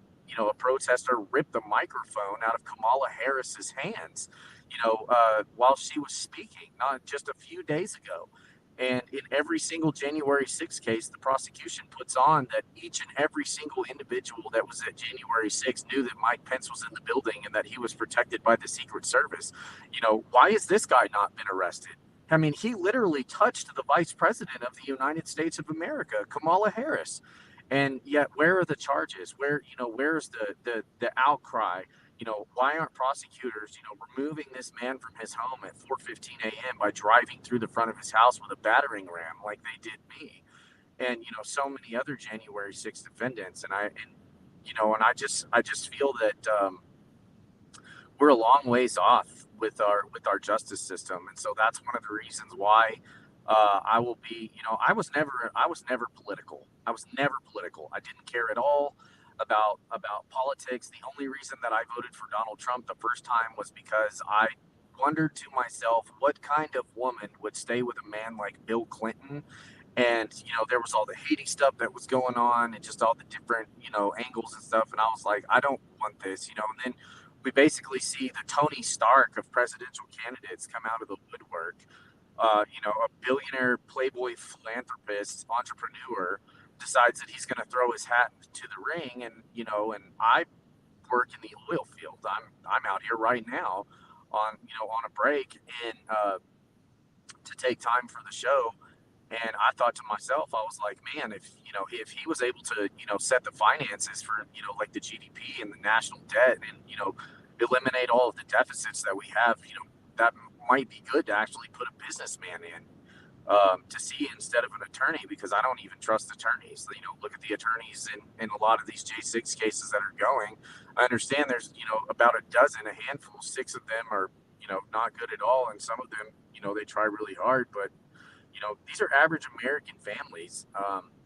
protester ripped the microphone out of Kamala Harris's hands, while she was speaking, not just a few days ago. And in every single January 6 case, the prosecution puts on that each and every single individual that was at January 6 knew that Mike Pence was in the building and that he was protected by the Secret Service. Why has this guy not been arrested? I mean, he literally touched the vice president of the United States of America, Kamala Harris. And yet, where are the charges? Where's the outcry? Why aren't prosecutors, removing this man from his home at 4:15 a.m. by driving through the front of his house with a battering ram like they did me? And, so many other January 6 defendants. And I just feel that we're a long ways off with our justice system, and so that's one of the reasons why I will be. I was never political. I was never political. I didn't care at all about politics. The only reason that I voted for Donald Trump the first time was because I wondered to myself what kind of woman would stay with a man like Bill Clinton. And there was all the Haiti stuff that was going on, and just all the different angles and stuff. And I was like, I don't want this. And then we basically see the Tony Stark of presidential candidates come out of the woodwork. A billionaire playboy philanthropist entrepreneur decides that he's going to throw his hat to the ring, and I work in the oil field. I'm out here right now on a break, and to take time for the show. And I thought to myself, I was like, man, if he was able to set the finances for like the GDP and the national debt, and eliminate all of the deficits that we have, that might be good to actually put a businessman in to see instead of an attorney, because I don't even trust attorneys. Look at the attorneys in a lot of these J6 cases that are going. I understand there's about a handful, 6 of them are not good at all, and some of them they try really hard, but these are average American families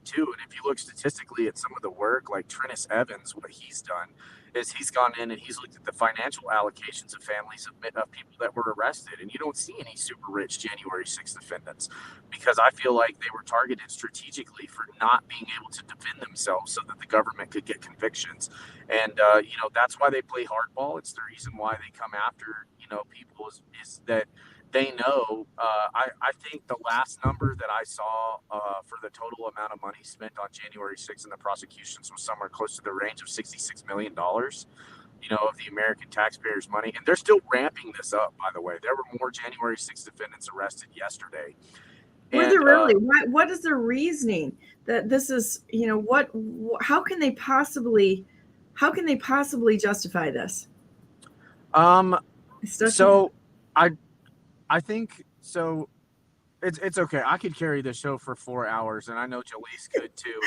too. And if you look statistically at some of the work, like Trennis Evans, what he's done is he's gone in and he's looked at the financial allocations of families of people that were arrested. And you don't see any super rich January 6th defendants, because I feel like they were targeted strategically for not being able to defend themselves so that the government could get convictions. And, that's why they play hardball. It's the reason why they come after, people is that they know. I think the last number that I saw for the total amount of money spent on January 6th in the prosecutions was somewhere close to the range of $66 million, of the American taxpayers' money. And they're still ramping this up, by the way. There were more January 6th defendants arrested yesterday. Were there really? What is the reasoning that this is, how can they possibly justify this? So I think so. It's okay. I could carry the show for 4 hours, and I know Jalise could too.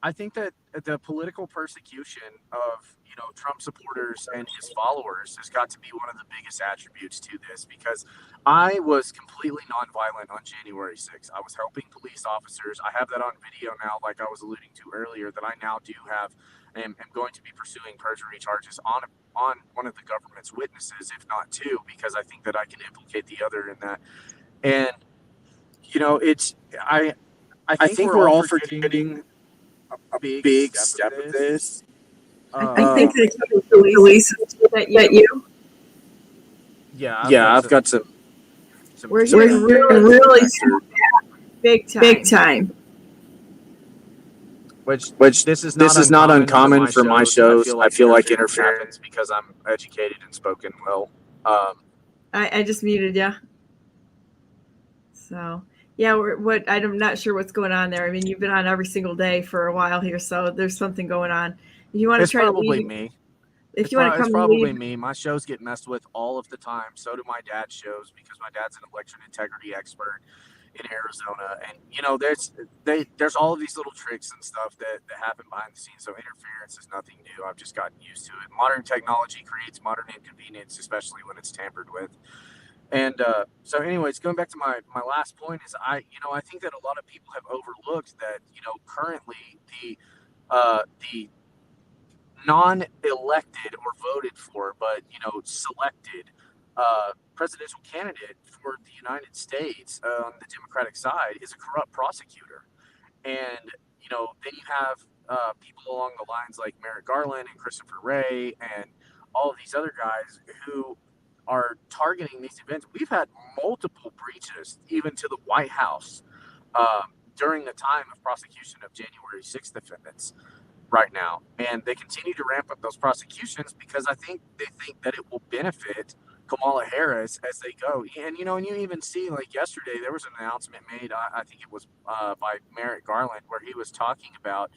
I think that the political persecution of Trump supporters and his followers has got to be one of the biggest attributes to this, because I was completely nonviolent on January 6th. I was helping police officers. I have that on video now, like I was alluding to earlier, that I now do have. Am going to be pursuing perjury charges on one of the government's witnesses, if not 2, because I think that I can implicate the other in that. And I think we're all forgetting a big step of this. I think that Jalise, that you. Yeah, I've got some. We're really big time. Which this is not uncommon for my shows. I feel like interference because I'm educated and spoken well. I just muted you. So yeah, I'm not sure what's going on there. I mean, you've been on every single day for a while here, so there's something going on. If you want to try to leave, me. If you want to come, it's probably me. My shows get messed with all of the time. So do my dad's shows, because my dad's an election integrity expert in Arizona, and there's all of these little tricks and stuff that happen behind the scenes. So interference is nothing new. I've just gotten used to it. Modern technology creates modern inconvenience, especially when it's tampered with. And so anyways, going back to my last point is I think that a lot of people have overlooked that currently the non-elected or voted for but selected presidential candidate for the United States on the Democratic side is a corrupt prosecutor. And then you have people along the lines like Merrick Garland and Christopher Wray and all of these other guys who are targeting these events. We've had multiple breaches even to the White House during the time of prosecution of January 6th defendants right now, and they continue to ramp up those prosecutions because I think they think that it will benefit Kamala Harris as they go. And and you even see, like yesterday, there was an announcement made. I think it was by Merrick Garland, where he was talking about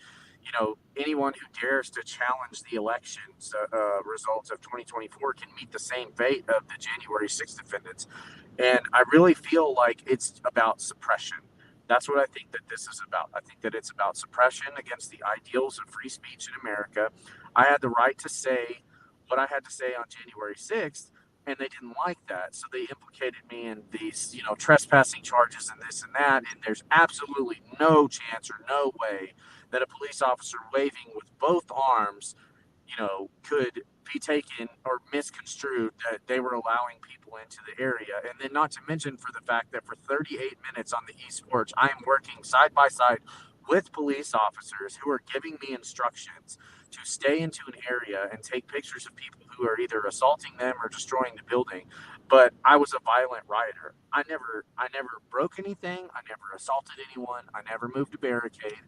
anyone who dares to challenge the elections results of 2024 can meet the same fate of the January 6th defendants. And I really feel like it's about suppression. That's what I think that this is about. I think that it's about suppression against the ideals of free speech in America. I had the right to say what I had to say on January 6th, and they didn't like that. So they implicated me in these, trespassing charges and this and that. And there's absolutely no chance or no way that a police officer waving with both arms, could be taken or misconstrued that they were allowing people into the area. And then not to mention for the fact that for 38 minutes on the East Porch, I am working side by side with police officers who are giving me instructions to stay into an area and take pictures of people who are either assaulting them or destroying the building. But I was a violent rioter. I never broke anything. I never assaulted anyone. I never moved a barricade.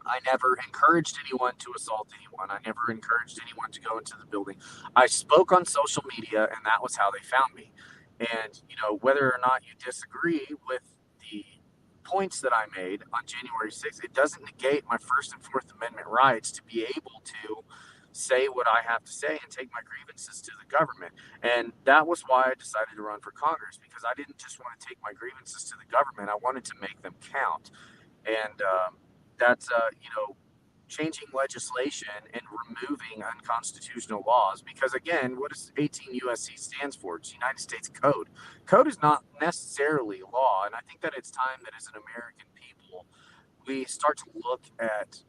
I never encouraged anyone to assault anyone. I never encouraged anyone to go into the building. I spoke on social media, and that was how they found me. And, whether or not you disagree with the points that I made on January 6th, it doesn't negate my First and Fourth Amendment rights to be able to say what I have to say and take my grievances to the government. And that was why I decided to run for Congress, because I didn't just want to take my grievances to the government. I wanted to make them count. And that's, changing legislation and removing unconstitutional laws. Because again, what does 18 U.S.C. stands for? It's United States Code. Code is not necessarily law. And I think that it's time that as an American people, we start to look at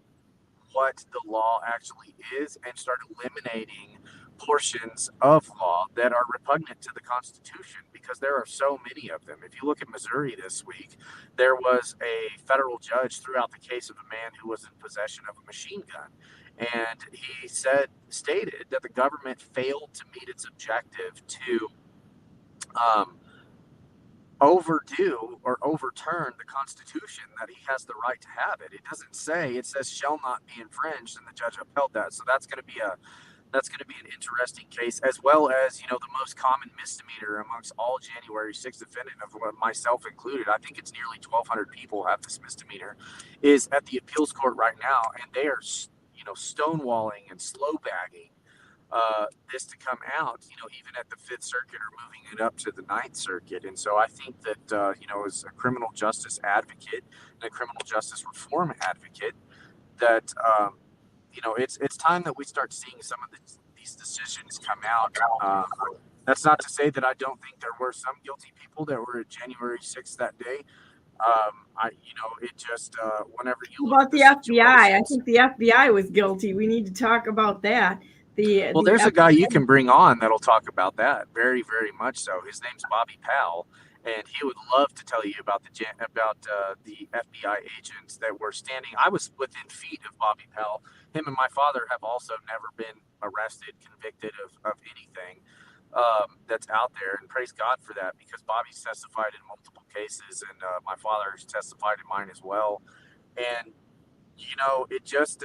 what the law actually is and start eliminating portions of law that are repugnant to the Constitution, because there are so many of them. If you look at Missouri this week, there was a federal judge threw out the case of a man who was in possession of a machine gun. And he stated that the government failed to meet its objective to overdo or overturn the Constitution, that he has the right to have it. It doesn't say, it says shall not be infringed, and the judge upheld that. So that's going to be an interesting case, as well as, the most common misdemeanor amongst all January 6th defendants, of myself included. I think it's nearly 1,200 people have this misdemeanor, is at the appeals court right now, and they are, stonewalling and slow bagging this to come out, even at the Fifth Circuit, or moving it up to the Ninth Circuit. And so I think that, as a criminal justice advocate and a criminal justice reform advocate, that, it's time that we start seeing some of these decisions come out. That's not to say that I don't think there were some guilty people that were at January 6th that day. Whenever you look about the FBI, I think the FBI was guilty. We need to talk about that. There's a guy you can bring on that'll talk about that very, very much so. His name's Bobby Powell, and he would love to tell you about the FBI agents that were standing. I was within feet of Bobby Powell. Him and my father have also never been arrested, convicted of anything that's out there, and praise God for that, because Bobby's testified in multiple cases, and my father's testified in mine as well. And it just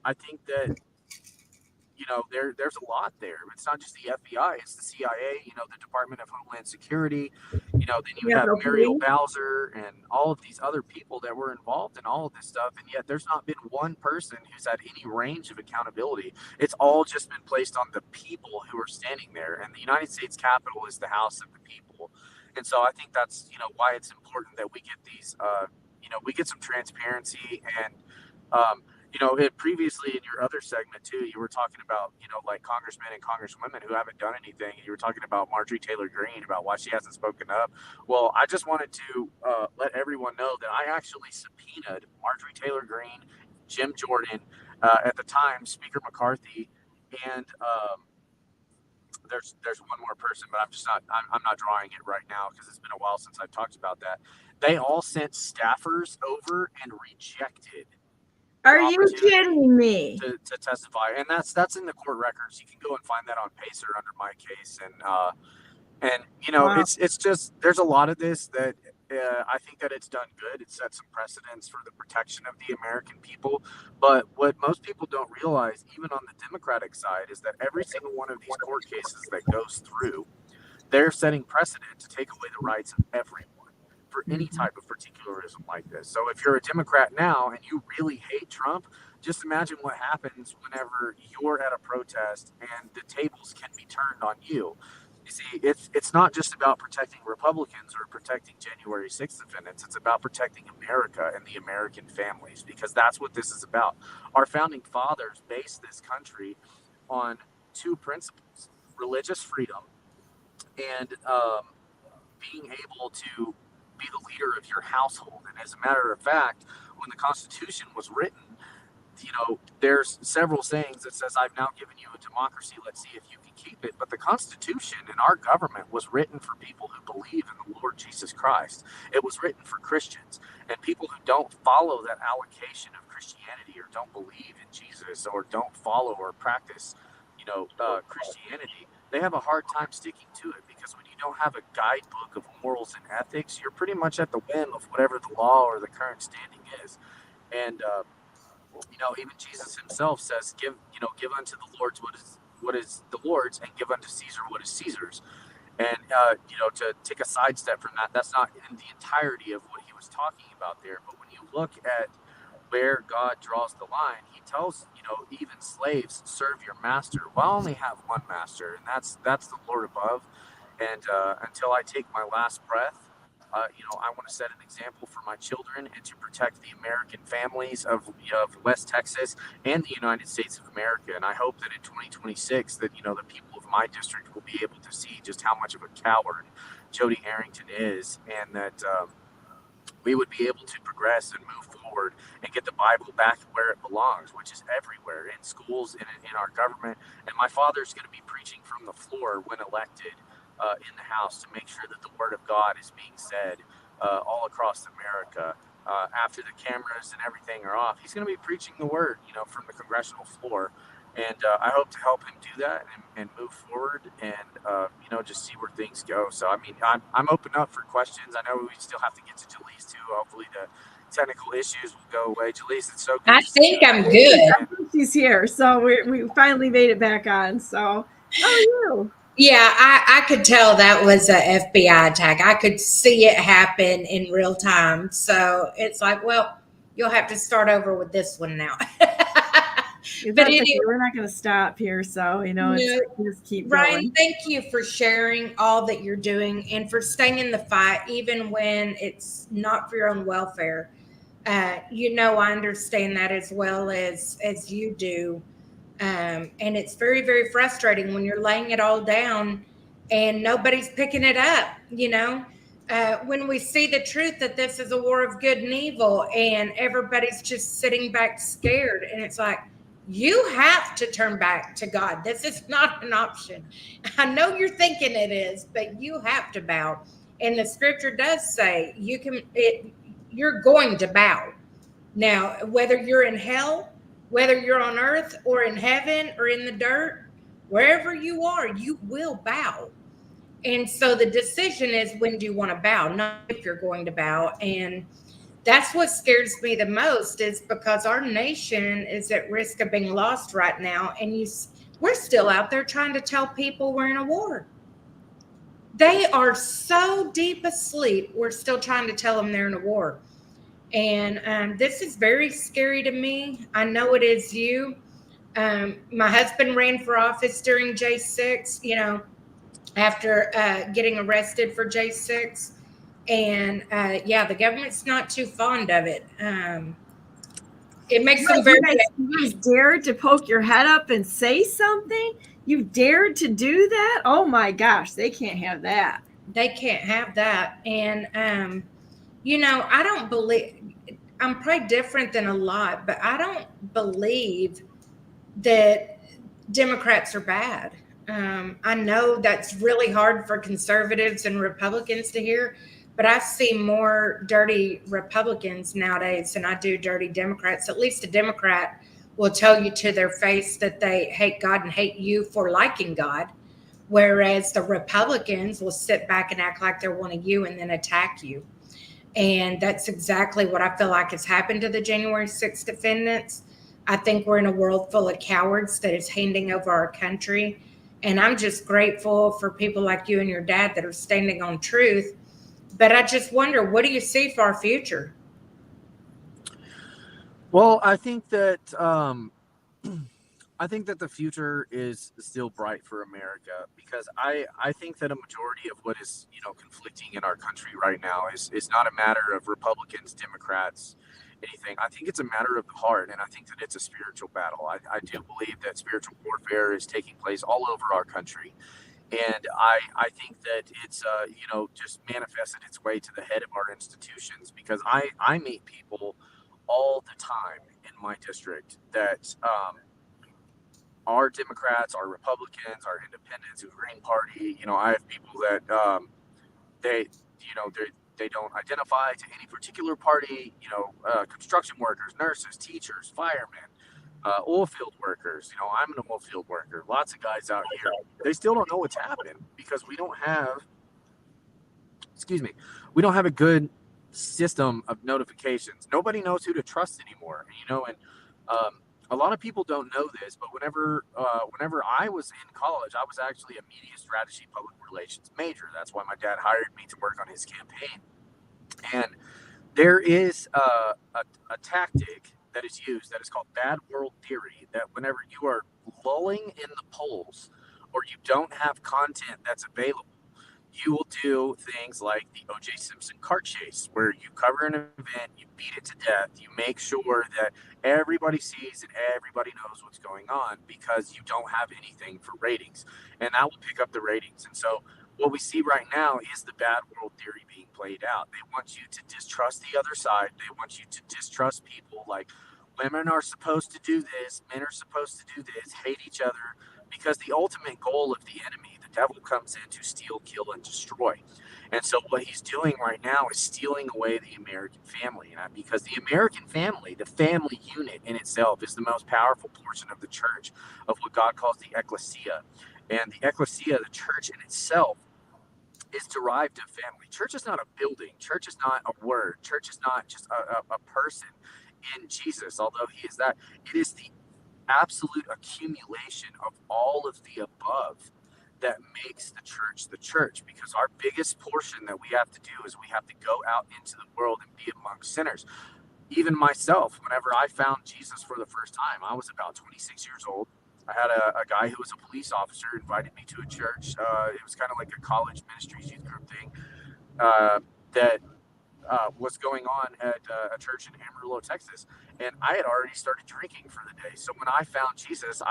I think that there's a lot there. It's not just the FBI, it's the CIA, the Department of Homeland Security, then you have Muriel Bowser and all of these other people that were involved in all of this stuff. And yet there's not been one person who's had any range of accountability. It's all just been placed on the people who are standing there. And the United States Capitol is the house of the people. And so I think that's, why it's important that we get these, we get some transparency. And, previously in your other segment too, you were talking about, like congressmen and congresswomen who haven't done anything. You were talking about Marjorie Taylor Greene, about why she hasn't spoken up. Well, I just wanted to let everyone know that I actually subpoenaed Marjorie Taylor Greene, Jim Jordan, at the time, Speaker McCarthy, and there's one more person, but I'm not drawing it right now because it's been a while since I've talked about that. They all sent staffers over and rejected. Are you kidding me? To testify, and that's in the court records. You can go and find that on Pacer under my case, and wow. It's just, there's a lot of this that I think that it's done good. It sets some precedents for the protection of the American people. But what most people don't realize, even on the Democratic side, is that every single one of these court cases that goes through, they're setting precedent to take away the rights of everyone for any type of particularism like this. So if you're a Democrat now and you really hate Trump, just imagine what happens whenever you're at a protest and the tables can be turned on you. You see, it's not just about protecting Republicans or protecting January 6th defendants. It's about protecting America and the American families, because that's what this is about. Our founding fathers based this country on two principles: religious freedom and being able to be the leader of your household. And as a matter of fact, when the Constitution was written, there's several sayings that says, "I've now given you a democracy. Let's see if you can keep it." But the Constitution and our government was written for people who believe in the Lord Jesus Christ. It was written for Christians, and people who don't follow that allocation of Christianity, or don't believe in Jesus, or don't follow or practice, Christianity, they have a hard time sticking to it, because when you don't have a guidebook of morals and ethics, you're pretty much at the whim of whatever the law or the current standing is. And even Jesus himself says, give unto the Lord's what is the Lord's, and give unto Caesar what is Caesar's. And to take a sidestep from that, that's not in the entirety of what he was talking about there. But when you look at where God draws the line, he tells, even slaves, serve your master. Well, I only have one master, and that's the Lord above. And until I take my last breath, I want to set an example for my children, and to protect the American families of West Texas and the United States of America. And I hope that in 2026 that, the people of my district will be able to see just how much of a coward Jody Arrington is, and that we would be able to progress and move forward and get the Bible back where it belongs, which is everywhere, in schools, in our government. And my father's going to be preaching from the floor when elected in the House, to make sure that the Word of God is being said all across America. After the cameras and everything are off, he's going to be preaching the Word, from the congressional floor. And I hope to help him do that and move forward, and just see where things go. So I mean, I'm open up for questions. I know we still have to get to Jalise too. Hopefully the technical issues will go away. Jalise, it's so good. I think I'm good. She's here, so we finally made it back on. So how are you? Yeah, I could tell that was a FBI attack. I could see it happen in real time. So it's like, well, you'll have to start over with this one now. But anyway, we're not going to stop here, so just keep Ryan, going. thank you for sharing all that you're doing, and for staying in the fight, even when it's not for your own welfare. I understand that as well as you do. And it's very, very frustrating when you're laying it all down and nobody's picking it up. When we see the truth that this is a war of good and evil, and everybody's just sitting back scared, and it's like, you have to turn back to God. This is not an option. I know you're thinking it is, but you have to bow. And the scripture does say you're going to bow. Now, whether you're in hell, whether you're on earth or in heaven or in the dirt, wherever you are, you will bow. And so the decision is, when do you want to bow, not if you're going to bow. And that's what scares me the most, is because our nation is at risk of being lost right now. And we're still out there trying to tell people we're in a war. They are so deep asleep, we're still trying to tell them they're in a war. And this is very scary to me. I know it is you. My husband ran for office during J6, after getting arrested for J6. And the government's not too fond of it. It makes them very. You guys dared to poke your head up and say something? You dared to do that? Oh my gosh, they can't have that. They can't have that. And I don't believe, I'm probably different than a lot, but I don't believe that Democrats are bad. I know that's really hard for conservatives and Republicans to hear, but I see more dirty Republicans nowadays than I do dirty Democrats. At least a Democrat will tell you to their face that they hate God and hate you for liking God, whereas the Republicans will sit back and act like they're one of you and then attack you. And that's exactly what I feel like has happened to the January 6th defendants. I think we're in a world full of cowards that is handing over our country. And I'm just grateful for people like you and your dad that are standing on truth. But I just wonder, what do you see for our future? Well, I think that I think that the future is still bright for America, because I think that a majority of what is, conflicting in our country right now is not a matter of Republicans, Democrats, anything. I think it's a matter of the heart, and I think that it's a spiritual battle. I do believe that spiritual warfare is taking place all over our country. And I think that it's, just manifested its way to the head of our institutions, because I meet people all the time in my district that are Democrats, are Republicans, are independents, who Green Party. I have people that they don't identify to any particular party. Construction workers, nurses, teachers, firemen, oil field workers. I'm an oil field worker. Lots of guys out here, they still don't know what's happened, because we don't have a good system of notifications. Nobody knows who to trust anymore. And a lot of people don't know this, but whenever I was in college, I was actually a media strategy public relations major. That's why my dad hired me to work on his campaign. And there is a tactic that is used that is called bad world theory, that whenever you are lulling in the polls, or you don't have content that's available, you will do things like the O.J. Simpson car chase, where you cover an event, you beat it to death, you make sure that everybody sees and everybody knows what's going on, because you don't have anything for ratings, and that will pick up the ratings. And so what we see right now is the bad world theory being played out. They want you to distrust the other side. They want you to distrust people. Like, women are supposed to do this, men are supposed to do this, hate each other, because the ultimate goal of the enemy, the devil, comes in to steal, kill, and destroy. And so what he's doing right now is stealing away the American family, because the American family, the family unit in itself, is the most powerful portion of the church, of what God calls the ecclesia. And the ecclesia, the church in itself, is derived of family. Church is not a building. Church is not a word. Church is not just a person in Jesus, although he is that. It is the absolute accumulation of all of the above that makes the church, because our biggest portion that we have to do is we have to go out into the world and be amongst sinners. Even myself, whenever I found Jesus for the first time, I was about 26 years old. I had a guy who was a police officer invited me to a church. It was kind of like a college ministries youth group thing that was going on at a church in Amarillo, Texas. And I had already started drinking for the day. So when I found Jesus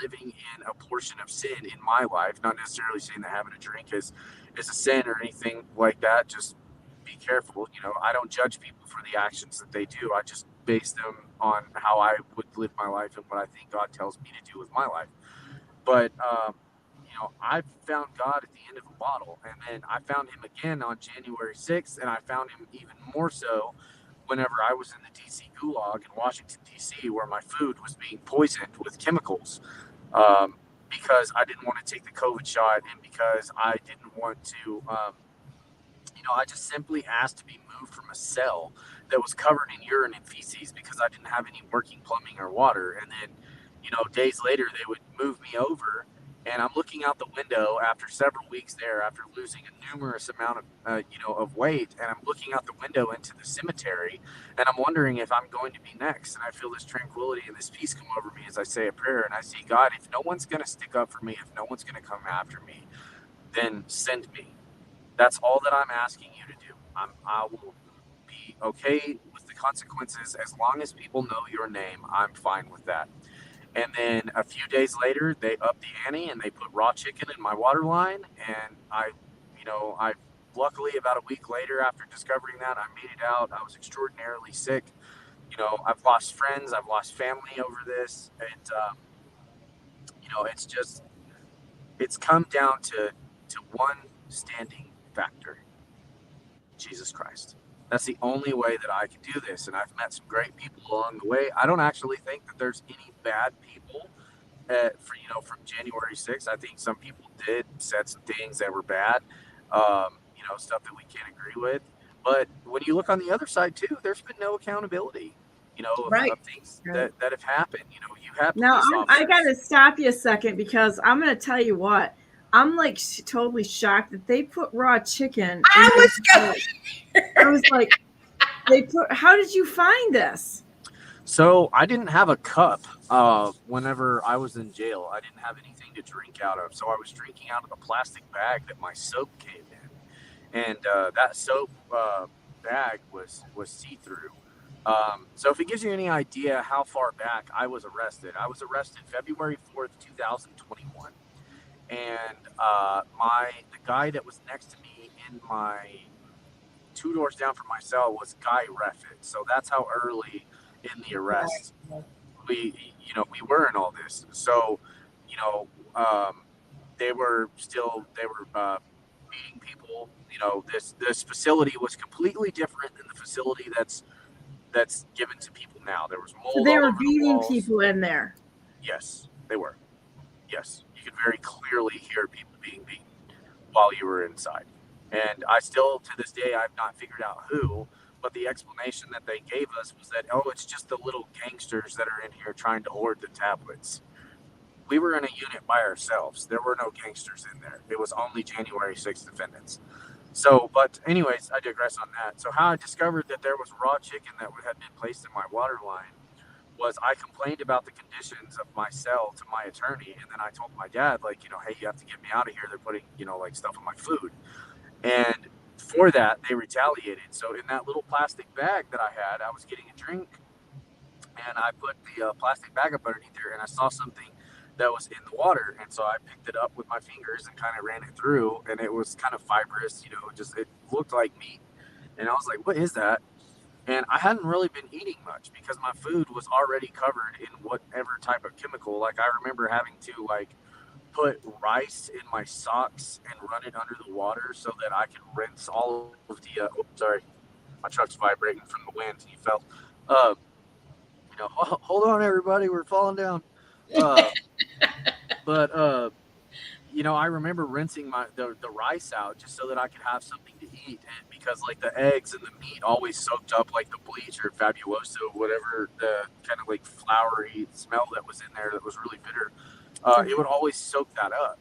living in a portion of sin in my life. Not necessarily saying that having a drink is a sin or anything like that. Just be careful. I don't judge people for the actions that they do. I just base them on how I would live my life and what I think God tells me to do with my life. But I found God at the end of a bottle, and then I found him again on January 6th, and I found him even more so whenever I was in the DC gulag in Washington, DC, where my food was being poisoned with chemicals, because I didn't want to take the COVID shot, and because I didn't want to, I just simply asked to be moved from a cell that was covered in urine and feces, because I didn't have any working plumbing or water. And then, days later, they would move me over, and I'm looking out the window after several weeks there, after losing a numerous amount of, of weight, and I'm looking out the window into the cemetery, and I'm wondering if I'm going to be next. And I feel this tranquility and this peace come over me as I say a prayer, and I see, God, if no one's going to stick up for me, if no one's going to come after me, then send me. That's all that I'm asking you to do. I will be okay with the consequences as long as people know your name. I'm fine with that. And then a few days later, they upped the ante and they put raw chicken in my water line. And I luckily about a week later, after discovering that, I made it out. I was extraordinarily sick. I've lost friends, I've lost family over this. And, it's come down to one standing factor: Jesus Christ. That's the only way that I can do this. And I've met some great people along the way. I don't actually think that there's any bad people from January 6th. I think some people said some things that were bad, stuff that we can't agree with. But when you look on the other side too, there's been no accountability, Right. of things that have happened. You have Now, police I got to officers. stop you a second, because I'm going to tell you what. I'm like totally shocked that they put raw chicken. I was like, how did you find this? So I didn't have a cup whenever I was in jail. I didn't have anything to drink out of. So I was drinking out of the plastic bag that my soap came in. And that soap bag was see-through. So if it gives you any idea how far back I was arrested February 4th, 2021. And the guy that was next to me in my 2 doors down from my cell was Guy Reffitt. So that's how early in the arrest we were in all this. So, they were beating people. This facility was completely different than the facility that's given to people now. There was mold. So they all were over the beating walls. people in there. Yes, they were. Yes, you could very clearly hear people being beaten while you were inside. And I still, to this day, I've not figured out who, but the explanation that they gave us was that, it's just the little gangsters that are in here trying to hoard the tablets. We were in a unit by ourselves. There were no gangsters in there. It was only January 6th defendants. So, but anyways, I digress on that. So how I discovered that there was raw chicken that had been placed in my water line was I complained about the conditions of my cell to my attorney. And then I told my dad, hey, you have to get me out of here. They're putting, stuff in my food. And for that, they retaliated. So in that little plastic bag that I had, I was getting a drink, and I put the plastic bag up underneath there, and I saw something that was in the water. And so I picked it up with my fingers and kind of ran it through, and it was kind of fibrous, it looked like meat. And I was like, what is that? And I hadn't really been eating much because my food was already covered in whatever type of chemical. Like I remember having to put rice in my socks and run it under the water so that I could rinse all of the sorry, my truck's vibrating from the wind. You felt hold on everybody, we're falling down. But I remember rinsing the rice out just so that I could have something to eat, and because the eggs and the meat always soaked up the bleach or Fabuloso, whatever the kind of floury smell that was in there that was really bitter. It would always soak that up.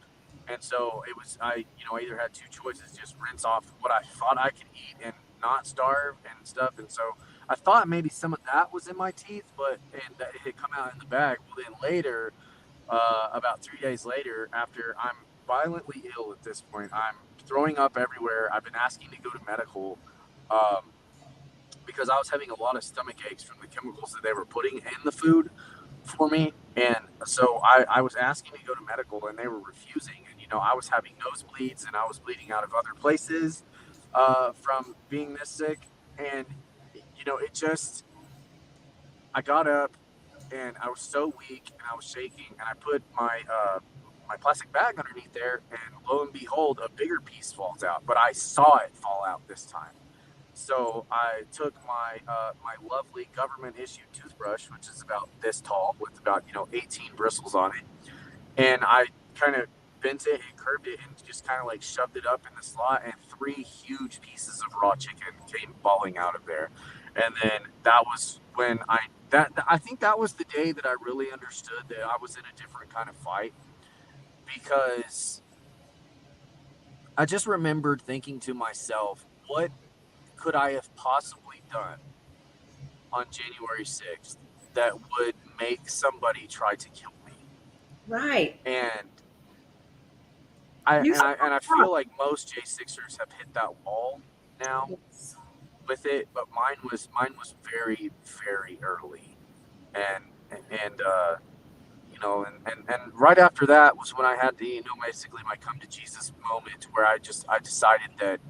And so it was, I either had two choices, just rinse off what I thought I could eat and not starve and stuff. And so I thought maybe some of that was in my teeth, and that it had come out in the bag. Well, then later, about 3 days later, after I'm violently ill at this point, I'm throwing up everywhere. I've been asking to go to medical, because I was having a lot of stomach aches from the chemicals that they were putting in the food for me. And so I was asking to go to medical, and they were refusing. And I was having nosebleeds, and I was bleeding out of other places from being this sick. And I got up, and I was so weak, and I was shaking, and I put my plastic bag underneath there, and lo and behold, a bigger piece falls out. But I saw it fall out this time. So I took my lovely government issued toothbrush, which is about this tall with about 18 bristles on it, and I kind of bent it and curved it and just kind of shoved it up in the slot, and 3 huge pieces of raw chicken came falling out of there. And then that was when I think that was the day that I really understood that I was in a different kind of fight, because I just remembered thinking to myself, what could I have possibly done on January 6th that would make somebody try to kill me? Right. And I feel like most J6ers have hit that wall now with it, but mine was very, very early, and right after that was when I had the basically my come to Jesus moment, where I decided that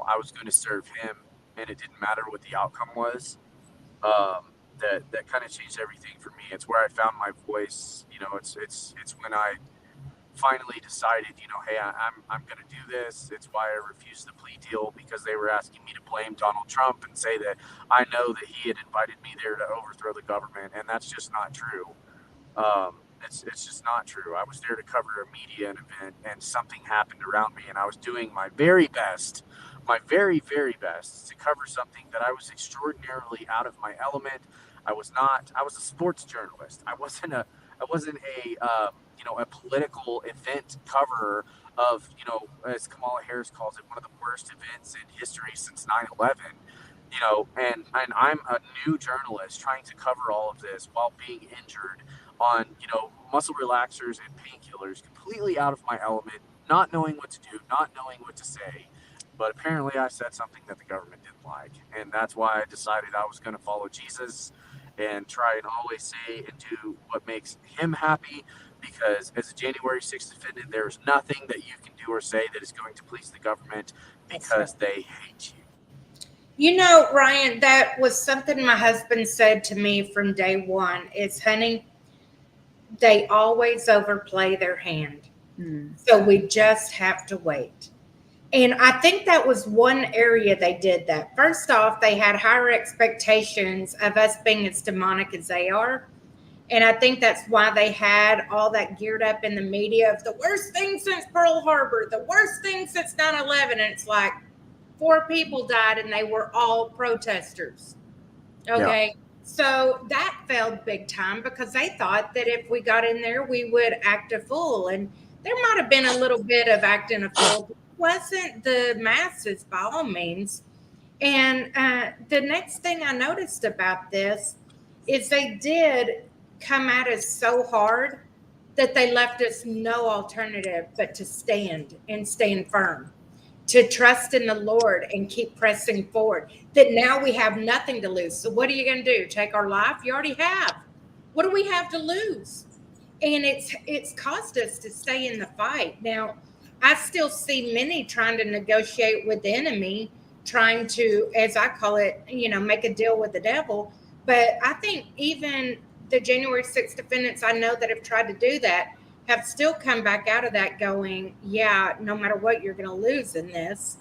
I was going to serve him, and it didn't matter what the outcome was. That kind of changed everything for me. It's where I found my voice. It's when I finally decided, hey, I'm going to do this. It's why I refused the plea deal, because they were asking me to blame Donald Trump and say that I know that he had invited me there to overthrow the government, and that's just not true. It's just not true. I was there to cover a media event, and something happened around me, and I was doing my very best, my very, very best to cover something that I was extraordinarily out of my element. I was a sports journalist. I wasn't a political event coverer of, as Kamala Harris calls it, one of the worst events in history since 9/11. and I'm a new journalist trying to cover all of this while being injured on, muscle relaxers and painkillers, completely out of my element, not knowing what to do, not knowing what to say. But apparently I said something that the government didn't like. And that's why I decided I was going to follow Jesus and try and always say and do what makes him happy. Because as a January 6th defendant, there's nothing that you can do or say that is going to please the government because they hate you. Ryan, that was something my husband said to me from day one is, honey, they always overplay their hand. So we just have to wait. And I think that was one area they did that. First off, they had higher expectations of us being as demonic as they are. And I think that's why they had all that geared up in the media of the worst thing since Pearl Harbor, the worst thing since 9/11. And it's like 4 people died and they were all protesters. Okay. Yeah. So that failed big time because they thought that if we got in there, we would act a fool. And there might have been a little bit of acting a fool. It wasn't the masses by all means. And the next thing I noticed about this is they did come at us so hard that they left us no alternative but to stand and stand firm, to trust in the Lord and keep pressing forward, that now we have nothing to lose. So what are you going to do? Take our life? You already have. What do we have to lose? And it's caused us to stay in the fight. Now, I still see many trying to negotiate with the enemy, trying to, as I call it, make a deal with the devil. But I think even the January 6th defendants I know that have tried to do that have still come back out of that going, yeah, no matter what, you're going to lose in this.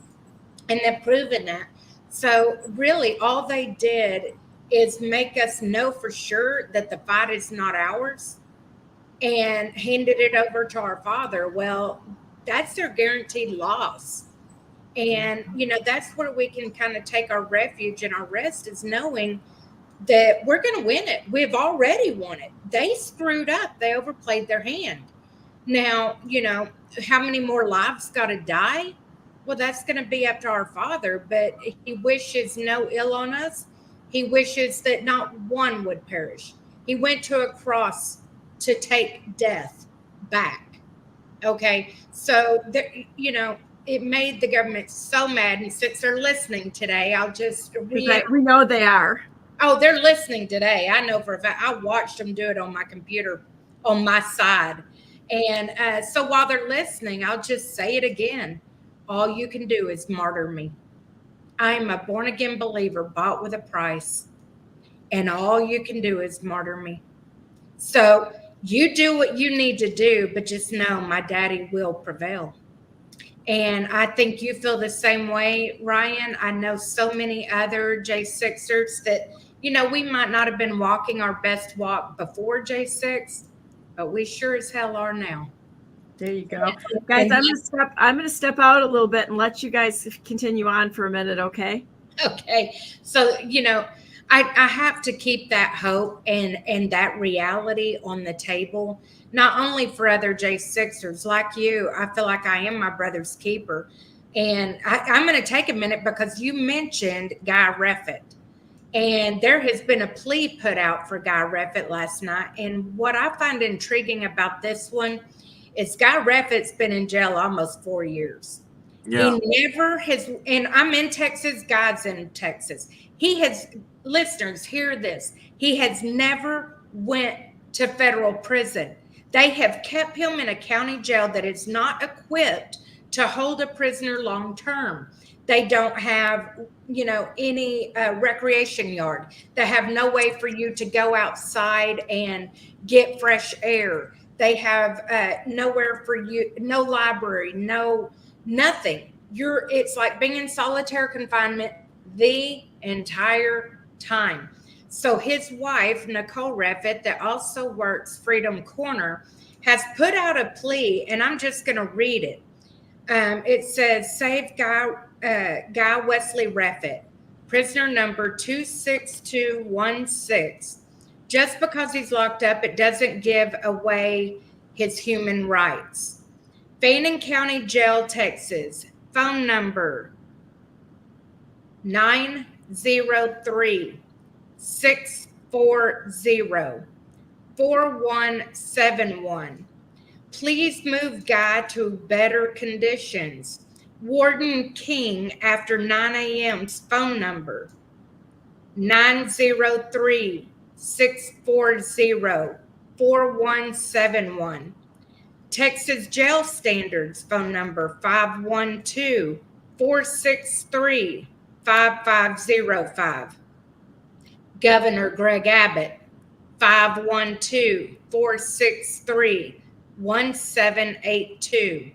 And they've proven that. So really all they did is make us know for sure that the fight is not ours and handed it over to our Father. Well, that's their guaranteed loss. And, that's where we can kind of take our refuge and our rest, is knowing that we're going to win it. We've already won it. They screwed up. They overplayed their hand. Now, how many more lives got to die? Well, that's going to be up to our Father, but he wishes no ill on us. He wishes that not one would perish. He went to a cross to take death back. Okay. So, it made the government so mad. And since they're listening today, I'll just read. We know they are. Oh, they're listening today. I know for a fact. I watched them do it on my computer on my side. And so while they're listening, I'll just say it again. All you can do is martyr me. I am a born again believer bought with a price. And all you can do is martyr me. So you do what you need to do, but just know my daddy will prevail. And I think you feel the same way, Ryan. I know so many other J6ers that, we might not have been walking our best walk before J6, but we sure as hell are now. There you go. Guys, I'm gonna step out a little bit and let you guys continue on for a minute, okay? Okay. So, I have to keep that hope and that reality on the table, not only for other J6ers like you. I feel like I am my brother's keeper. And I'm going to take a minute because you mentioned Guy Reffitt. And there has been a plea put out for Guy Reffitt last night. And what I find intriguing about this one is Guy Reffitt's been in jail almost 4 years. Yeah. He never has, and I'm in Texas, Guy's in Texas. He has, listeners, hear this. He has never went to federal prison. They have kept him in a county jail that is not equipped to hold a prisoner long term. They don't have, any recreation yard. They have no way for you to go outside and get fresh air. They have nowhere for you, no library, nothing. It's like being in solitary confinement the entire time. So his wife, Nicole Reffitt, that also works Freedom Corner, has put out a plea, and I'm just going to read it. It says, save Guy Wesley Reffitt, prisoner number 26216. Just because he's locked up, it doesn't give away his human rights. Fannin County Jail, Texas, phone number 9 640-4171. Please move Guy to better conditions. Warden King after 9 a.m.'s phone number 903-640-4171. Texas Jail Standards phone number 512-463-5505. Governor Greg Abbott 512-463-1782.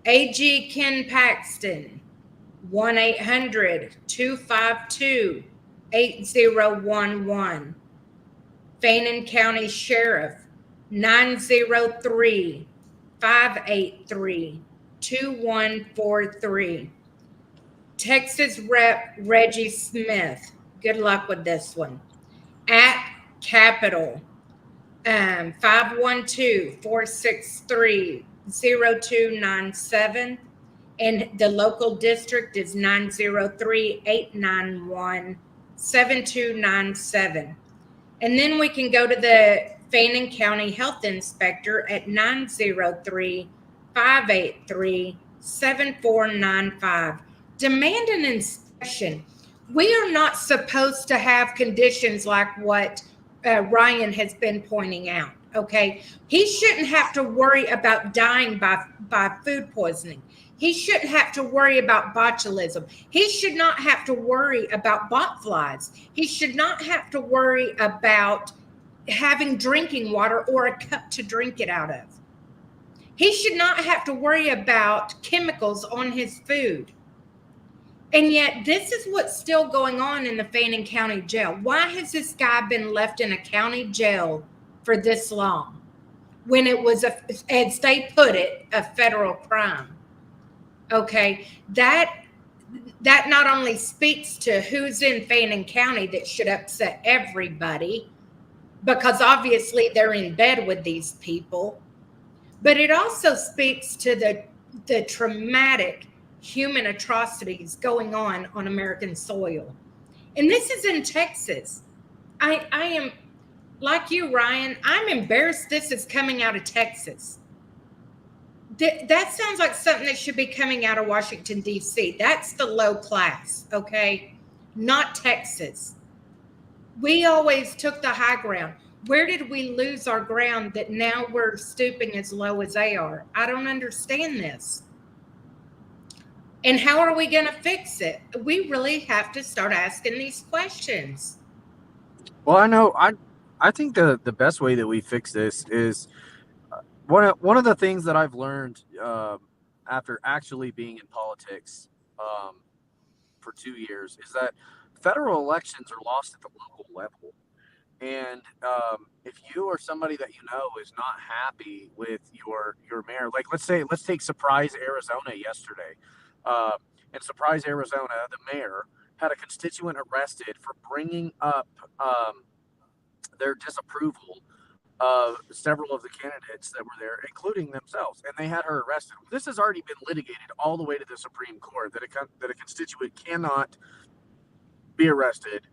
AG Ken Paxton 1-800-252-8011. Fannin County Sheriff 903-583-2143. Texas Rep Reggie Smith, good luck with this one, at Capitol 512-463-0297. And the local district is 903-891-7297. And then we can go to the Fannin County Health Inspector at 903-583-7495. Demand an inspection. We are not supposed to have conditions like what Ryan has been pointing out, okay? He shouldn't have to worry about dying by food poisoning. He shouldn't have to worry about botulism. He should not have to worry about bot flies. He should not have to worry about having drinking water or a cup to drink it out of. He should not have to worry about chemicals on his food. And yet this is what's still going on in the Fannin County Jail. Why has this guy been left in a county jail for this long when it was, as they put it, a federal crime? Okay, that not only speaks to who's in Fannin County that should upset everybody, because obviously they're in bed with these people, but it also speaks to the traumatic human atrocities going on American soil. And this is in Texas. I am, like you, Ryan, I'm embarrassed this is coming out of Texas. That sounds like something that should be coming out of Washington, D.C. That's the low class, okay? Not Texas. We always took the high ground. Where did we lose our ground that now we're stooping as low as they are? I don't understand this. And how are we going to fix it? We really have to start asking these questions. Well, I think the best way that we fix this is one of the things that I've learned after actually being in politics for 2 years is that federal elections are lost at the local level. And if you or somebody that you know is not happy with your mayor, like let's take Surprise, Arizona yesterday. In Surprise, Arizona, the mayor had a constituent arrested for bringing up their disapproval of several of the candidates that were there, including themselves, and they had her arrested. This has already been litigated all the way to the Supreme Court that a constituent cannot be arrested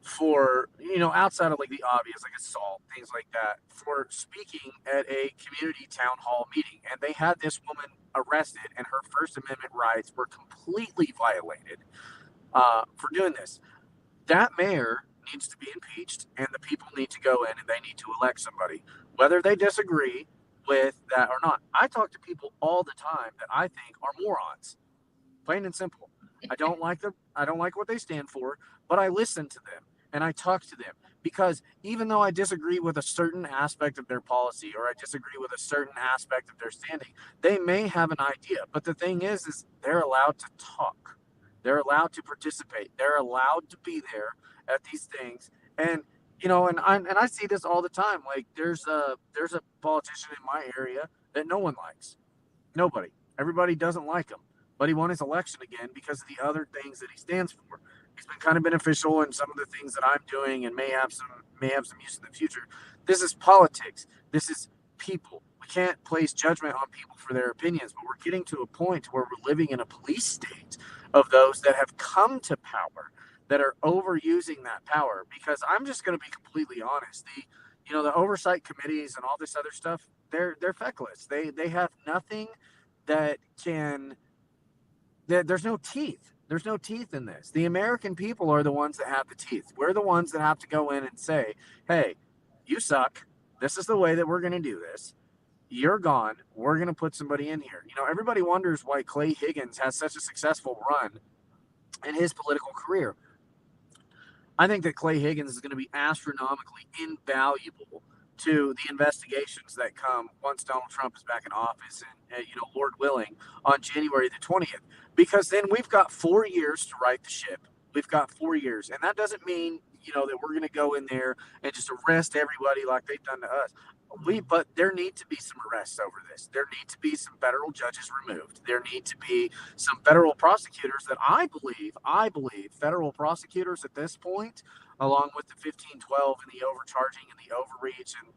for, outside of like the obvious, like assault, things like that, for speaking at a community town hall meeting. And they had this woman arrested, and her First Amendment rights were completely violated for doing this. That mayor needs to be impeached, and the people need to go in and they need to elect somebody, whether they disagree with that or not. I talk to people all the time that I think are morons, plain and simple. I don't like them. I don't like what they stand for, but I listen to them and I talk to them, because even though I disagree with a certain aspect of their policy or I disagree with a certain aspect of their standing, they may have an idea. But the thing is they're allowed to talk. They're allowed to participate. They're allowed to be there at these things. And and I see this all the time. Like there's a politician in my area that no one likes. Nobody. Everybody doesn't like him. But he won his election again because of the other things that he stands for. He's been kind of beneficial in some of the things that I'm doing and may have some use in the future. This is politics. This is people. We can't place judgment on people for their opinions, but we're getting to a point where we're living in a police state of those that have come to power that are overusing that power. Because I'm just going to be completely honest, the oversight committees and all this other stuff, they're feckless. They have nothing that can. There's no teeth. There's no teeth in this. The American people are the ones that have the teeth. We're the ones that have to go in and say, hey, you suck. This is the way that we're going to do this. You're gone. We're going to put somebody in here. Everybody wonders why Clay Higgins has such a successful run in his political career. I think that Clay Higgins is going to be astronomically invaluable to the investigations that come once Donald Trump is back in office and Lord willing, on January the 20th. Because then we've got 4 years to right the ship. We've got 4 years. And that doesn't mean, that we're going to go in there and just arrest everybody like they've done to us. But there need to be some arrests over this. There need to be some federal judges removed. There need to be some federal prosecutors that I believe federal prosecutors at this point, along with the 1512 and the overcharging and the overreach and,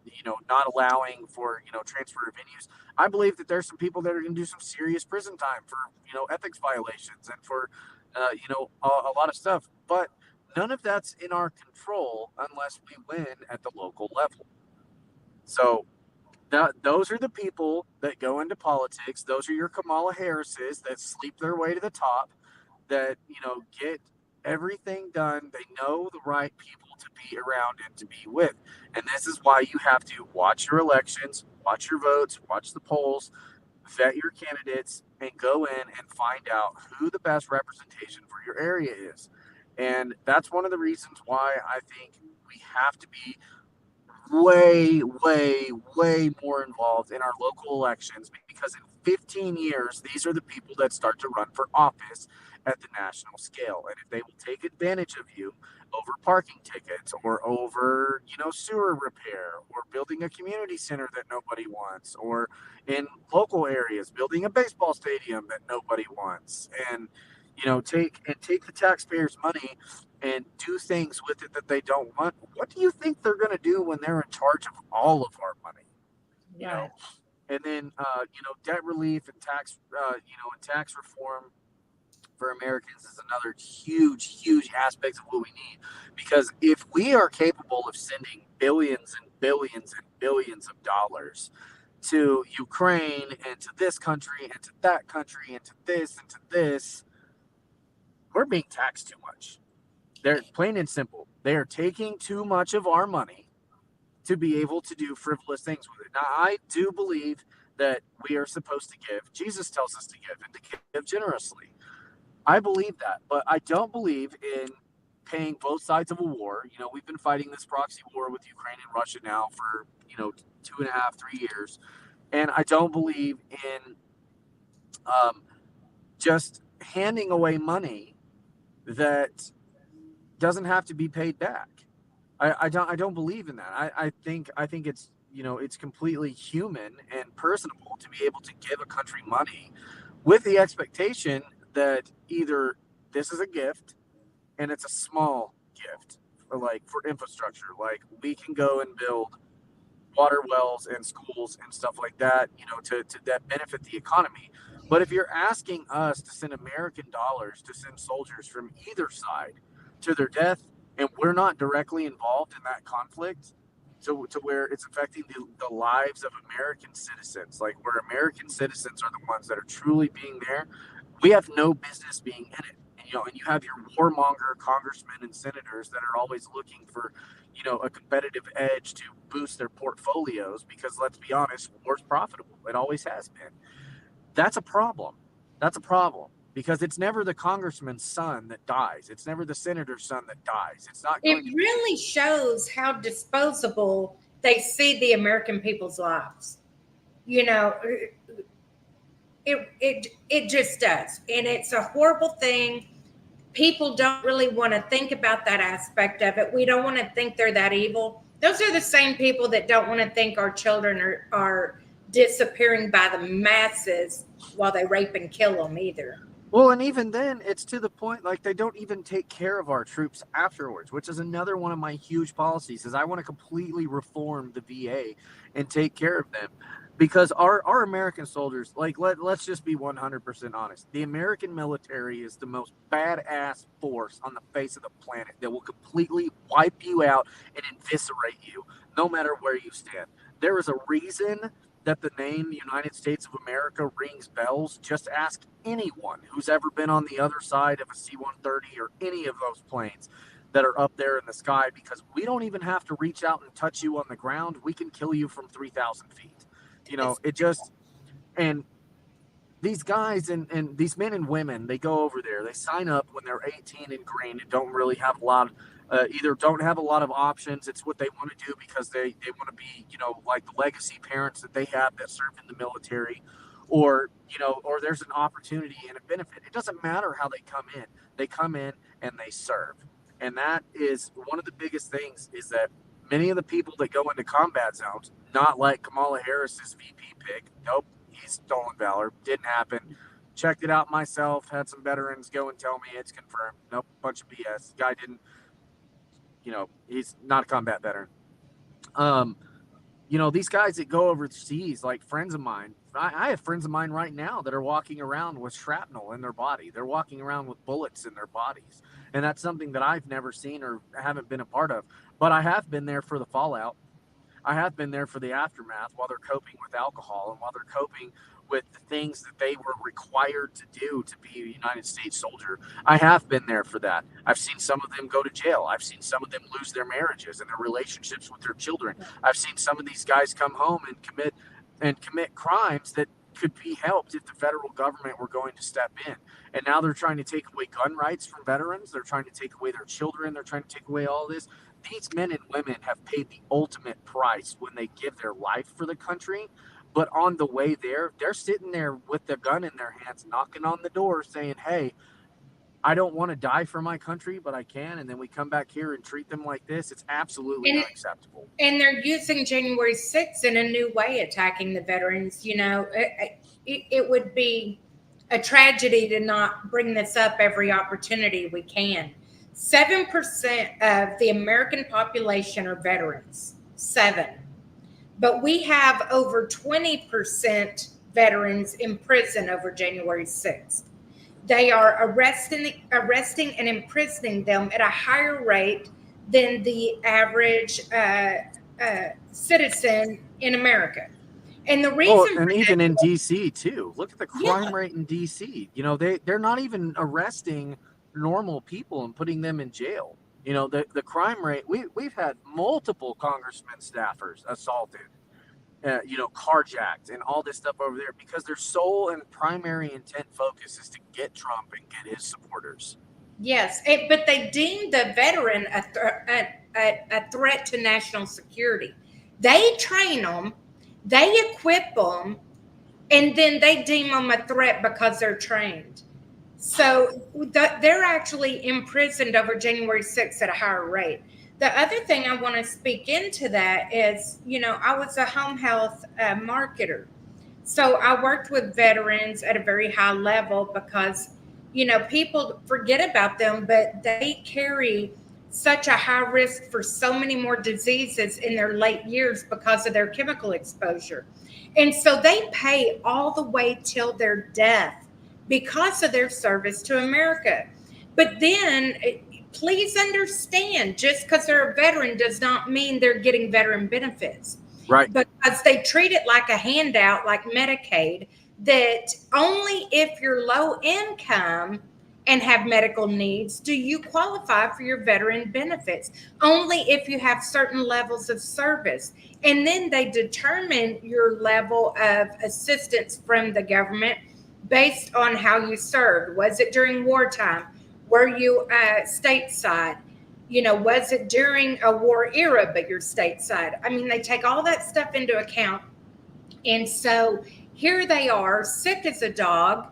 not allowing for, transfer of venues. I believe that there's some people that are going to do some serious prison time for, ethics violations and for, a lot of stuff. But none of that's in our control unless we win at the local level. So those are the people that go into politics. Those are your Kamala Harrises that sleep their way to the top, that, get everything done. They know the right people to be around and to be with. And this is why you have to watch your elections, watch your votes, watch the polls, vet your candidates, and go in and find out who the best representation for your area is. And that's one of the reasons why I think we have to be way, way, way more involved in our local elections, because in 15 years, these are the people that start to run for office at the national scale. And if they will take advantage of you over parking tickets or over, sewer repair or building a community center that nobody wants, or in local areas, building a baseball stadium that nobody wants, and, take the taxpayers' money and do things with it that they don't want, what do you think they're going to do when they're in charge of all of our money? Yeah. And then, debt relief and tax, and tax reform for Americans is another huge, huge aspect of what we need. Because if we are capable of sending billions and billions and billions of dollars to Ukraine and to this country and to that country and to this and to this, we're being taxed too much. They're plain and simple. They are taking too much of our money to be able to do frivolous things with it. Now, I do believe that we are supposed to give. Jesus tells us to give and to give generously. I believe that, but I don't believe in paying both sides of a war. We've been fighting this proxy war with Ukraine and Russia now for, 2.5, 3 years. And I don't believe in just handing away money that doesn't have to be paid back. I don't believe in that. I think it's, it's completely human and personable to be able to give a country money with the expectation that either this is a gift and it's a small gift for infrastructure, like we can go and build water wells and schools and stuff like that, to that benefit the economy. But if you're asking us to send American dollars to send soldiers from either side to their death, and we're not directly involved in that conflict, to where it's affecting the lives of American citizens, like where American citizens are the ones that are truly being there, we have no business being in it. And you have your warmonger congressmen and senators that are always looking for, a competitive edge to boost their portfolios, because let's be honest, war's profitable. It always has been. That's a problem. Because it's never the congressman's son that dies. It's never the senator's son that dies. It's not. It really shows how disposable they see the American people's lives. It just does. And it's a horrible thing. People don't really want to think about that aspect of it. We don't want to think they're that evil. Those are the same people that don't want to think our children are disappearing by the masses while they rape and kill them either. Well, and even then, it's to the point, like, they don't even take care of our troops afterwards, which is another one of my huge policies, is I want to completely reform the VA and take care of them. because our American soldiers, like, let's just be 100% honest. The American military is the most badass force on the face of the planet that will completely wipe you out and eviscerate you no matter where you stand. There is a reason that the name United States of America rings bells. Just ask anyone who's ever been on the other side of a C-130 or any of those planes that are up there in the sky, because we don't even have to reach out and touch you on the ground. We can kill you from 3,000 feet. You know, it just, and these guys and these men and women, they go over there, they sign up when they're 18 and green and don't really have a lot of, either don't have a lot of options. It's what they want to do because they want to be, you know, like the legacy parents that they have that served in the military, or, you know, or there's an opportunity and a benefit. It doesn't matter how they come in. They come in and they serve. And that is one of the biggest things, is that many of the people that go into combat zones, not like Kamala Harris's VP pick. Nope, he's stolen valor. Didn't happen. Checked it out myself. Had some veterans go and tell me it's confirmed. Nope, bunch of BS. Guy didn't, you know, he's not a combat veteran. You know, these guys that go overseas, like friends of mine, I have friends of mine right now that are walking around with shrapnel in their body. They're walking around with bullets in their bodies. And that's something that I've never seen or haven't been a part of. But I have been there for the fallout. I have been there for the aftermath while they're coping with alcohol and while they're coping with the things that they were required to do to be a United States soldier. I have been there for that. I've seen some of them go to jail. I've seen some of them lose their marriages and their relationships with their children. I've seen some of these guys come home and commit crimes that could be helped if the federal government were going to step in. And now they're trying to take away gun rights from veterans. They're trying to take away their children. They're trying to take away all this. These men and women have paid the ultimate price when they give their life for the country. But on the way there, they're sitting there with the gun in their hands, knocking on the door saying, hey, I don't want to die for my country, but I can. And then we come back here and treat them like this. It's absolutely unacceptable. And they're using January 6th in a new way, attacking the veterans. You know, it would be a tragedy to not bring this up every opportunity we can. 7% of the American population are veterans. 7. But we have over 20% veterans in prison over January 6th. They are arresting and imprisoning them at a higher rate than the average citizen in America. And the reason, and even in DC too. Look at the crime rate in DC. You know, they're not even arresting normal people and putting them in jail. You know, the crime rate. We've had multiple congressmen staffers assaulted, you know, carjacked, and all this stuff over there because their sole and primary intent focus is to get Trump and get his supporters. Yes, but they deem the veteran a threat to national security. They train them, they equip them, and then they deem them a threat because they're trained. So they're actually imprisoned over January 6th at a higher rate. The other thing I want to speak into that is, you know, I was a home health marketer. So I worked with veterans at a very high level because, you know, people forget about them, but they carry such a high risk for so many more diseases in their late years because of their chemical exposure. And so they pay all the way till their death because of their service to America. But then please understand, just because they're a veteran does not mean they're getting veteran benefits. Right. Because they treat it like a handout, like Medicaid, that only if you're low income and have medical needs do you qualify for your veteran benefits. Only if you have certain levels of service. And then they determine your level of assistance from the government based on how you served. Was it during wartime? Were you stateside? You know, was it during a war era, but you're stateside? I mean, they take all that stuff into account. And so here they are, sick as a dog.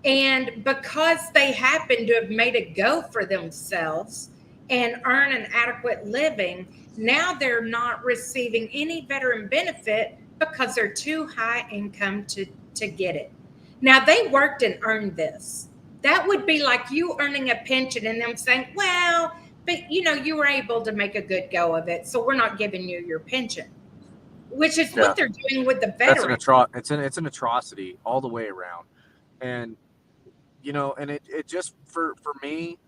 And because they happen to have made a go for themselves and earn an adequate living, now they're not receiving any veteran benefit because they're too high income to get it. Now, they worked and earned this. That would be like you earning a pension and them saying, well, but you know, you were able to make a good go of it, so we're not giving you your pension. which is Yeah. what they're doing with the That's veterans. it's an atrocity all the way around. And and it just for me,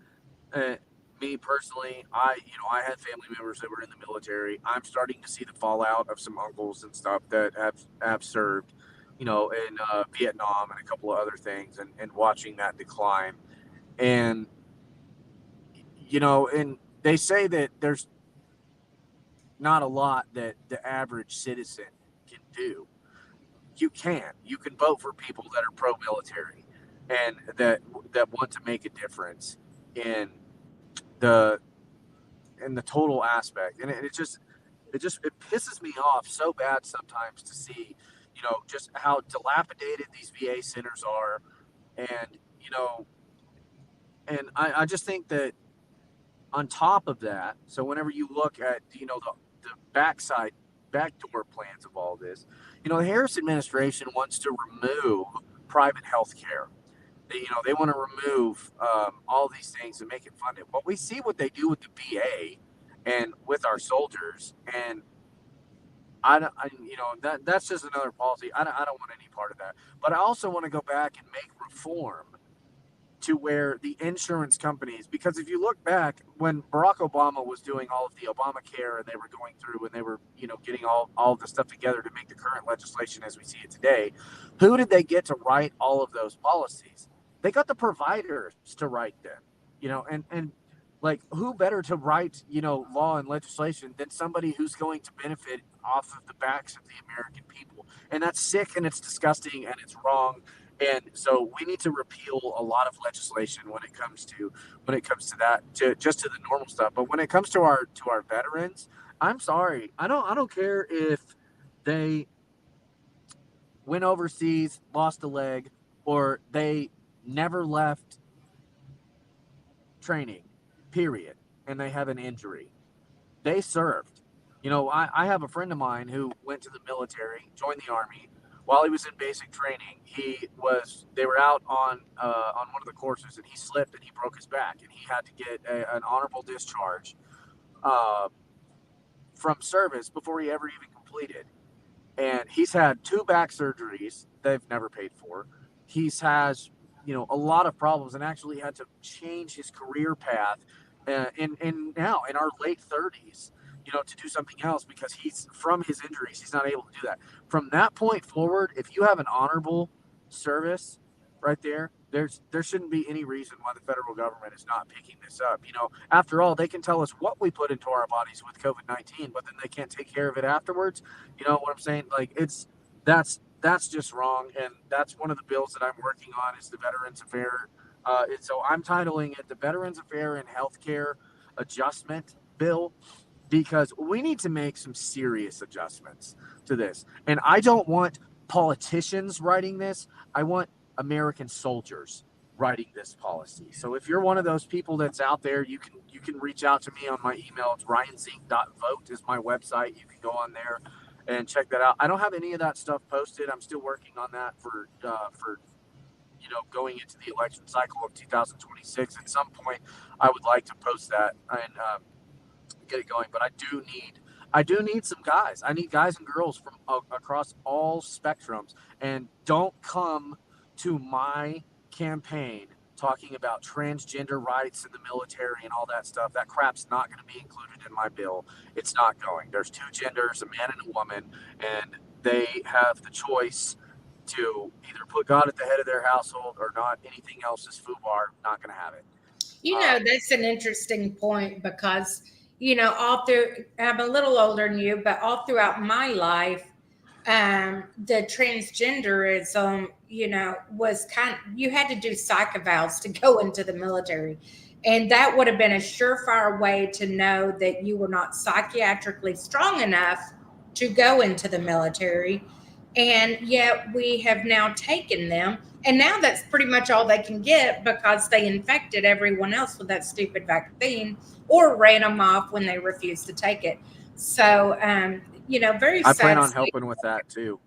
me personally, I had family members that were in the military. I'm starting to see the fallout of some uncles and stuff that have served, in Vietnam and a couple of other things, and watching that decline. And and they say that there's not a lot that the average citizen can do. You can vote for people that are pro-military and that want to make a difference in the total aspect. And it pisses me off so bad sometimes to see just how dilapidated these VA centers are. And I just think that on top of that, so whenever you look at the backdoor plans of all this, the Harris administration wants to remove private health care. They want to remove all these things and make it funded. Well, we see what they do with the VA and with our soldiers, and that's just another policy. I don't want any part of that. But I also want to go back and make reform to where the insurance companies, because if you look back when Barack Obama was doing all of the Obamacare and they were going through and they were, getting all of the stuff together to make the current legislation as we see it today, who did they get to write all of those policies? They got the providers to write them, and like who better to write, law and legislation than somebody who's going to benefit off of the backs of the American people. And that's sick and it's disgusting and it's wrong. And so we need to repeal a lot of legislation when it comes to that, just to the normal stuff. But when it comes to our veterans, I'm sorry. I don't care if they went overseas, lost a leg, or they never left training, period, and they have an injury. They served. I have a friend of mine who went to the military, joined the Army. While he was in basic training, they were out on one of the courses, and he slipped and he broke his back, and he had to get an honorable discharge from service before he ever even completed. And he's had 2 back surgeries they've never paid for. He's has a lot of problems, and actually had to change his career path in now in our late 30s. To do something else because he's from his injuries, he's not able to do that. From that point forward, if you have an honorable service right there shouldn't be any reason why the federal government is not picking this up. After all, they can tell us what we put into our bodies with COVID-19, but then they can't take care of it afterwards. You know what I'm saying? Like that's just wrong. And that's one of the bills that I'm working on is the Veterans Affair. And so I'm titling it the Veterans Affair and Healthcare Adjustment Bill, because we need to make some serious adjustments to this. And I don't want politicians writing this. I want American soldiers writing this policy. So if you're one of those people that's out there, you can reach out to me on my email. It's ryanzink.vote is my website. You can go on there and check that out. I don't have any of that stuff posted. I'm still working on that for going into the election cycle of 2026. At some point, I would like to post that and get it going. But I do need some guys. I need guys and girls from across all spectrums. And don't come to my campaign talking about transgender rights in the military and all that stuff. That crap's not going to be included in my bill. It's not going. There's 2 genders, a man and a woman, and they have the choice to either put God at the head of their household or not. Anything else is FUBAR. Not going to have it. That's an interesting point because, all through, I'm a little older than you, but all throughout my life, the transgenderism, was you had to do psych evals to go into the military. And that would have been a surefire way to know that you were not psychiatrically strong enough to go into the military. And yet we have now taken them. And now that's pretty much all they can get because they infected everyone else with that stupid vaccine or ran them off when they refused to take it. So, very sad. I plan on helping with that too.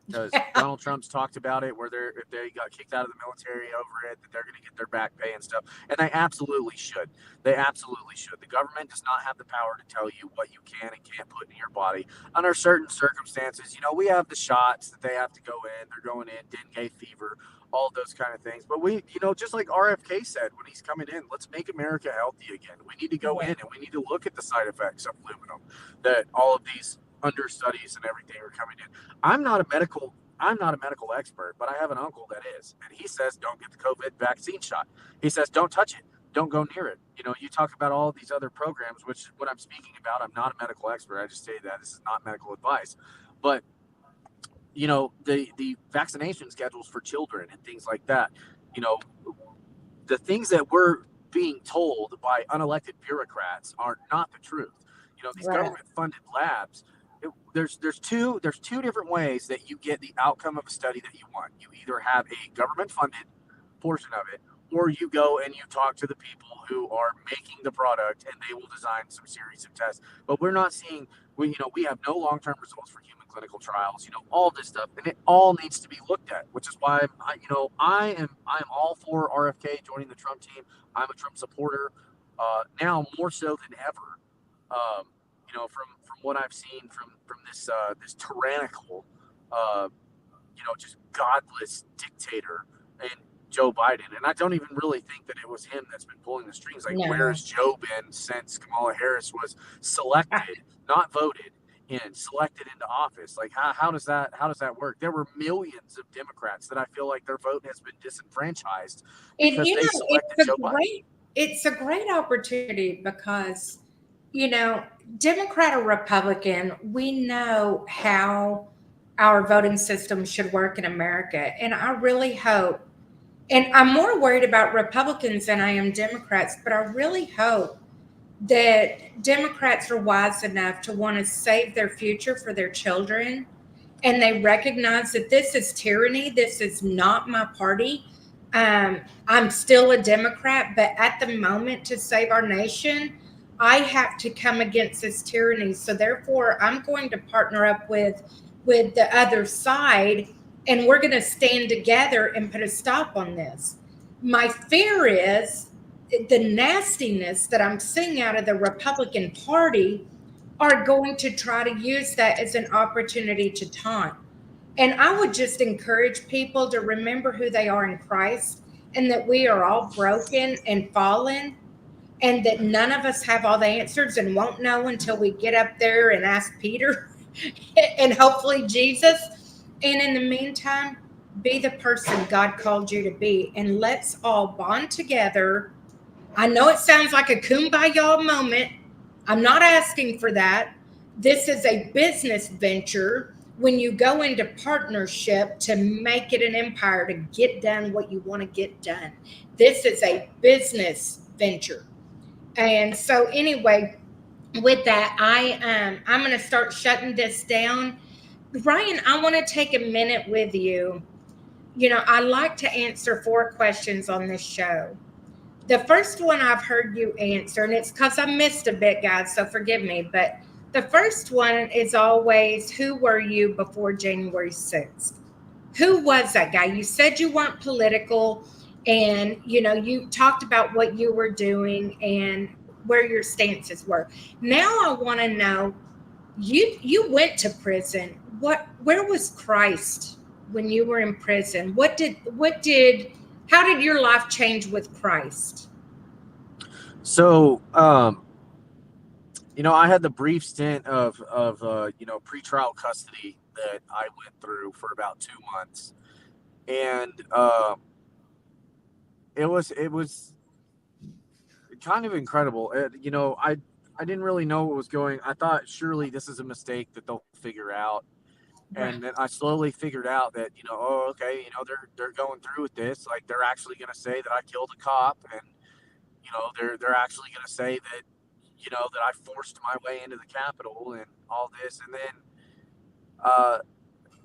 because Donald Trump's talked about it, where if they got kicked out of the military over it, that they're going to get their back pay and stuff. And they absolutely should. They absolutely should. The government does not have the power to tell you what you can and can't put in your body under certain circumstances. We have the shots that they have to go in. They're going in, dengue fever, all of those kind of things. But we, just like RFK said when he's coming in, let's make America healthy again. We need to go in and we need to look at the side effects of aluminum, that all of these understudies and everything are coming in. I'm not a medical expert, but I have an uncle that is, and he says don't get the COVID vaccine shot. He says don't touch it, don't go near it. You talk about all of these other programs, which is what I'm speaking about. I'm not a medical expert. I just say that this is not medical advice, but the vaccination schedules for children and things like that. The things that we're being told by unelected bureaucrats are not the truth. These government funded labs. There's two different ways that you get the outcome of a study that you want. You either have a government funded portion of it, or you go and you talk to the people who are making the product and they will design some series of tests. But we're not seeing, we have no long-term results for human clinical trials, all this stuff, and it all needs to be looked at, which is why I'm all for RFK joining the Trump team. I'm a Trump supporter, now more so than ever. From what I've seen from this tyrannical, just godless dictator and Joe Biden. And I don't even really think that it was him that's been pulling the strings. Like, where has Joe been since Kamala Harris was selected, not voted, and selected into office? Like, how does that work? There were millions of Democrats that I feel like their vote has been disenfranchised because they selected Joe Biden. It's a great opportunity because, Democrat or Republican, we know how our voting system should work in America. And I really hope, and I'm more worried about Republicans than I am Democrats, but I really hope that Democrats are wise enough to want to save their future for their children. And they recognize that this is tyranny. This is not my party. I'm still a Democrat, but at the moment, to save our nation, I have to come against this tyranny. So therefore, I'm going to partner up with the other side, and we're going to stand together and put a stop on this. My fear is the nastiness that I'm seeing out of the Republican Party are going to try to use that as an opportunity to taunt. And I would just encourage people to remember who they are in Christ, and that we are all broken and fallen, and that none of us have all the answers and won't know until we get up there and ask Peter and hopefully Jesus. And in the meantime, be the person God called you to be, and let's all bond together. I know it sounds like a kumbaya moment. I'm not asking for that. This is a business venture. When you go into partnership to make it an empire, to get done what you want to get done, this is a business venture. And so anyway, with that, I'm going to start shutting this down. Ryan, I want to take a minute with you. I like to answer 4 questions on this show. The first one I've heard you answer, and it's because I missed a bit, guys, so forgive me. But the first one is always, who were you before January 6th? Who was that guy? You said you weren't political, and, you talked about what you were doing and where your stances were. Now I want to know, you went to prison. Where was Christ when you were in prison? How did your life change with Christ? So, I had the brief stint of pretrial custody that I went through for about 2 months, and it was kind of incredible. I didn't really know what was going. I thought surely this is a mistake that they'll figure out. And then I slowly figured out that, they're going through with this. Like, they're actually going to say that I killed a cop, and, they're actually going to say that, that I forced my way into the Capitol and all this. And then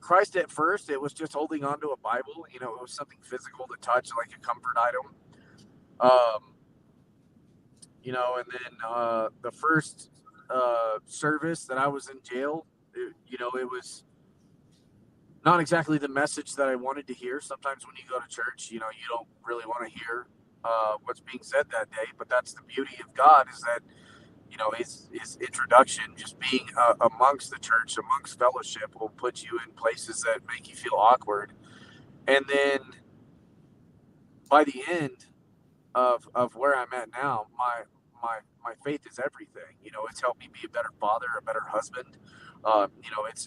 Christ, at first, it was just holding on to a Bible. It was something physical to touch, like a comfort item. And then the first service that I was in jail, it was not exactly the message that I wanted to hear. Sometimes when you go to church, you don't really want to hear what's being said that day. But that's the beauty of God, is that his introduction, just being amongst the church, amongst fellowship, will put you in places that make you feel awkward. And then by the end of where I'm at now, my faith is everything. It's helped me be a better father, a better husband.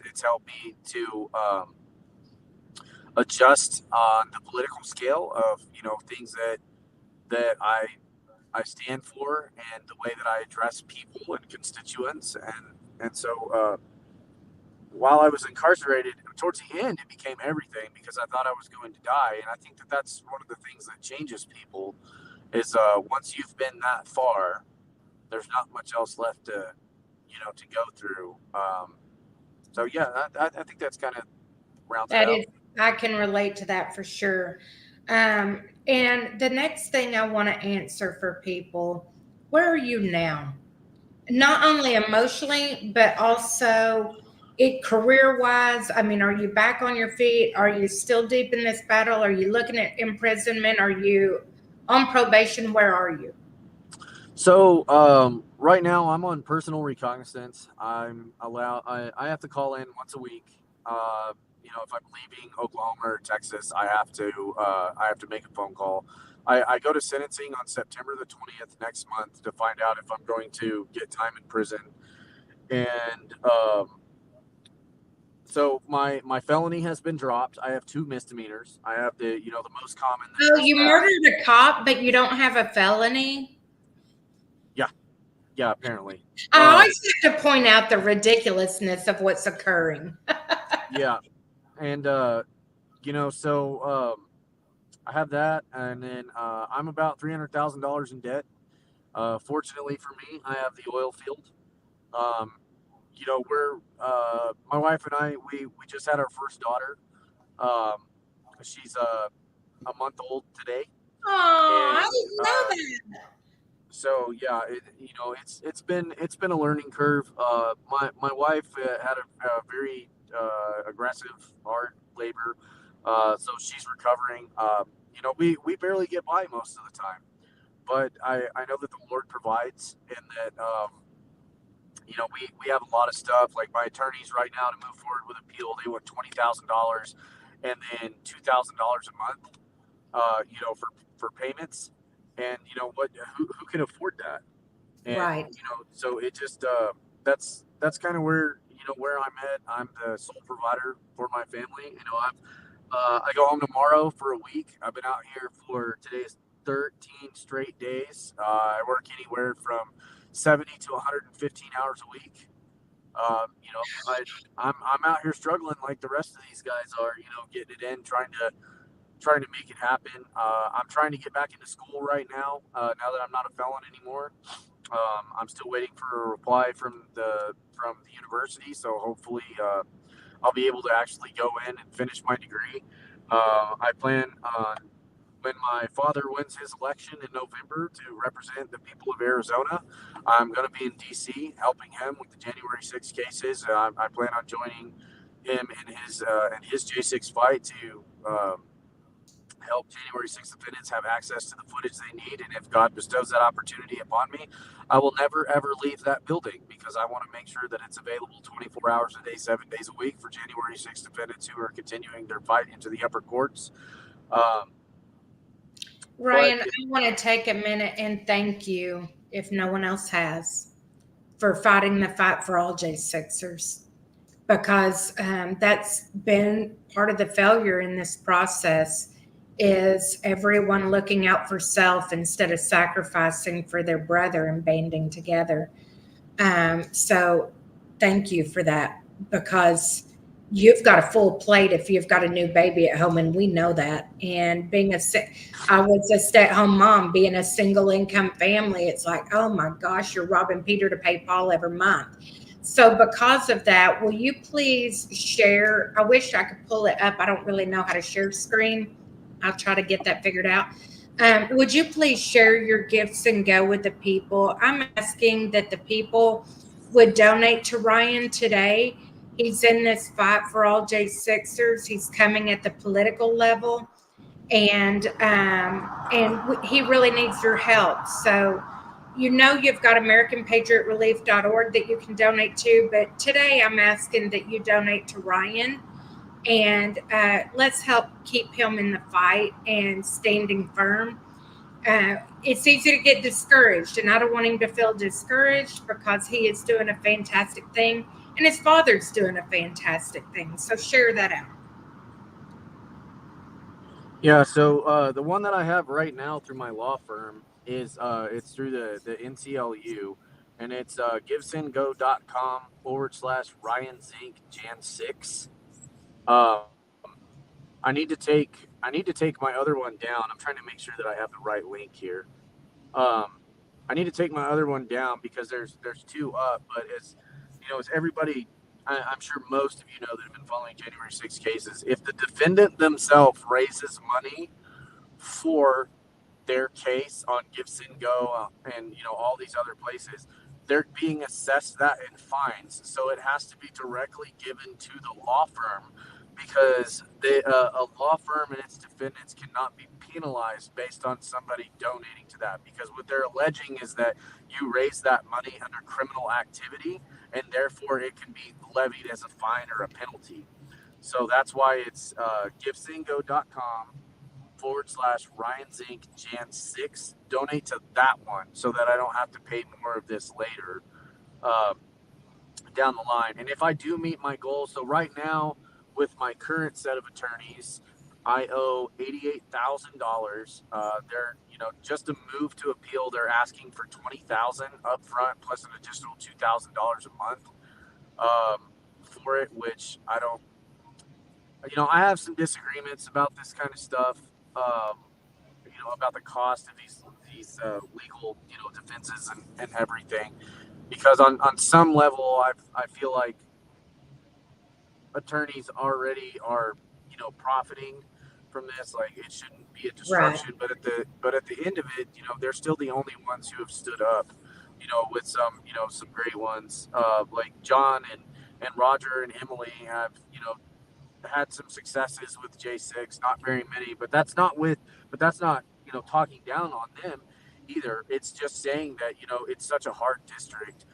It's helped me to adjust on the political scale of things that I stand for, and the way that I address people and constituents, and so while I was incarcerated, towards the end, it became everything, because I thought I was going to die. And I think that that's one of the things that changes people, is once you've been that far, there's not much else left to go through. So yeah, I think that's kind of rounds it That out. is, I can relate to that for sure. And the next thing I want to answer for people, where are you now? Not only emotionally, but also career-wise. I mean, are you back on your feet? Are you still deep in this battle? Are you looking at imprisonment? Are you on probation? Where are you? So right now I'm on personal recognizance. I have to call in once a week. If I'm leaving Oklahoma or Texas, I have to make a phone call. I go to sentencing on September the 20th next month to find out if I'm going to get time in prison. And so my felony has been dropped. I have 2 misdemeanors. I have the most common. Oh, you murdered a cop, but you don't have a felony? Yeah, apparently. I always have to point out the ridiculousness of what's occurring. Yeah. And, so I have that. And then I'm about $300,000 in debt. Fortunately for me, I have the oil field. My wife and I, we just had our first daughter. She's a month old today. Oh, I didn't know that. So yeah, it's been a learning curve. My wife had a very aggressive hard labor, so she's recovering. We barely get by most of the time, but I know that the Lord provides, and that we have a lot of stuff. Like my attorneys right now, to move forward with appeal, they want $20,000 and then $2,000 a month, for payments. And who can afford that? And, right. So it just that's kind of where I'm at. I'm the sole provider for my family. I go home tomorrow for a week. I've been out here for today's 13 straight days. I work anywhere from 70 to 115 hours a week. I'm out here struggling like the rest of these guys are. Getting it in, trying to make it happen. I'm trying to get back into school right now. Now that I'm not a felon anymore, I'm still waiting for a reply from the university. So hopefully, I'll be able to actually go in and finish my degree. I plan on, when my father wins his election in November to represent the people of Arizona, I'm going to be in D.C. helping him with the January 6 cases. I plan on joining him in his J6 fight to help January 6 defendants have access to the footage they need. And if God bestows that opportunity upon me, I will never, ever leave that building, because I want to make sure that it's available 24 hours a day, 7 days a week for January 6 defendants who are continuing their fight into the upper courts. Ryan, I want to take a minute and thank you, if no one else has, for fighting the fight for all J6ers, because that's been part of the failure in this process, is everyone looking out for self instead of sacrificing for their brother and banding together. So thank you for that, because you've got a full plate if you've got a new baby at home, and we know that. And I was a stay-at-home mom, being a single income family, it's like, oh my gosh, you're robbing Peter to pay Paul every month. So because of that, will you please share? I wish I could pull it up. I don't really know how to share screen. I'll try to get that figured out. Would you please share your gifts and go with the people? I'm asking that the people would donate to Ryan today He's in this fight for all J6ers. He's coming at the political level, and he really needs your help. So, you've got AmericanPatriotRelief.org that you can donate to, but today I'm asking that you donate to Ryan, and let's help keep him in the fight and standing firm. It's easy to get discouraged, and I don't want him to feel discouraged because he is doing a fantastic thing, and his father's doing a fantastic thing. So share that out. Yeah, so the one that I have right now through my law firm is it's through the NCLU, and it's givesendgo.com/Ryan Zink Jan 6. I need to take my other one down. I'm trying to make sure that I have the right link here. I need to take my other one down because there's two up, but as everybody, I'm sure most of you know that have been following January 6 cases, if the defendant themselves raises money for their case on GiveSendGo and all these other places, they're being assessed that in fines. So it has to be directly given to the law firm, because a law firm and its defendants cannot be penalized based on somebody donating to that, because what they're alleging is that you raise that money under criminal activity, and therefore it can be levied as a fine or a penalty. So that's why it's givesendgo.com/Ryan Zink Jan 6. Donate to that one so that I don't have to pay more of this later down the line. And if I do meet my goal, so right now with my current set of attorneys, I owe $88,000. They're, just to move to appeal, they're asking for $20,000 up front plus an additional $2,000 a month for it, which I don't. I have some disagreements about this kind of stuff. About the cost of these legal, defenses and everything, because on some level, I feel like attorneys already are, profiting from this. Like, it shouldn't be a disruption, right. But at the end of it, they're still the only ones who have stood up, with some great ones, like John and Roger and Emily have, had some successes with J6, not very many, but that's not talking down on them either. It's just saying that, it's such a hard district,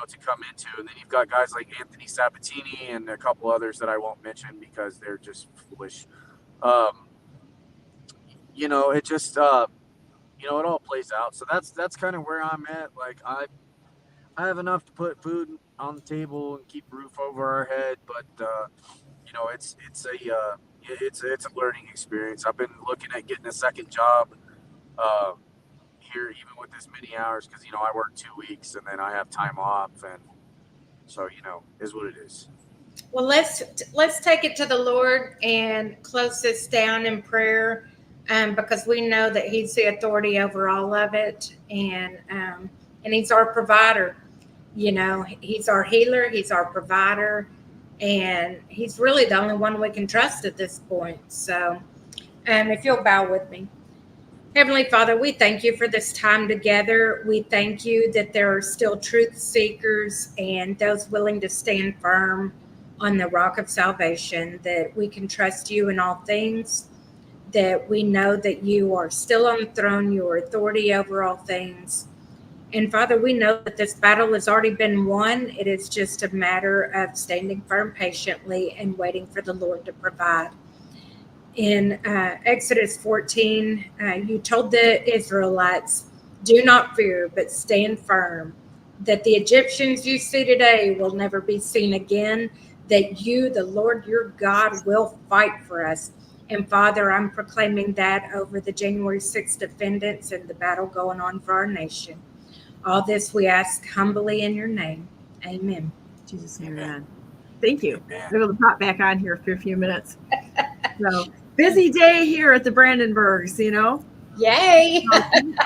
to come into. And then you've got guys like Anthony Sabatini and a couple others that I won't mention because they're just foolish. It just, it all plays out. So that's kind of where I'm at. Like, I have enough to put food on the table and keep a roof over our head, but, it's a learning experience. I've been looking at getting a second job here, even with this many hours, because I work 2 weeks and then I have time off, and so is what it is. Well, let's take it to the Lord and close this down in prayer, because we know that He's the authority over all of it, and He's our provider. He's our healer, He's our provider, and He's really the only one we can trust at this point. So, if you'll bow with me. Heavenly Father, we thank you for this time together. We thank you that there are still truth seekers and those willing to stand firm on the rock of salvation, that we can trust you in all things, that we know that you are still on the throne, you are authority over all things. And Father, we know that this battle has already been won. It is just a matter of standing firm patiently and waiting for the Lord to provide. In Exodus 14, you told the Israelites, do not fear, but stand firm, that the Egyptians you see today will never be seen again, that you, the Lord your God, will fight for us. And Father, I'm proclaiming that over the January 6th defendants and the battle going on for our nation. All this we ask humbly in your name. Amen. Jesus' name, amen. Thank you. I'm able to pop back on here for a few minutes. So, busy day here at the Brandenburgs, Yay!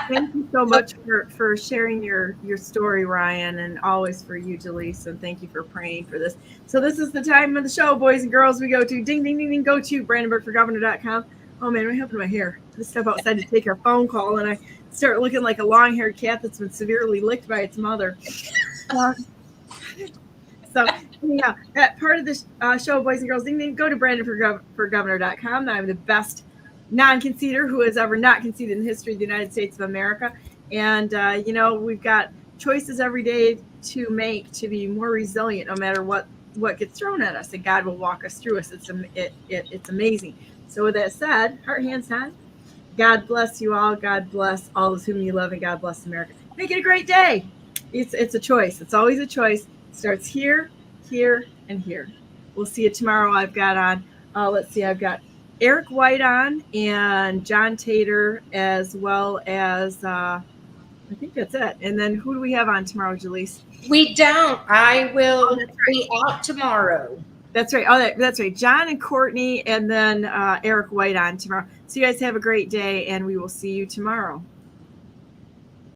Thank you so much for sharing your story, Ryan, and always for you, Jalise, and thank you for praying for this. So this is the time of the show, boys and girls. We go to ding, ding, ding, ding, go to BrandenburgForGovernor.com. Oh, man, what happened to my hair? I step outside to take our phone call, and I start looking like a long-haired cat that's been severely licked by its mother. So yeah, that part of the show, boys and girls, go to BrandenburgForGovernor.com. I'm the best non-conceder who has ever not conceded in the history of the United States of America. And, we've got choices every day to make to be more resilient no matter what gets thrown at us. And God will walk us through us. It's amazing. So with that said, heart, hands, time. God bless you all. God bless all those whom you love, and God bless America. Make it a great day. It's a choice. It's always a choice. It starts here, here, and here. We'll see you tomorrow. I've got on, I've got Eric White on and John Tater, as well as, I think that's it. And then who do we have on tomorrow, Jalise? We don't. I will be out tomorrow. That's right. Oh, that's right. John and Courtney, and then Eric White on tomorrow. So you guys have a great day, and we will see you tomorrow.